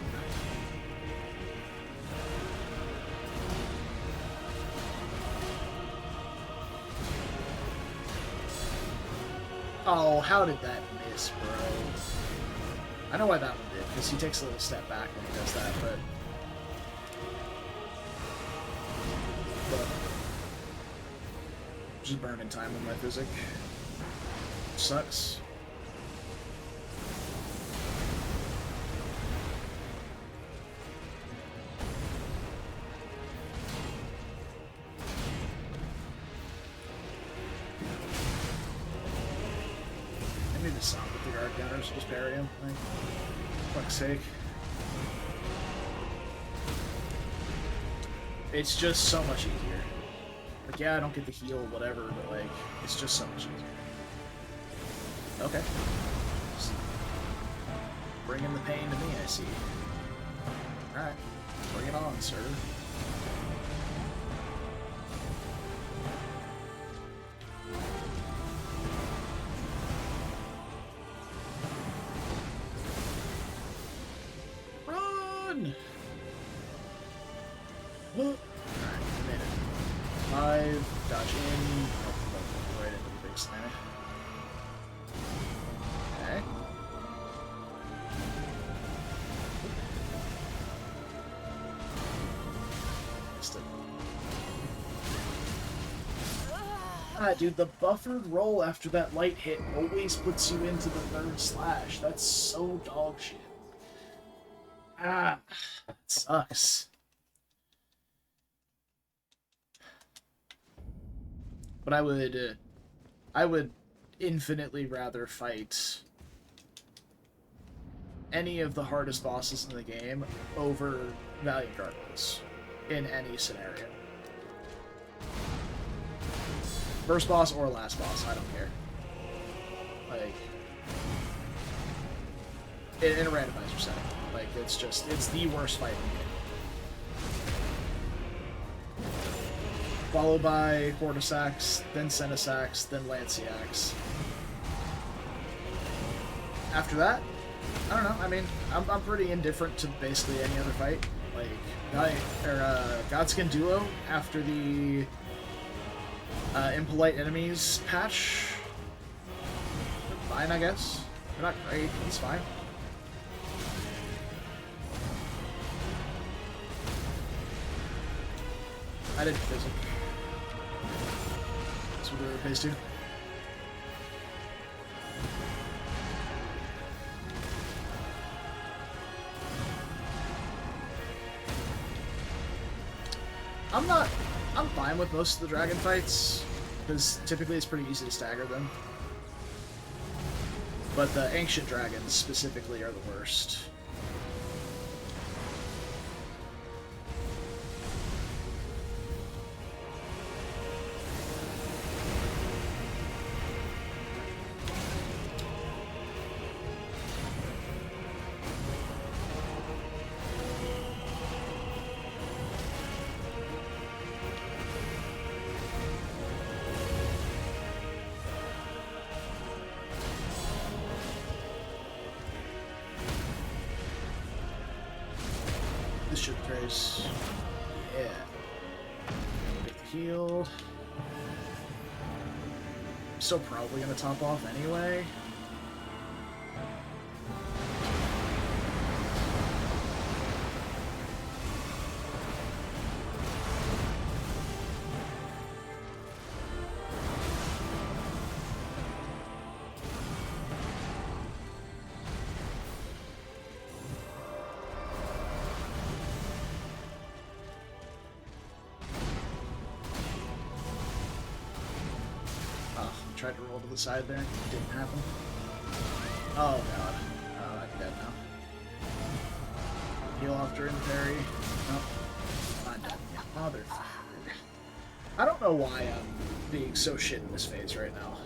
Oh, how did that miss, bro? I know why that one did, because he takes a little step back when he does that, but just burning time with my physic. Sucks. Maybe the sound with the guard counters, just parry him. Like, fuck's sake. It's just so much easier. Like, yeah, I don't get the heal, whatever, but, like, it's just so much easier. Okay. Just bringing the pain to me, I see. Alright. Bring it on, sir. Run! Alright, made it. 5, dodge in, right into the big slammer. Okay. Missed it. Ah, dude, the buffered roll after that light hit always puts you into the third slash. That's so dog shit. Ah, that sucks. But I would infinitely rather fight any of the hardest bosses in the game over Valiant Guardians in any scenario. First boss or last boss, I don't care. Like, in a randomizer setting. Like, it's the worst fight in the game. followed by Cordyceps, then Ceniceps, then Lanciax. After that, I don't know. I mean, I'm pretty indifferent to basically any other fight. Like, Godskin Duo after the Impolite Enemies patch. Fine, I guess. They're not great. It's fine. I didn't physic. That's what we were phase 2. I'm fine with most of the dragon fights, because typically it's pretty easy to stagger them. But the ancient dragons specifically are the worst. This should trace. Yeah. Get the healed. I'm still probably gonna top off anyway. Tried to roll to the side there. Didn't happen. Oh god. Oh, I'm dead now. Heal off during the parry. Nope. I'm dead. Motherfucker. I don't know why I'm being so shit in this phase right now.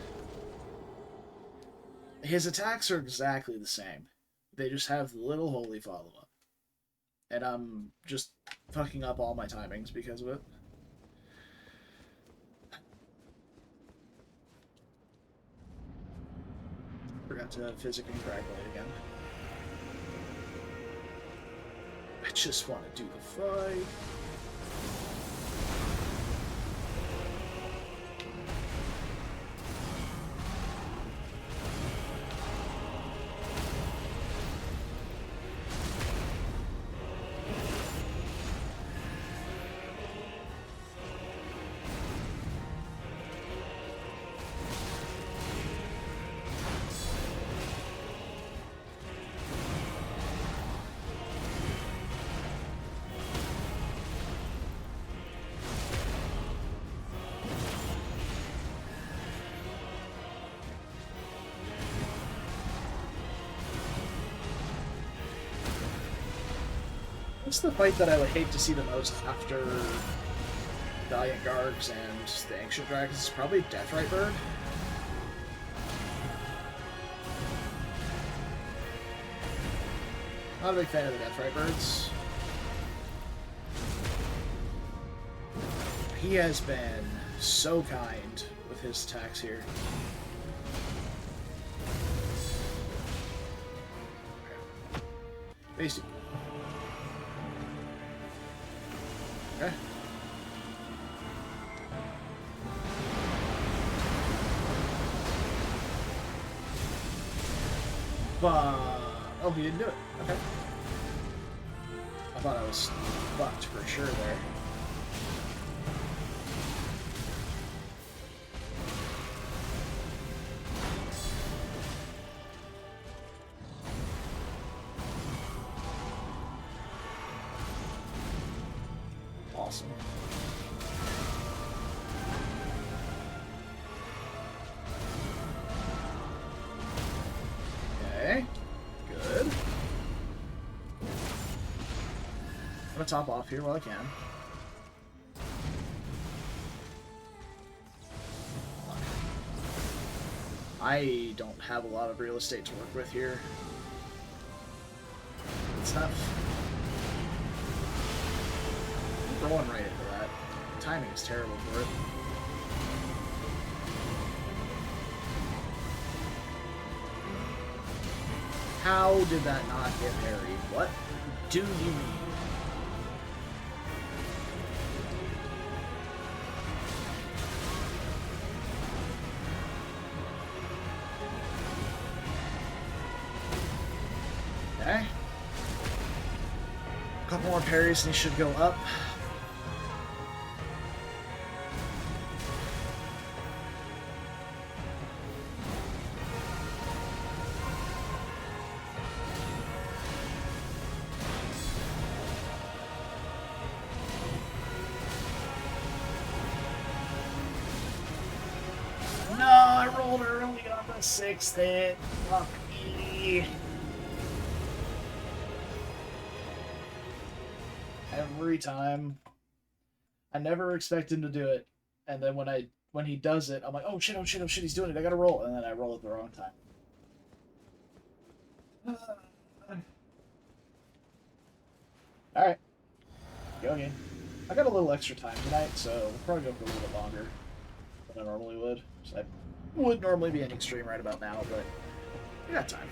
His attacks are exactly the same. They just have the little holy follow-up. And I'm just fucking up all my timings because of it. Forgot to physically frag blade again. I just want to do the fight. What's the fight that I would hate to see the most after Valiant Gargs and the Ancient Dragons? It's probably Deathrite Bird. Not a big fan of the Deathrite Birds. He has been so kind with his attacks here. Basically. Okay. Oh, he didn't do it. Okay. I thought I was fucked for sure there. Awesome. Okay, good. I'm gonna top off here while I can. I don't have a lot of real estate to work with here. It's tough. Rolling right into that. timing is terrible for it. How did that not get parried? What do you mean? Okay. A couple more parries and he should go up. No, I rolled early on the 6th hit. Fuck me. Every time. I never expect him to do it. And then when he does it, I'm like, oh shit, he's doing it. I gotta roll. And then I roll at the wrong time. Alright. Go again. I got a little extra time tonight, so we'll probably go for a little bit longer than I normally would. So I would normally be ending stream right about now, but we got time.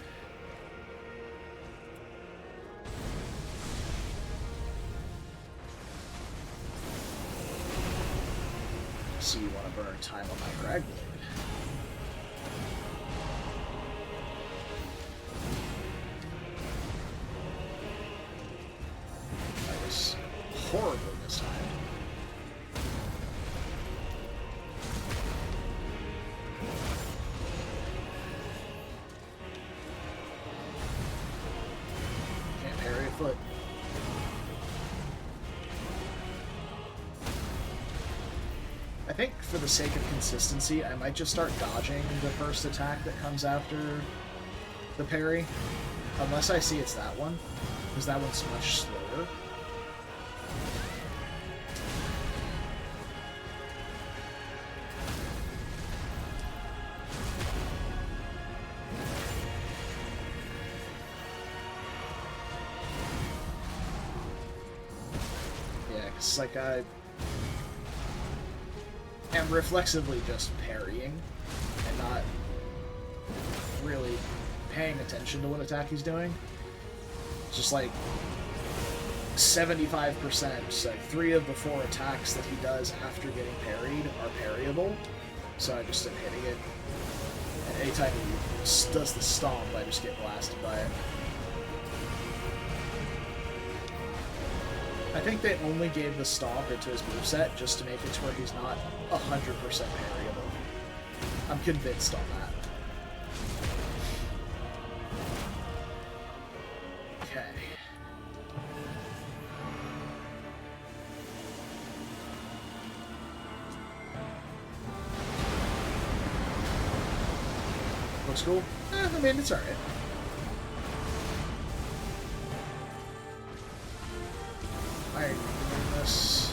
So you want to burn time on my drag blade. That was horrible this time. Can't parry a foot. I think for the sake of consistency, I might just start dodging the first attack that comes after the parry. Unless I see it's that one, because that one's much slower. Yeah, because like I am reflexively just parrying and not really paying attention to what attack he's doing. It's just like 75%, like 3 of the 4 attacks that he does after getting parried are parryable, so I just am hitting it. And anytime he does the stomp, I just get blasted by it. I think they only gave the stomp into his moveset just to make it to where he's not 100% parryable. I'm convinced on that. Okay. Looks cool. I mean, it's alright. I agree with this.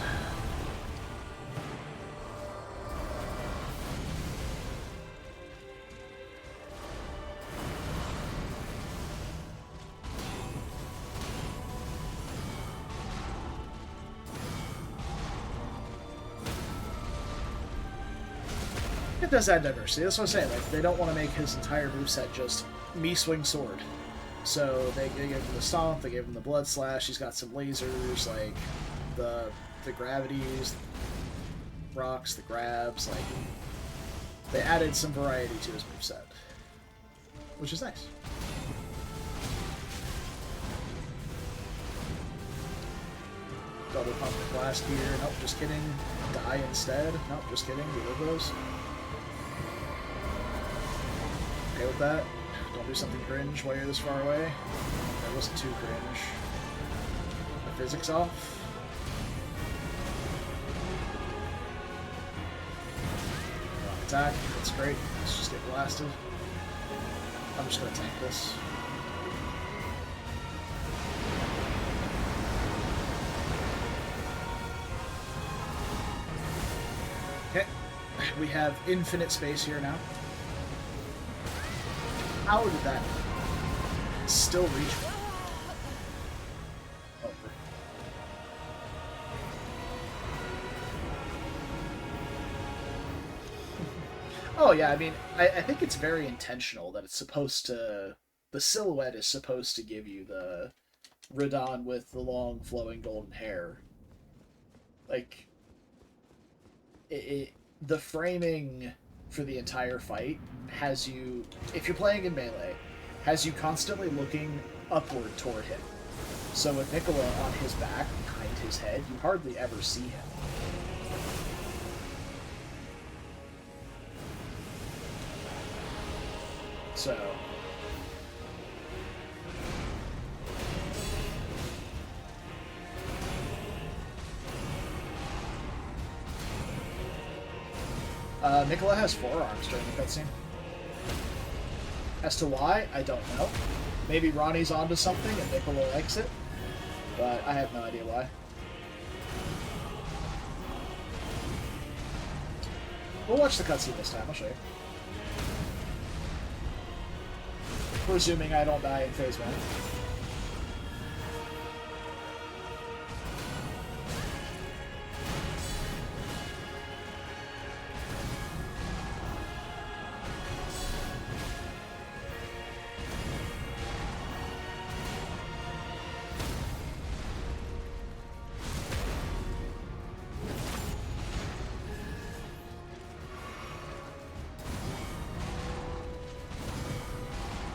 It does add diversity. That's what I'm saying. Like, they don't want to make his entire moveset just me swing sword. So they gave him the stomp, they gave him the blood slash, he's got some lasers, like the gravities, rocks, the grabs, like they added some variety to his moveset. Which is nice. Double pump the blast here. Nope, just kidding. Die instead. Nope, just kidding. Reload those. Okay with that. Don't do something cringe while you're this far away. That wasn't too cringe. The physics off. Wrong attack. That's great. Let's just get blasted. I'm just gonna tank this. Okay. We have infinite space here now. How did that still reach me? Oh yeah, I mean, I think it's very intentional that it's supposed to... The silhouette is supposed to give you the Radahn with the long flowing golden hair. Like, the framing for the entire fight has you, if you're playing in melee, has you constantly looking upward toward him. So with Nicola on his back, behind his head, you hardly ever see him. So... Nicola has 4 arms during the cutscene. As to why, I don't know. Maybe Ronnie's onto something and Nicola likes it, but I have no idea why. We'll watch the cutscene this time, I'll show you. Presuming I don't die in phase 1.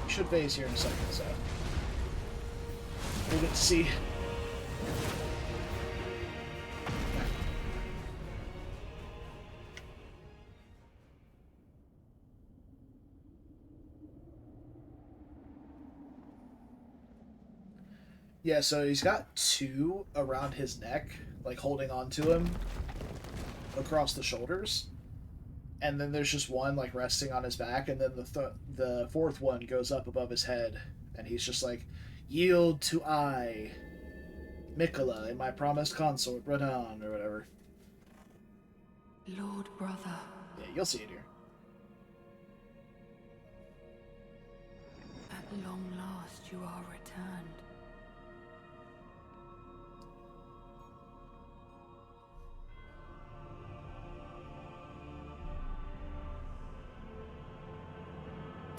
Should phase here in a second, so we'll get to see. Yeah, so he's got 2 around his neck, like holding on to him across the shoulders. And then there's just 1 like resting on his back, and then the 4th one goes up above his head, and he's just like, "Yield to I, Mikola, and my promised consort Radahn," or whatever. Lord brother. Yeah, you'll see it here. At long last you are returned.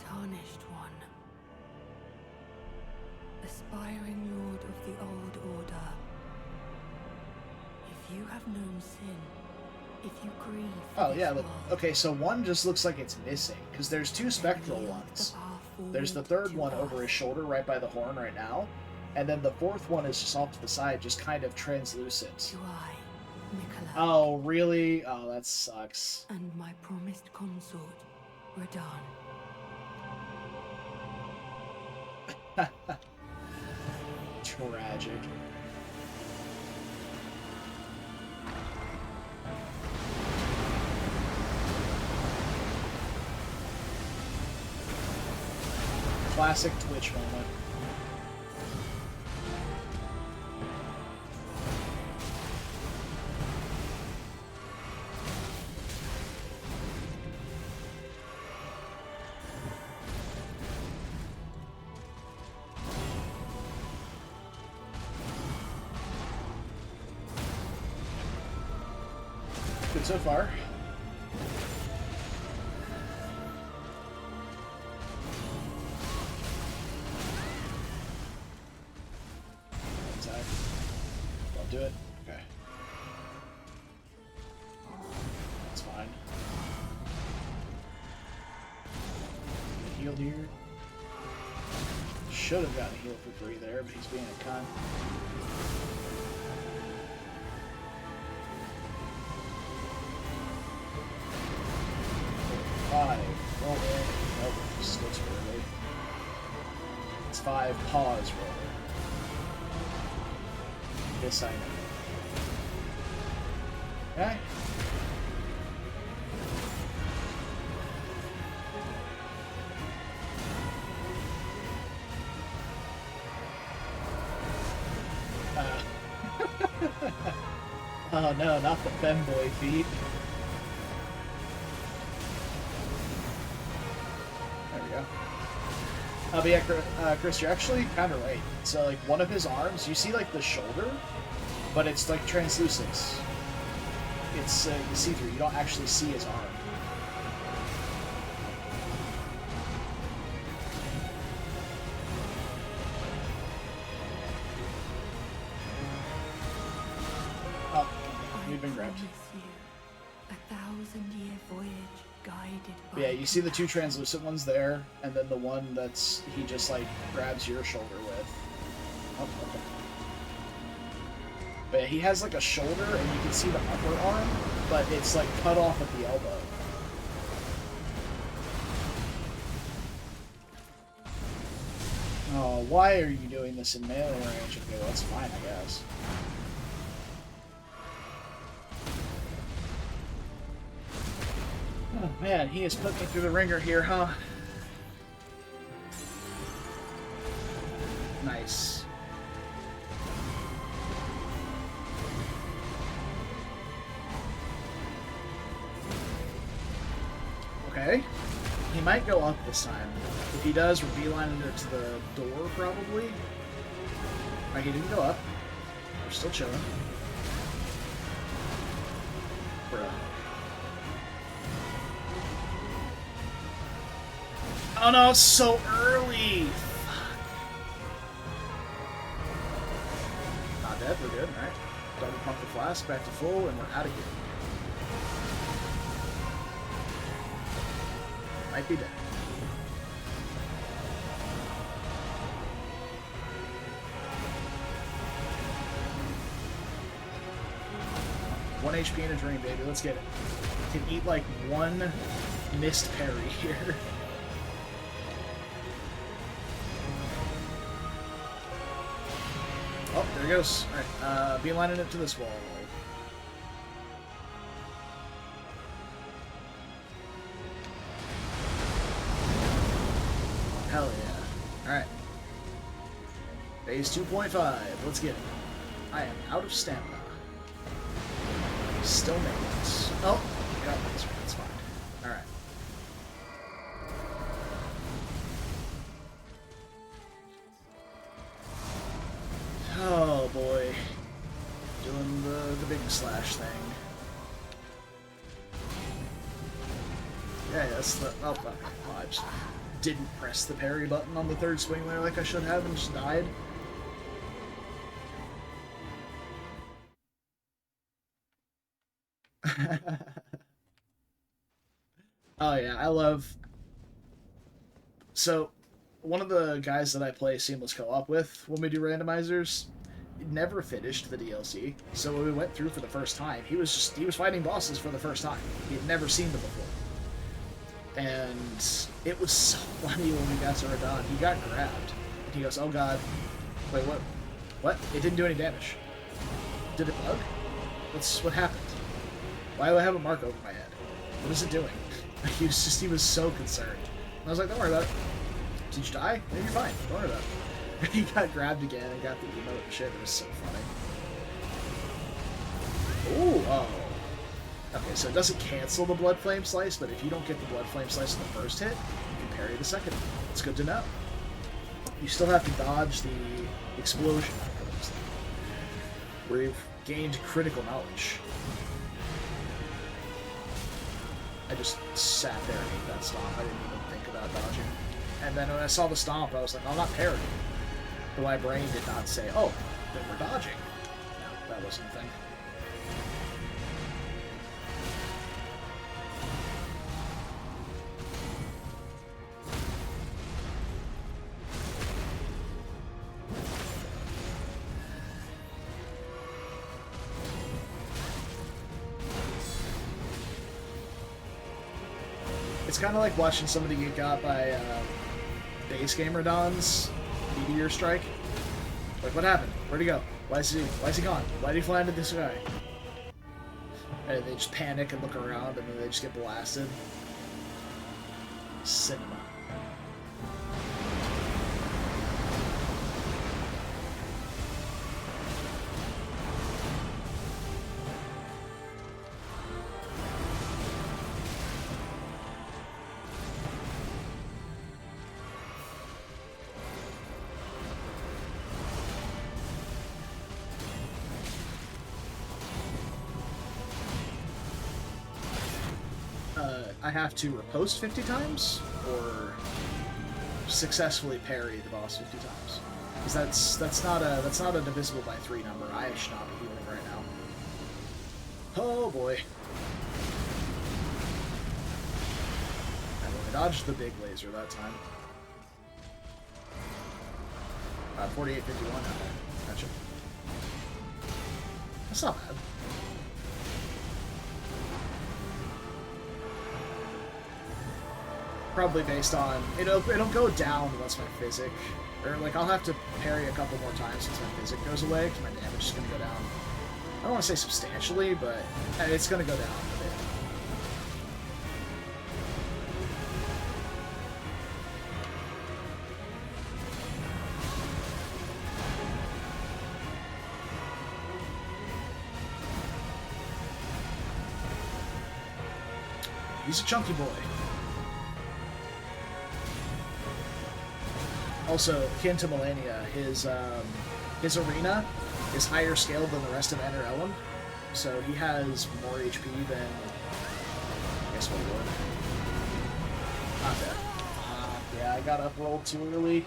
Tarnished one. Aspiring lord of the old order. If you have known sin, if you grieve for Oh this yeah, look. world, Okay, so 1 just looks like it's missing, because there's 2 spectral yield the ones. path There's the forward 3rd to one us. over his shoulder right by the horn right now, and then the 4th one is just off to the side, just kind of translucent. To I, Mikola, Oh, really? Oh, that sucks. and my promised consort, Radahn. Tragic. Classic Twitch moment. Good so far. Attack. Don't do it. Okay. That's fine. Get healed here. Should have gotten healed for free there, but he's being a cunt. Roll in. Nope, still too early. It's 5, pause, roll. This I know. Okay. Oh no, not the femboy feet. But yeah, Chris, you're actually kind of right. So, like, one of his arms, you see, like, the shoulder, but it's, like, translucent. It's see-through. You don't actually see his arm. correct. promise you a 1,000-year voyage guided by Yeah, you see the two translucent ones there, and then the one that's he just like grabs your shoulder with. Oh, okay. But yeah, he has like a shoulder, and you can see the upper arm, but it's like cut off at the elbow. Oh, why are you doing this in melee range? Okay, well, that's fine, I guess. Oh man, he has put me through the ringer here, huh? Nice. Okay. He might go up this time. If he does, we're beelining it to the door, probably. Alright, he didn't go up. We're still chilling. Bruh. Oh no, it's so early! Fuck. Not dead, we're good, alright. Double pump the flask, back to full, and we're out of here. Might be dead. One HP in a dream, baby. Let's get it. Can eat like one missed parry here. Oh, there it goes. Alright, beelining it to this wall. Hell yeah. Alright. Phase 2.5. Let's get it. I am out of stamina. Still make it. Oh, yeah, that's fine. Alright. Oh boy. Doing the big slash thing. Yeah, that's the... Oh, fuck. Oh, I just didn't press the parry button on the third swing there like I should have and just died. Oh yeah, I love... So, one of the guys that I play Seamless Co-op with when we do randomizers never finished the DLC, so when we went through for the first time, he was fighting bosses for the first time. He had never seen them before. And it was so funny when we got to Radahn. He got grabbed. And he goes, oh god. Wait, what? What? It didn't do any damage. Did it bug? What happened? Why do I have a mark over my head? What is it doing? He was so concerned. And I was like, don't worry about it. Did you die? No, you're fine. Don't worry about it. He got grabbed again and got the emote and shit. It was so funny. Ooh, oh. Okay, so it doesn't cancel the Blood Flame Slice, but if you don't get the Blood Flame Slice in the first hit, you can parry the second. It's good to know. You still have to dodge the explosion items, where you've gained critical knowledge. I just sat there and ate that stomp. I didn't even think about dodging. And then when I saw the stomp, I was like, oh, I'm not parrying. But my brain did not say, oh, then we're dodging. No, that wasn't a thing. It's kind of like watching somebody get got by base game Radahn's meteor strike. Like, what happened? Where'd he go? Why is he gone? Why did he fly into this guy? And they just panic and look around, and then they just get blasted. Cinema. I have to riposte 50 times, or successfully parry the boss 50 times. Because that's not a divisible by 3 number. I should not be healing right now. Oh boy. I dodged the big laser that time. 4851. Gotcha. That's not bad. Probably based on it'll go down once my physic, or like I'll have to parry a couple more times since my physic goes away because my damage is gonna go down. I don't want to say substantially, but it's gonna go down a bit. He's a chunky boy. Also, akin to Melania, his arena is higher scaled than the rest of aNd, so he has more HP than, I guess, what he would. Not bad. Yeah, I got up-rolled too early.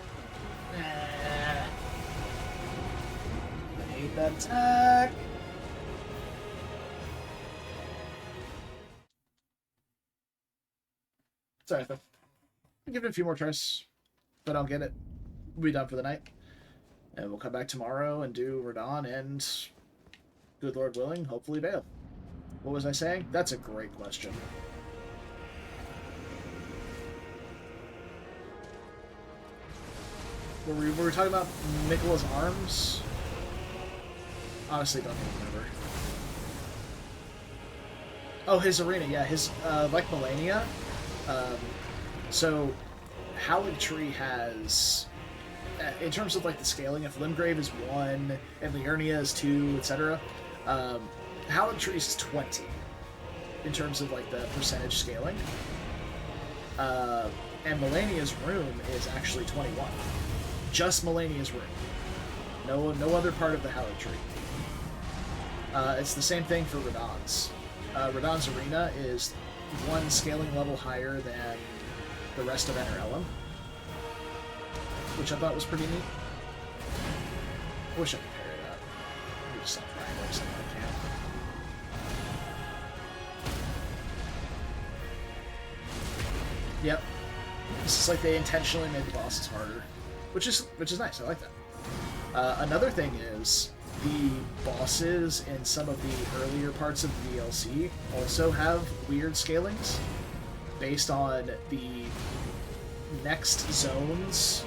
I hate that attack. Sorry, though. I'll give it a few more tries. If I don't get it, we'll be done for the night. And we'll come back tomorrow and do Radahn and, good Lord willing, hopefully Vale. What was I saying? That's a great question. Were we talking about Miquella's arms? Honestly, don't even remember. Oh, his arena, yeah. His, like Melania, so Tree has, in terms of like the scaling, if Limgrave is 1 and Liurnia is 2, etc., Tree's is 20 in terms of like the percentage scaling, and Melania's room is actually 21. Just Melania's room. No other part of the Tree. It's the same thing for Radahn's. Radahn's arena is 1 scaling level higher than the rest of aNd, which I thought was pretty neat. I wish I could parry that. Maybe just stop trying like something I can. Yep. This is like they intentionally made the bosses harder, which is nice. I like that. Another thing is the bosses in some of the earlier parts of the DLC also have weird scalings based on the next zone's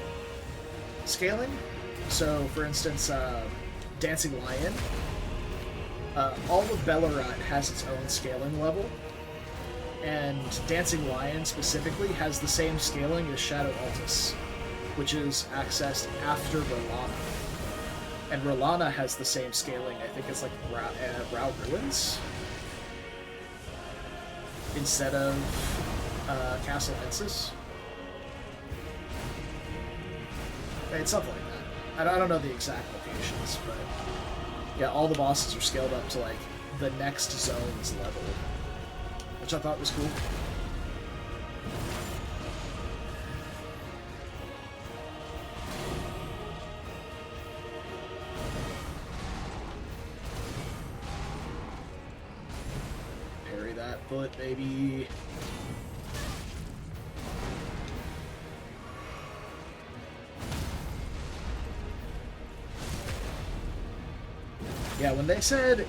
scaling. So, for instance, Dancing Lion, all of Bellerat has its own scaling level, and Dancing Lion specifically has the same scaling as Shadow Altus, which is accessed after Rolana. And Rolana has the same scaling, I think it's like Rao Ruins, instead of Castle Ensis. It's something like that. I don't know the exact locations, but yeah, all the bosses are scaled up to like the next zone's level, which I thought was cool. Parry that foot, baby. Yeah, when they said,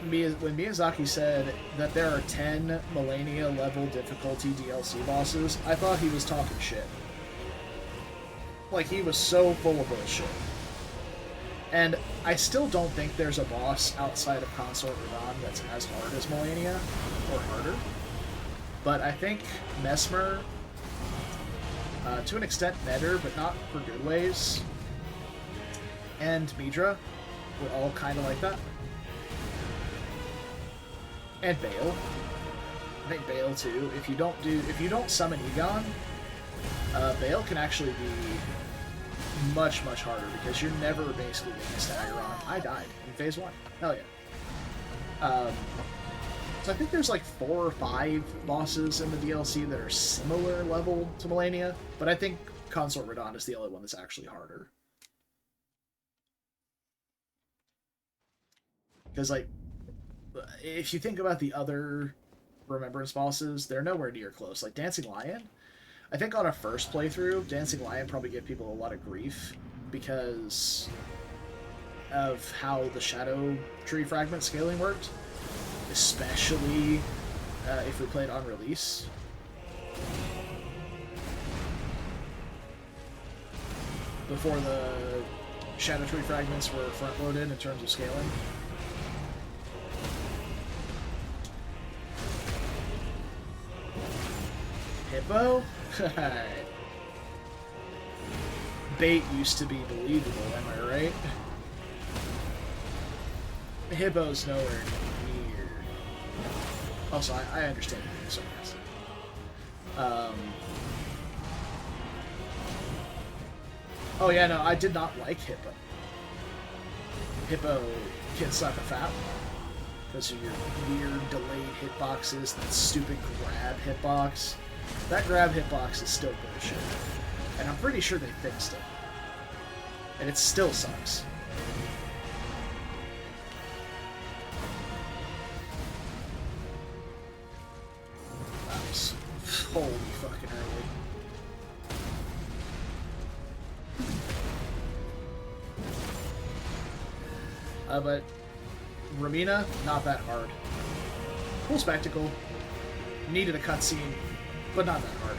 when Miyazaki said that there are 10 Melania level difficulty DLC bosses, I thought he was talking shit. Like, he was so full of bullshit. And I still don't think there's a boss outside of Consort Radahn that's as hard as Melania, or harder. But I think Mesmer, to an extent better, but not for good ways, and Midra were all kind of like that. And Bale. I think Bale too. If you don't summon Egon, Bale can actually be much, much harder because you're never basically getting a stagger on him. I died in phase 1. Hell yeah. So I think there's like 4 or 5 bosses in the DLC that are similar level to Melania, but I think Consort Radahn is the only one that's actually harder. Because, like, if you think about the other Remembrance bosses, they're nowhere near close. Like Dancing Lion, I think on a first playthrough, Dancing Lion probably gave people a lot of grief because of how the Shadow Tree Fragment scaling worked, especially if we played on release. Before the Shadow Tree Fragments were front-loaded in terms of scaling. Hippo? Bait used to be believable, am I right? Hippo's nowhere near. Also, I understand the sarcasm. Oh yeah, no, I did not like Hippo. Hippo can suck a fat one because of your weird delayed hitboxes, that stupid grab hitbox. That grab hitbox is still bullshit. And I'm pretty sure they fixed it. And it still sucks. That was holy fucking early. But Ramina, not that hard. Cool spectacle. Needed a cutscene, but not that hard.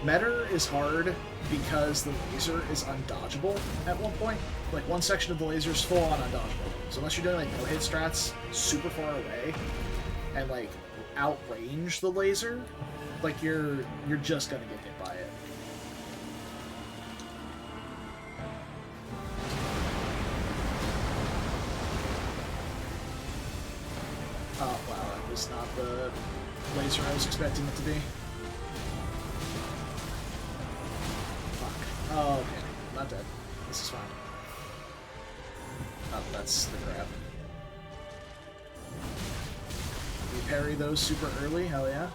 Metter is hard because the laser is undodgeable at one point. Like, one section of the laser is full on undodgeable. So unless you're doing, like, no-hit strats super far away and, like, outrange the laser, like, you're just gonna get hit by it. Oh, wow, that was not the laser I was expecting it to be. Fuck. Oh, okay. Not dead. This is fine. Oh, that's the grab. We parry those super early? Hell yeah.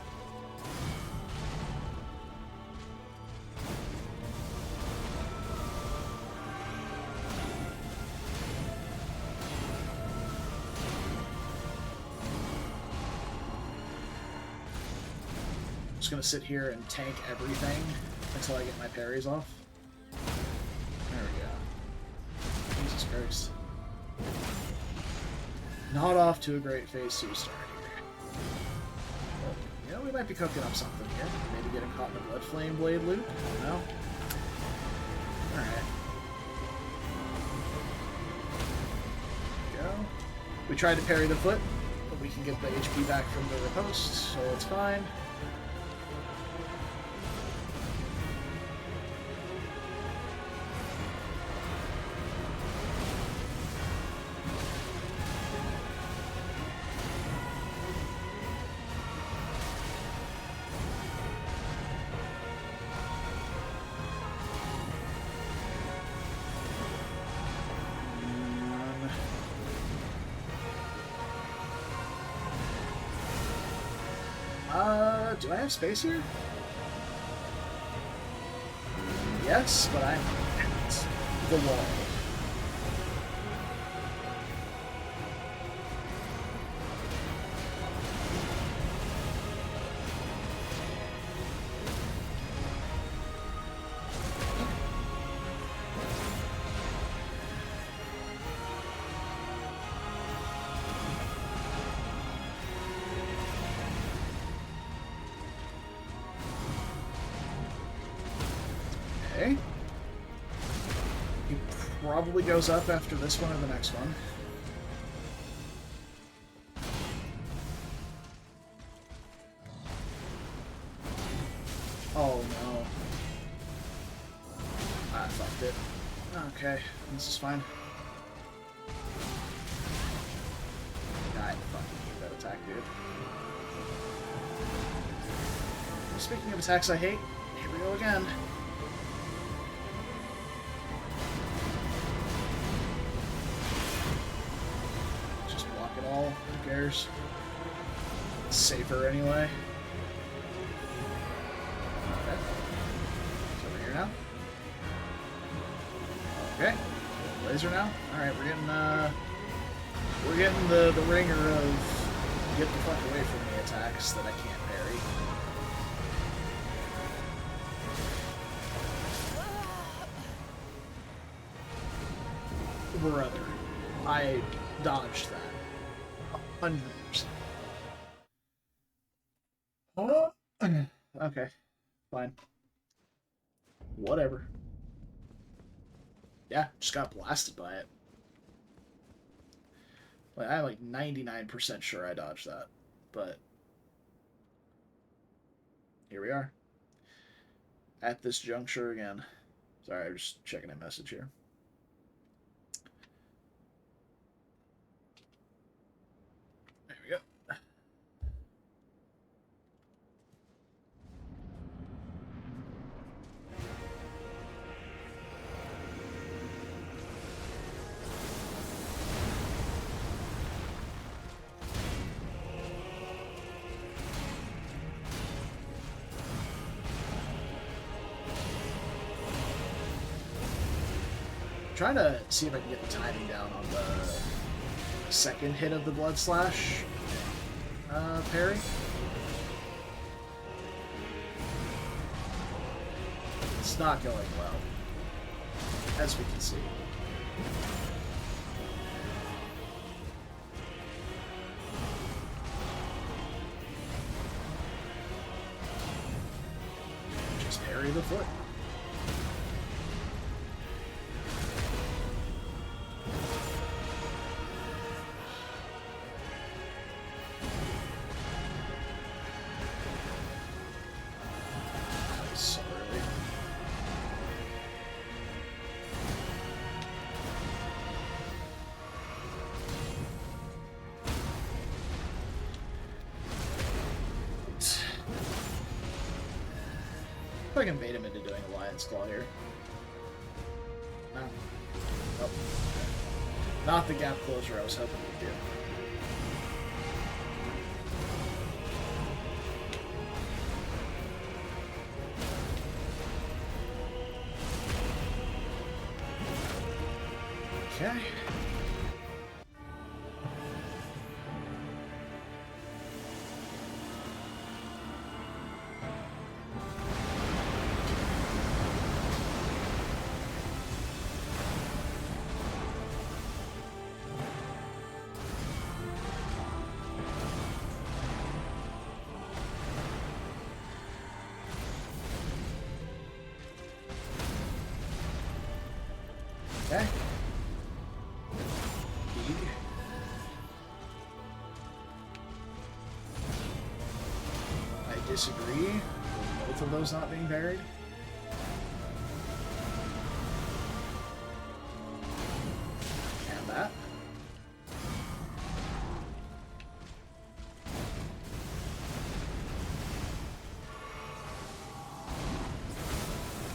Just gonna sit here and tank everything until I get my parries off. There we go. Jesus Christ. Not off to a great phase 2 start here. Well, you know, we might be cooking up something here. Maybe getting caught in the Blood Flame Blade loop? I don't know. Alright. Go. We tried to parry the foot, but we can get the HP back from the riposte, so it's fine. Do I have space here? Yes, but I'm at the wall. Okay. He probably goes up after this one or the next one. Oh no. I fucked it. Okay, this is fine. I fucking hate that attack, dude. Speaking of attacks I hate, here we go again. Who cares? It's safer anyway. Okay. It's over here now. Okay. Laser now. Alright, we're getting We're getting the ringer of get the fuck away from me attacks that I can't parry. Brother, I dodged that. 100%. Oh. Okay, fine. Whatever. Yeah, just got blasted by it. Like, I'm like 99% sure I dodged that, but here we are. At this juncture again. Sorry, I'm just checking a message here. There we go. Trying to see if I can get the timing down on the second hit of the Blood Slash parry. It's not going well, as we can see. Just parry the foot. I can bait him into doing a Lion's Claw here. No. Nope. Not the gap closure I was hoping we'd do. Okay. Okay. I disagree with both of those not being buried. And that.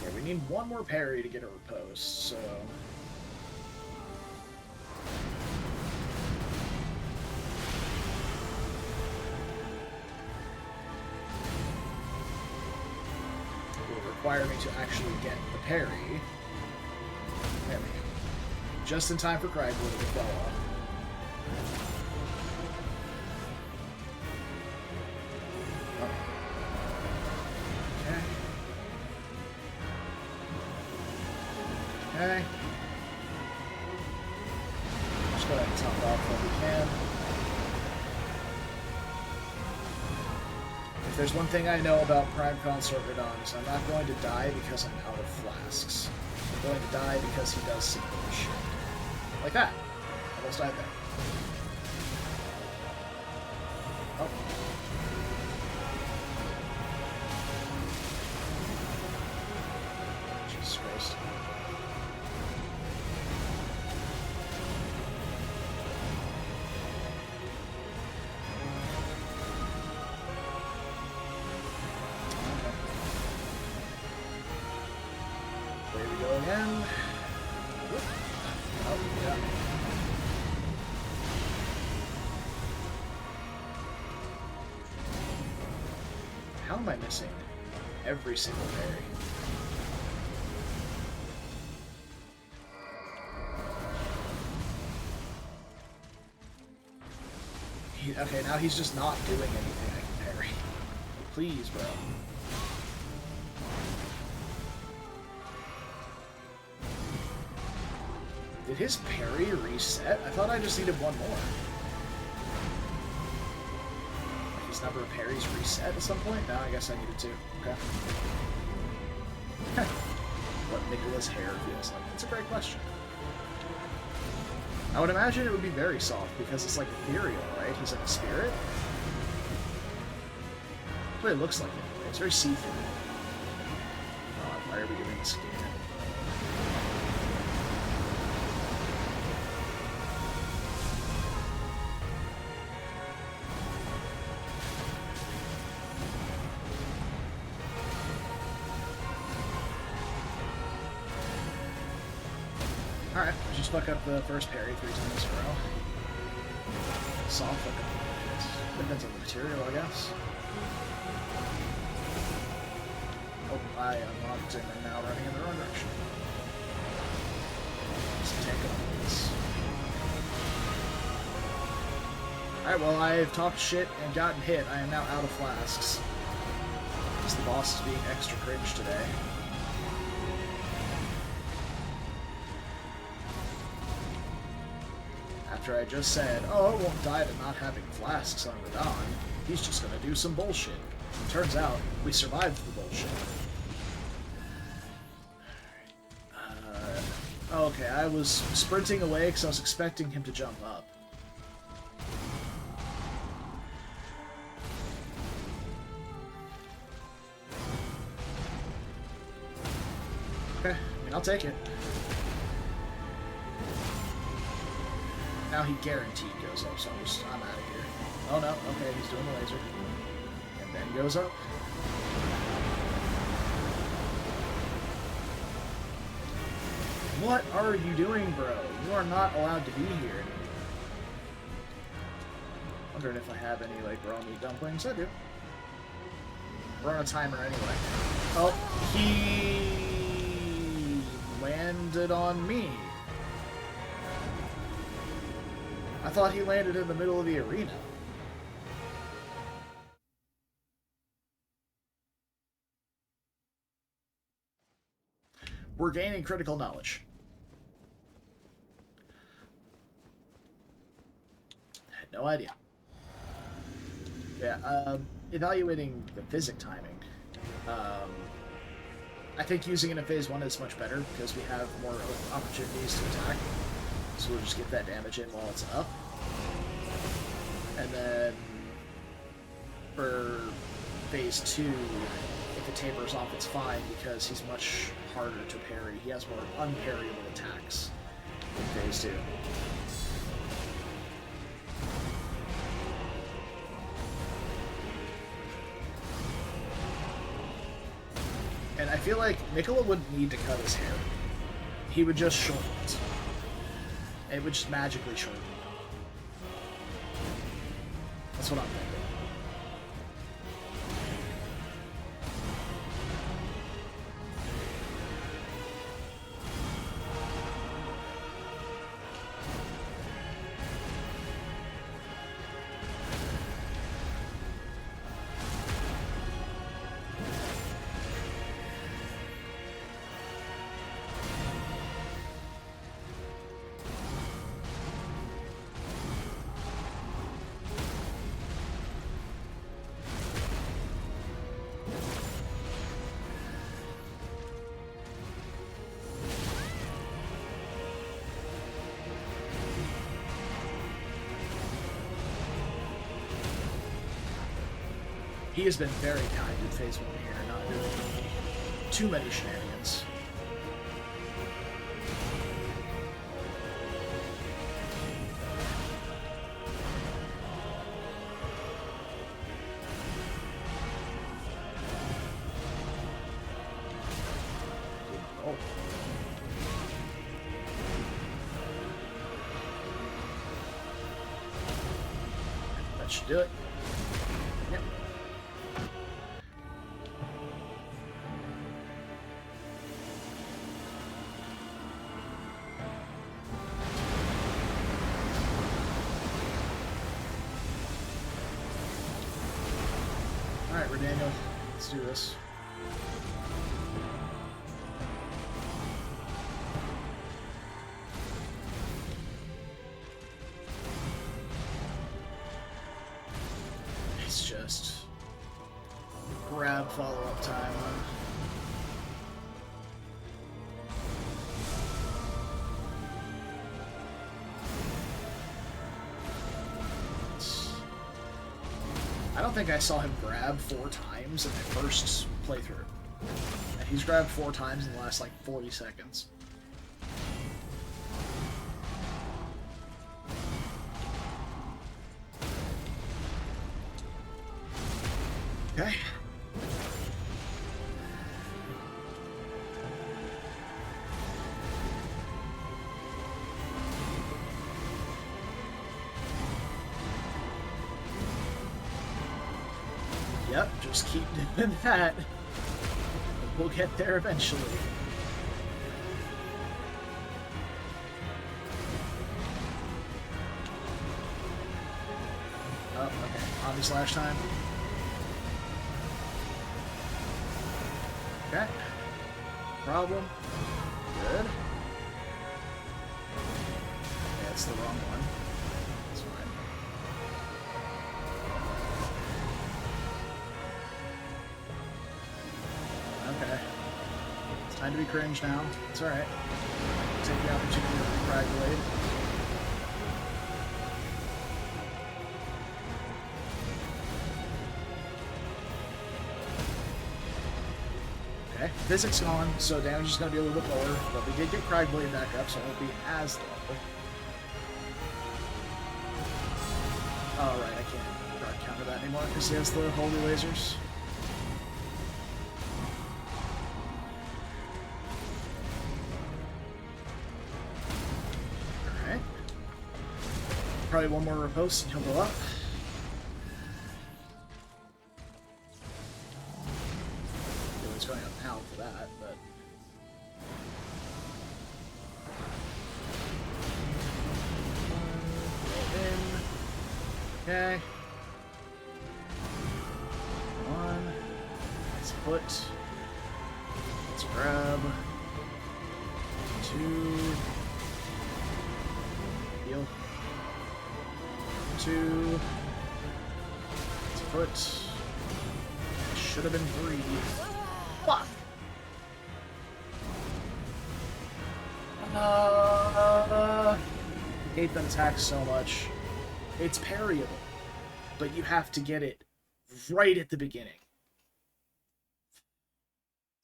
Okay, we need one more parry to get a riposte, so... require me to actually get the parry. There we go. Just in time for Cragwood to fall off. Okay. Okay. Just go ahead and top off what we can. If there's one thing I know about Prime Consort Radahn, is I'm not going to die because I'm out of flasks. I'm going to die because he does some bullshit. Like that. Almost died there. Oh. Jesus Christ. Again. Oh, yeah. How am I missing every single parry? Okay, now he's just not doing anything I can parry. Please, bro. Did his parry reset? I thought I just needed one more. Like his number of parries reset at some point? No, I guess I needed two. Okay. What Nicola's hair feels like? That's a great question. I would imagine it would be very soft because it's like ethereal, right? He's like a spirit. That's what it looks like anyway. It's very see-through. Why are we doing this again? Alright, let's just fuck up the first parry 3 times in a row. Soft fuck up. Depends on the material, I guess. Oh, I unlocked and I'm now running in the wrong direction. Let's take on this. Alright, well, I've talked shit and gotten hit. I am now out of flasks. Because the boss is being extra cringe today. After I just said, oh, I won't die to not having flasks on Radahn, he's just gonna do some bullshit. Turns out, we survived the bullshit. Okay, I was sprinting away because I was expecting him to jump up. Okay, I mean, I'll take it. Now he guaranteed goes up, so I'm out of here. Oh no, okay, he's doing the laser. And then goes up. What are you doing, bro? You are not allowed to be here. Wondering if I have any, like, raw meat dumplings. I do. We're on a timer anyway. Oh, he landed on me. I thought he landed in the middle of the arena. We're gaining critical knowledge. I had no idea. Yeah, evaluating the physic timing. I think using it in Phase 1 is much better because we have more opportunities to attack. So we'll just get that damage in while it's up. And then for Phase 2, if it tapers off, it's fine because he's much harder to parry. He has more unparryable attacks in Phase 2. And I feel like Nicola wouldn't need to cut his hair. He would just shorten it. It would just magically shorten it. That's what I'm thinking. He has been very kind in Phase 1 here, not doing too many shenanigans. Oh. That should do it. Yep. whatever, Daniel. Let's do this. It's just grab follow-up time. I don't think I saw him grab 4 times in my first playthrough. And he's grabbed 4 times in the last, like, 40 seconds. Okay. Yep, just keep doing that. We'll get there eventually. Oh, okay. Omni Slash time. Okay. Problem. Good. Yeah, it's the wrong one. That's fine. Okay. It's time to be cringe now. It's alright. Take the opportunity to frag blade. Okay, physics gone, so damage is going to be a little bit lower, but we did get Cragblade back up, so it won't be as low. Oh, right, I can't guard counter that anymore because he has the holy lasers. Alright. Probably one more riposte and he'll go up. Going up now for that, but in. Okay. 1. Let's put. Let's grab. 2. Heal. 2. Let's put. Should have been 3. Fuck! I hate that attack so much. It's parryable, but you have to get it right at the beginning,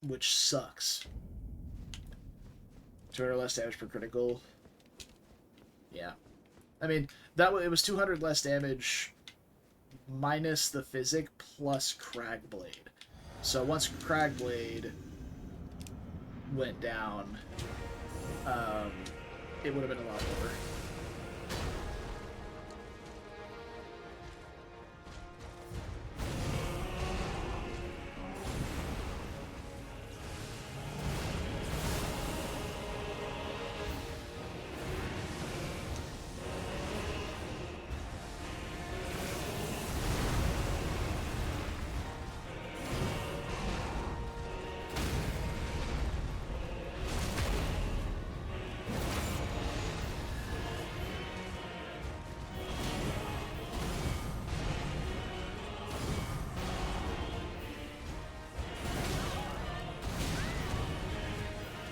which sucks. 200 less damage per critical. Yeah, I mean it was 200 less damage minus the physic plus Cragblade. So once Cragblade went down, it would have been a lot lower.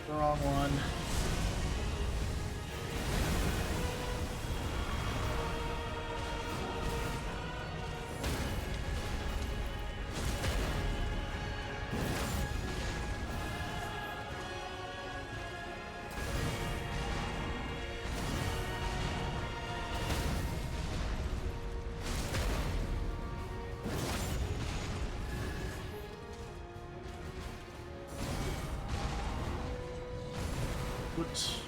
Wrong one. Oops.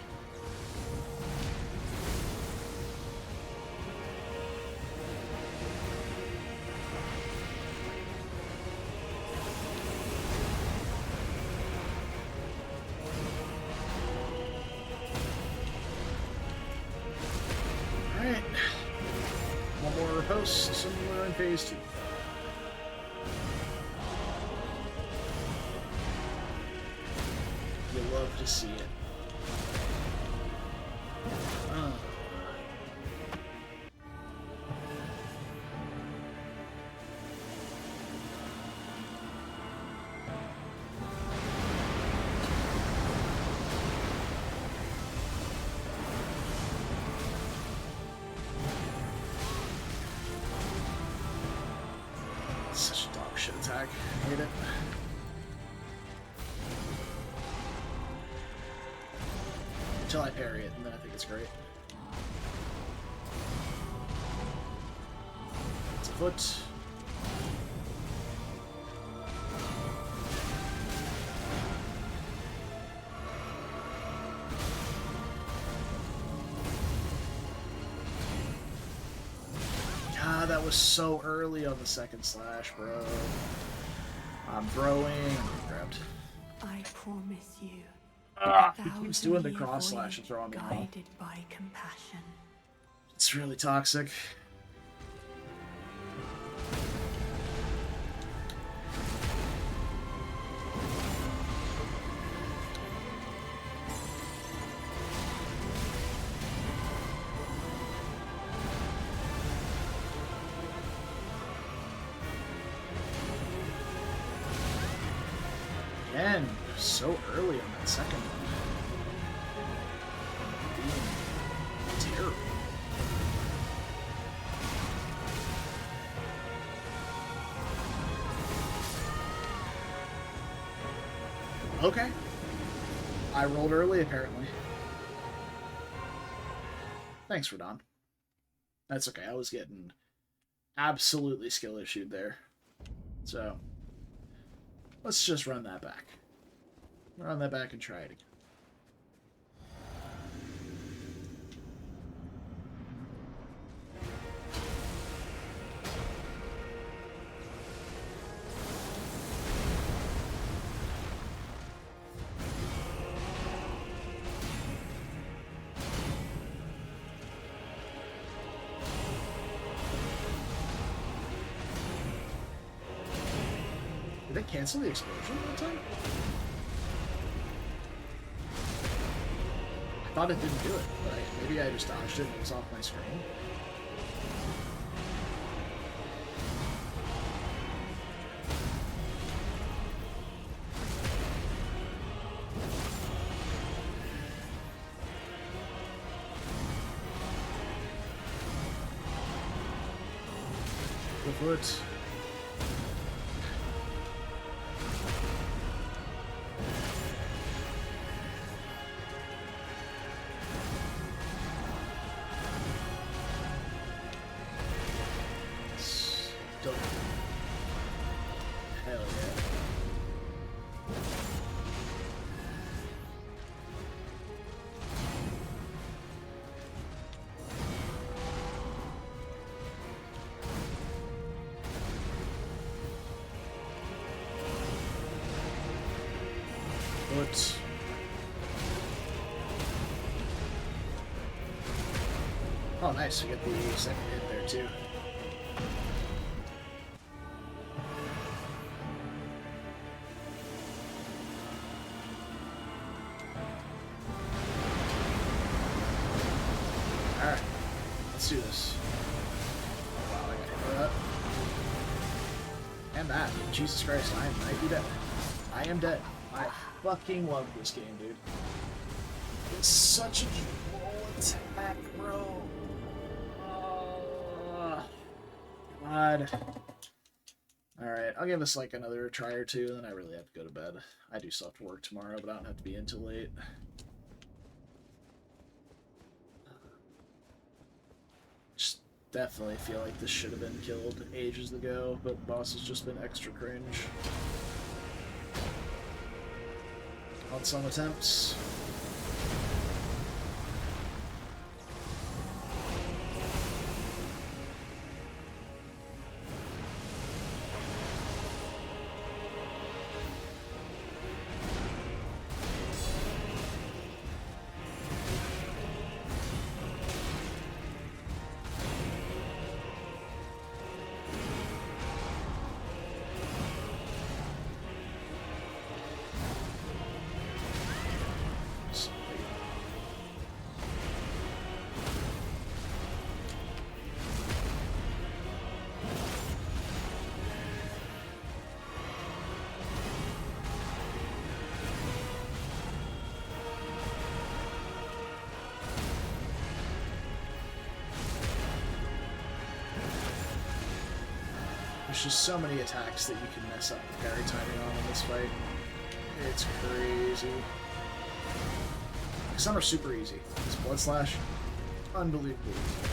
Alright. One more riposte, and we're in phase 2. love to see it. Such a dog shit attack. Hate it. Until I parry it, and then I think it's great. It's a foot. God, that was so early on the second slash, bro. I'm throwing. I'm grabbed. I promise you. He keeps doing the cross slash and throwing me off. Guided by compassion. It's really toxic. Again, so early on that second one. Being terrible. Okay. I rolled early, apparently. Thanks, Radahn. That's okay, I was getting absolutely skill issued there. So, let's just run that back. Run that back and try it again. Did it cancel the explosion that time? I thought it didn't do it, but maybe I just dodged it and it was off my screen. Go for it. Dope. Hell yeah. What? Oh, nice. We get the second hit there, too. Alright. Let's do this. Oh, wow, I got hit by that. And that. Jesus Christ, I might be dead. I am dead. I fucking love this game, dude. It's such a troll attack, bro. Oh, God. Alright, I'll give this like another try or two, and then I really have to go to bed. I do still have to work tomorrow, but I don't have to be in till late. Just definitely feel like this should have been killed ages ago, but the boss has just been extra cringe. On some attempts. There's just so many attacks that you can mess up the parry timing on in this fight. It's crazy. Some are super easy. This Blood Slash, unbelievably easy.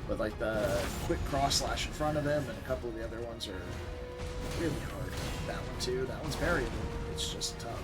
But like the quick cross slash in front of him and a couple of the other ones are really hard. That one too. That one's parryable. It's just tough.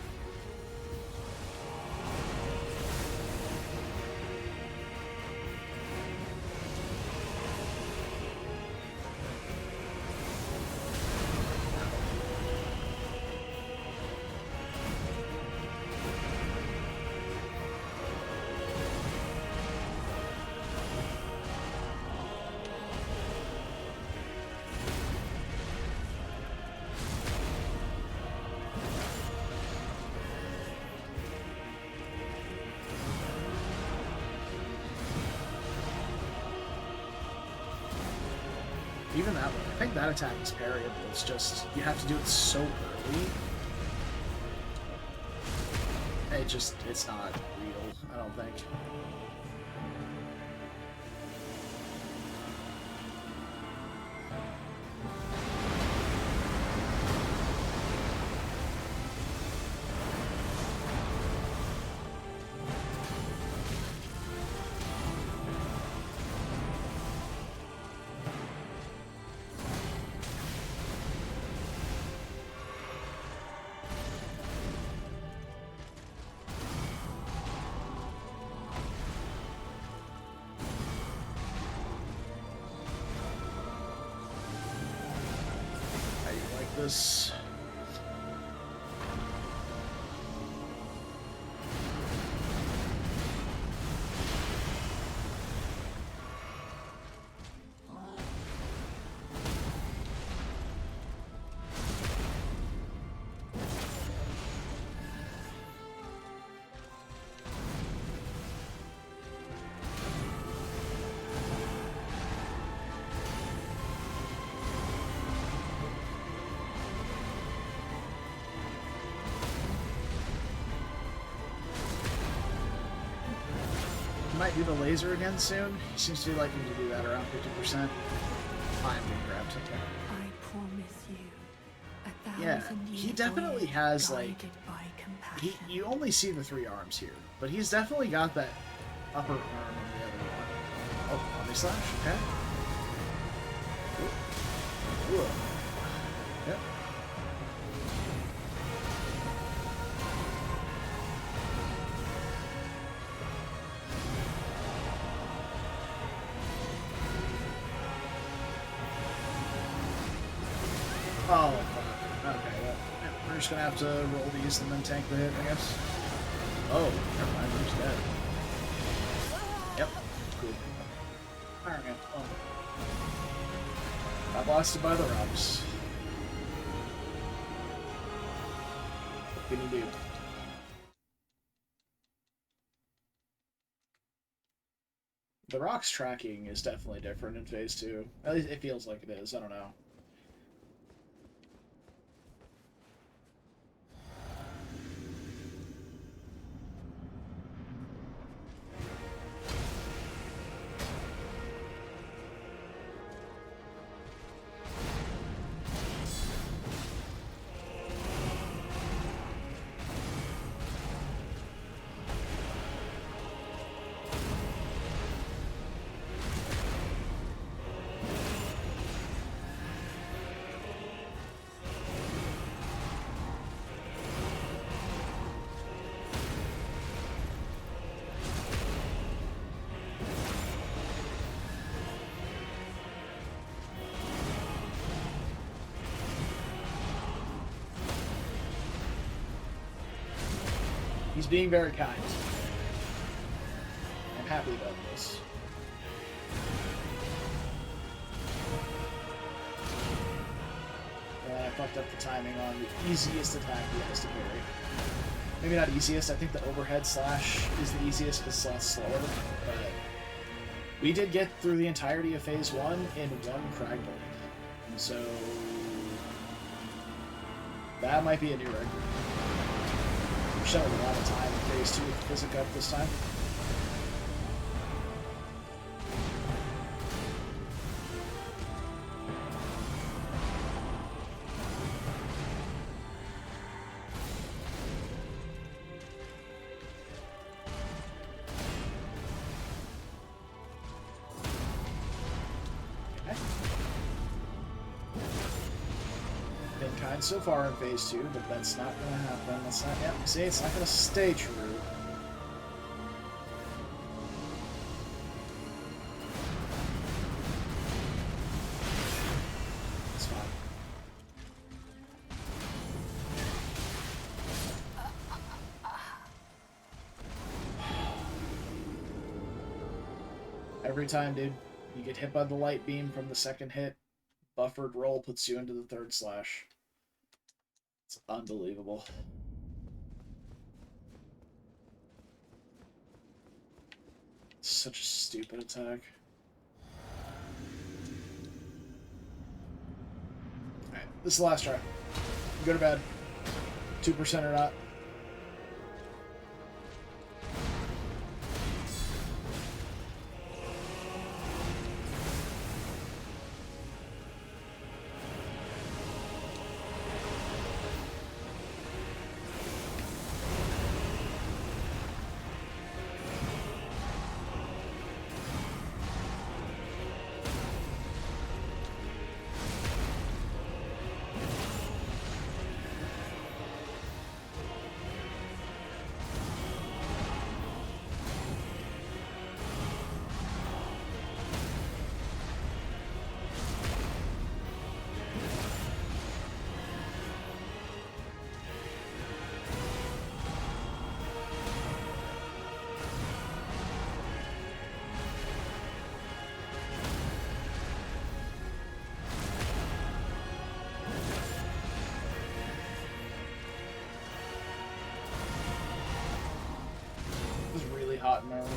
Even that one, I think that attack is parryable. It's just, you have to do it so early. It's not real, I don't think. This. Might do the laser again soon. He seems to be liking to do that around 50%. I'm being grabbed. I promise you, Yeah, he definitely has like you only see the 3 arms here, but he's definitely got that upper arm on the other one. Oh, Omni Slash, okay. Whoa. Yep. Oh, fuck. Okay, well, we're just gonna have to roll these and then tank the hit, I guess. Oh, never mind, he's dead. Yep, cool. Alright, well. Got blasted by the rocks. What can you do? The rocks tracking is definitely different in Phase 2. At least it feels like it is, I don't know. He's being very kind. I'm happy about this. I fucked up the timing on the easiest attack he has to parry. Maybe not easiest, I think the overhead slash is the easiest because it's a lot slower, but we did get through the entirety of Phase 1 in 1 Crag Blade. And so that might be a new record. We're showing a lot of time in Phase 2 with the physic up this time. kind so far in phase 2, but that's not gonna happen. That's not, yeah, see, it's not gonna stay true. It's fine. Every time, dude, you get hit by the light beam from the second hit, buffered roll puts you into the third slash. It's unbelievable. It's such a stupid attack. Alright, this is the last try. Go to bed. 2% or not. Hot and early.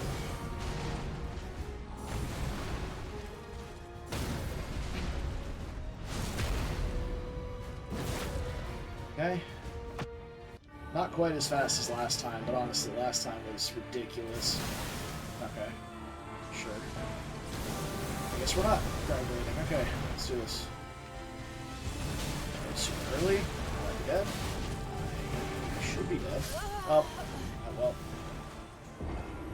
Okay. Not quite as fast as last time, but honestly, last time was ridiculous. Okay. Sure. I guess we're not graduating. Okay, let's do this. Super early. Am I dead? I should be dead. Oh, well.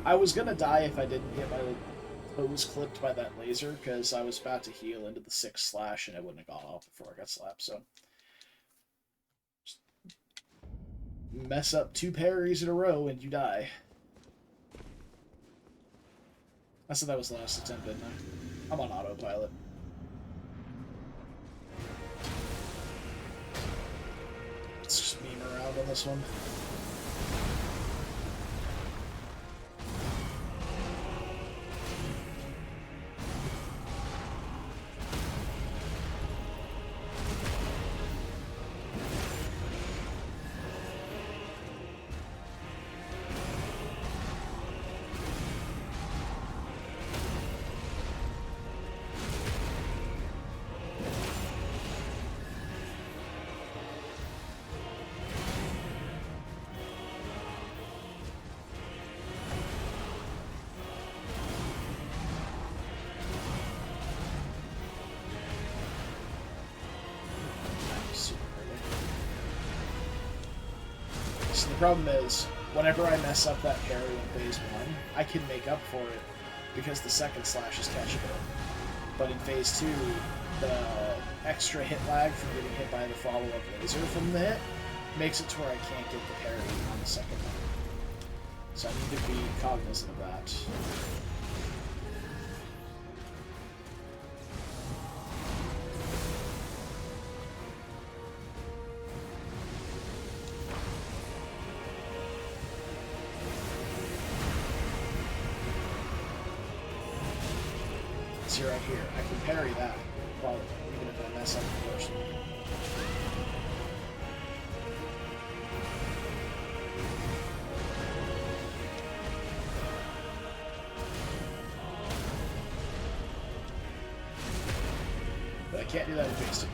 I was gonna die if I didn't get my toes clipped by that laser, because I was about to heal into the 6th slash and it wouldn't have gone off before I got slapped, so. Just mess up 2 parries in a row and you die. I said that was the last attempt, didn't I? I'm on autopilot. Let's just meme around on this one. The problem is, whenever I mess up that parry in phase 1, I can make up for it because the 2nd slash is catchable. But in phase 2, the extra hit lag from getting hit by the follow-up laser from the hit makes it to where I can't get the parry on the 2nd one. So I need to be cognizant of that. Right here, I can parry that, well, even if I mess up the first one. But I can't do that in phase 2.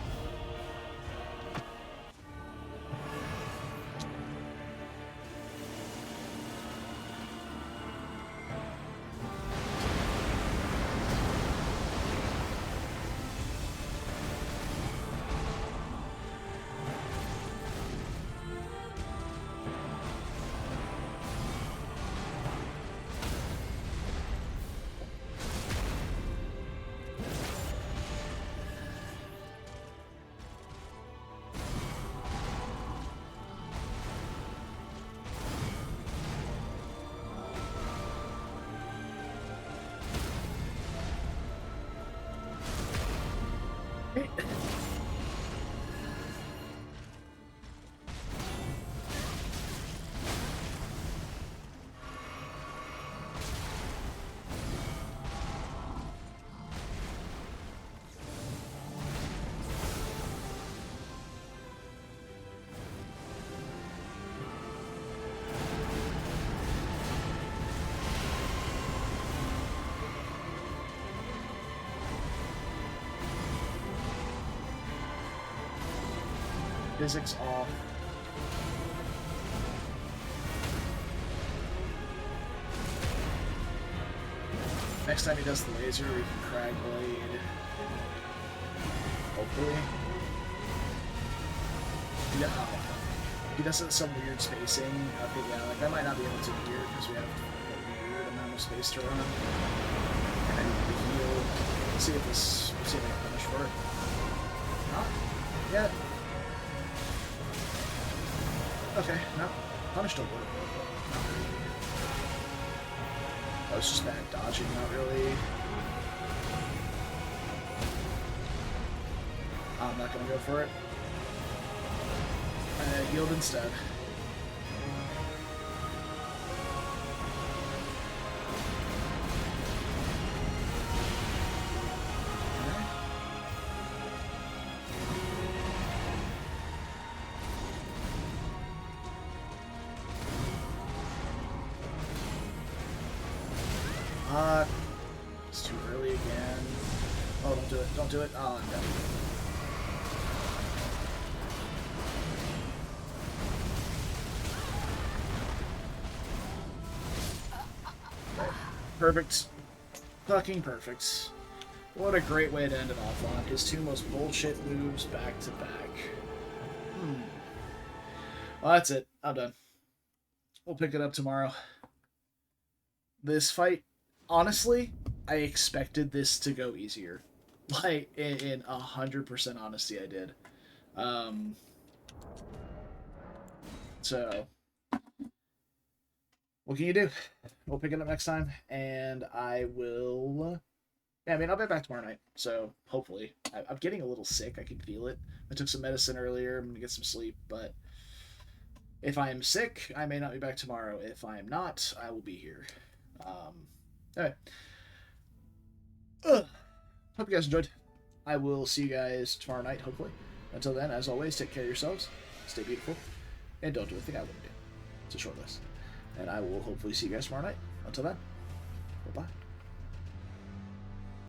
physics off. Next time he does the laser, we can Crag Blade. Hopefully. Yeah, he does it at some weird spacing. Okay, yeah, like I might not be able to hear because we have a weird amount of space to run. And I need to heal. Let's see if this. Let's see if I can punish for it. Not yet. Okay, no. Punish don't work. Not really. That was just bad dodging, not really. I'm not gonna go for it. I healed instead. It's too early again. Oh, don't do it. Don't do it. Oh, I'm dead. Perfect. Fucking perfect. What a great way to end it off on. His two most bullshit moves back to back. Well, that's it. I'm done. We'll pick it up tomorrow. This fight, honestly, I expected this to go easier. Like, in 100% honesty, I did. So, what can you do? We'll pick it up next time, and I will... Yeah, I mean, I'll be back tomorrow night, so hopefully. I'm getting a little sick. I can feel it. I took some medicine earlier. I'm going to get some sleep, but if I am sick, I may not be back tomorrow. If I am not, I will be here. Anyway. Hope you guys enjoyed. I will see you guys tomorrow night, hopefully. Until then, as always, take care of yourselves, stay beautiful, and don't do anything I wouldn't do. It's a short list. And I will hopefully see you guys tomorrow night. Until then, bye-bye.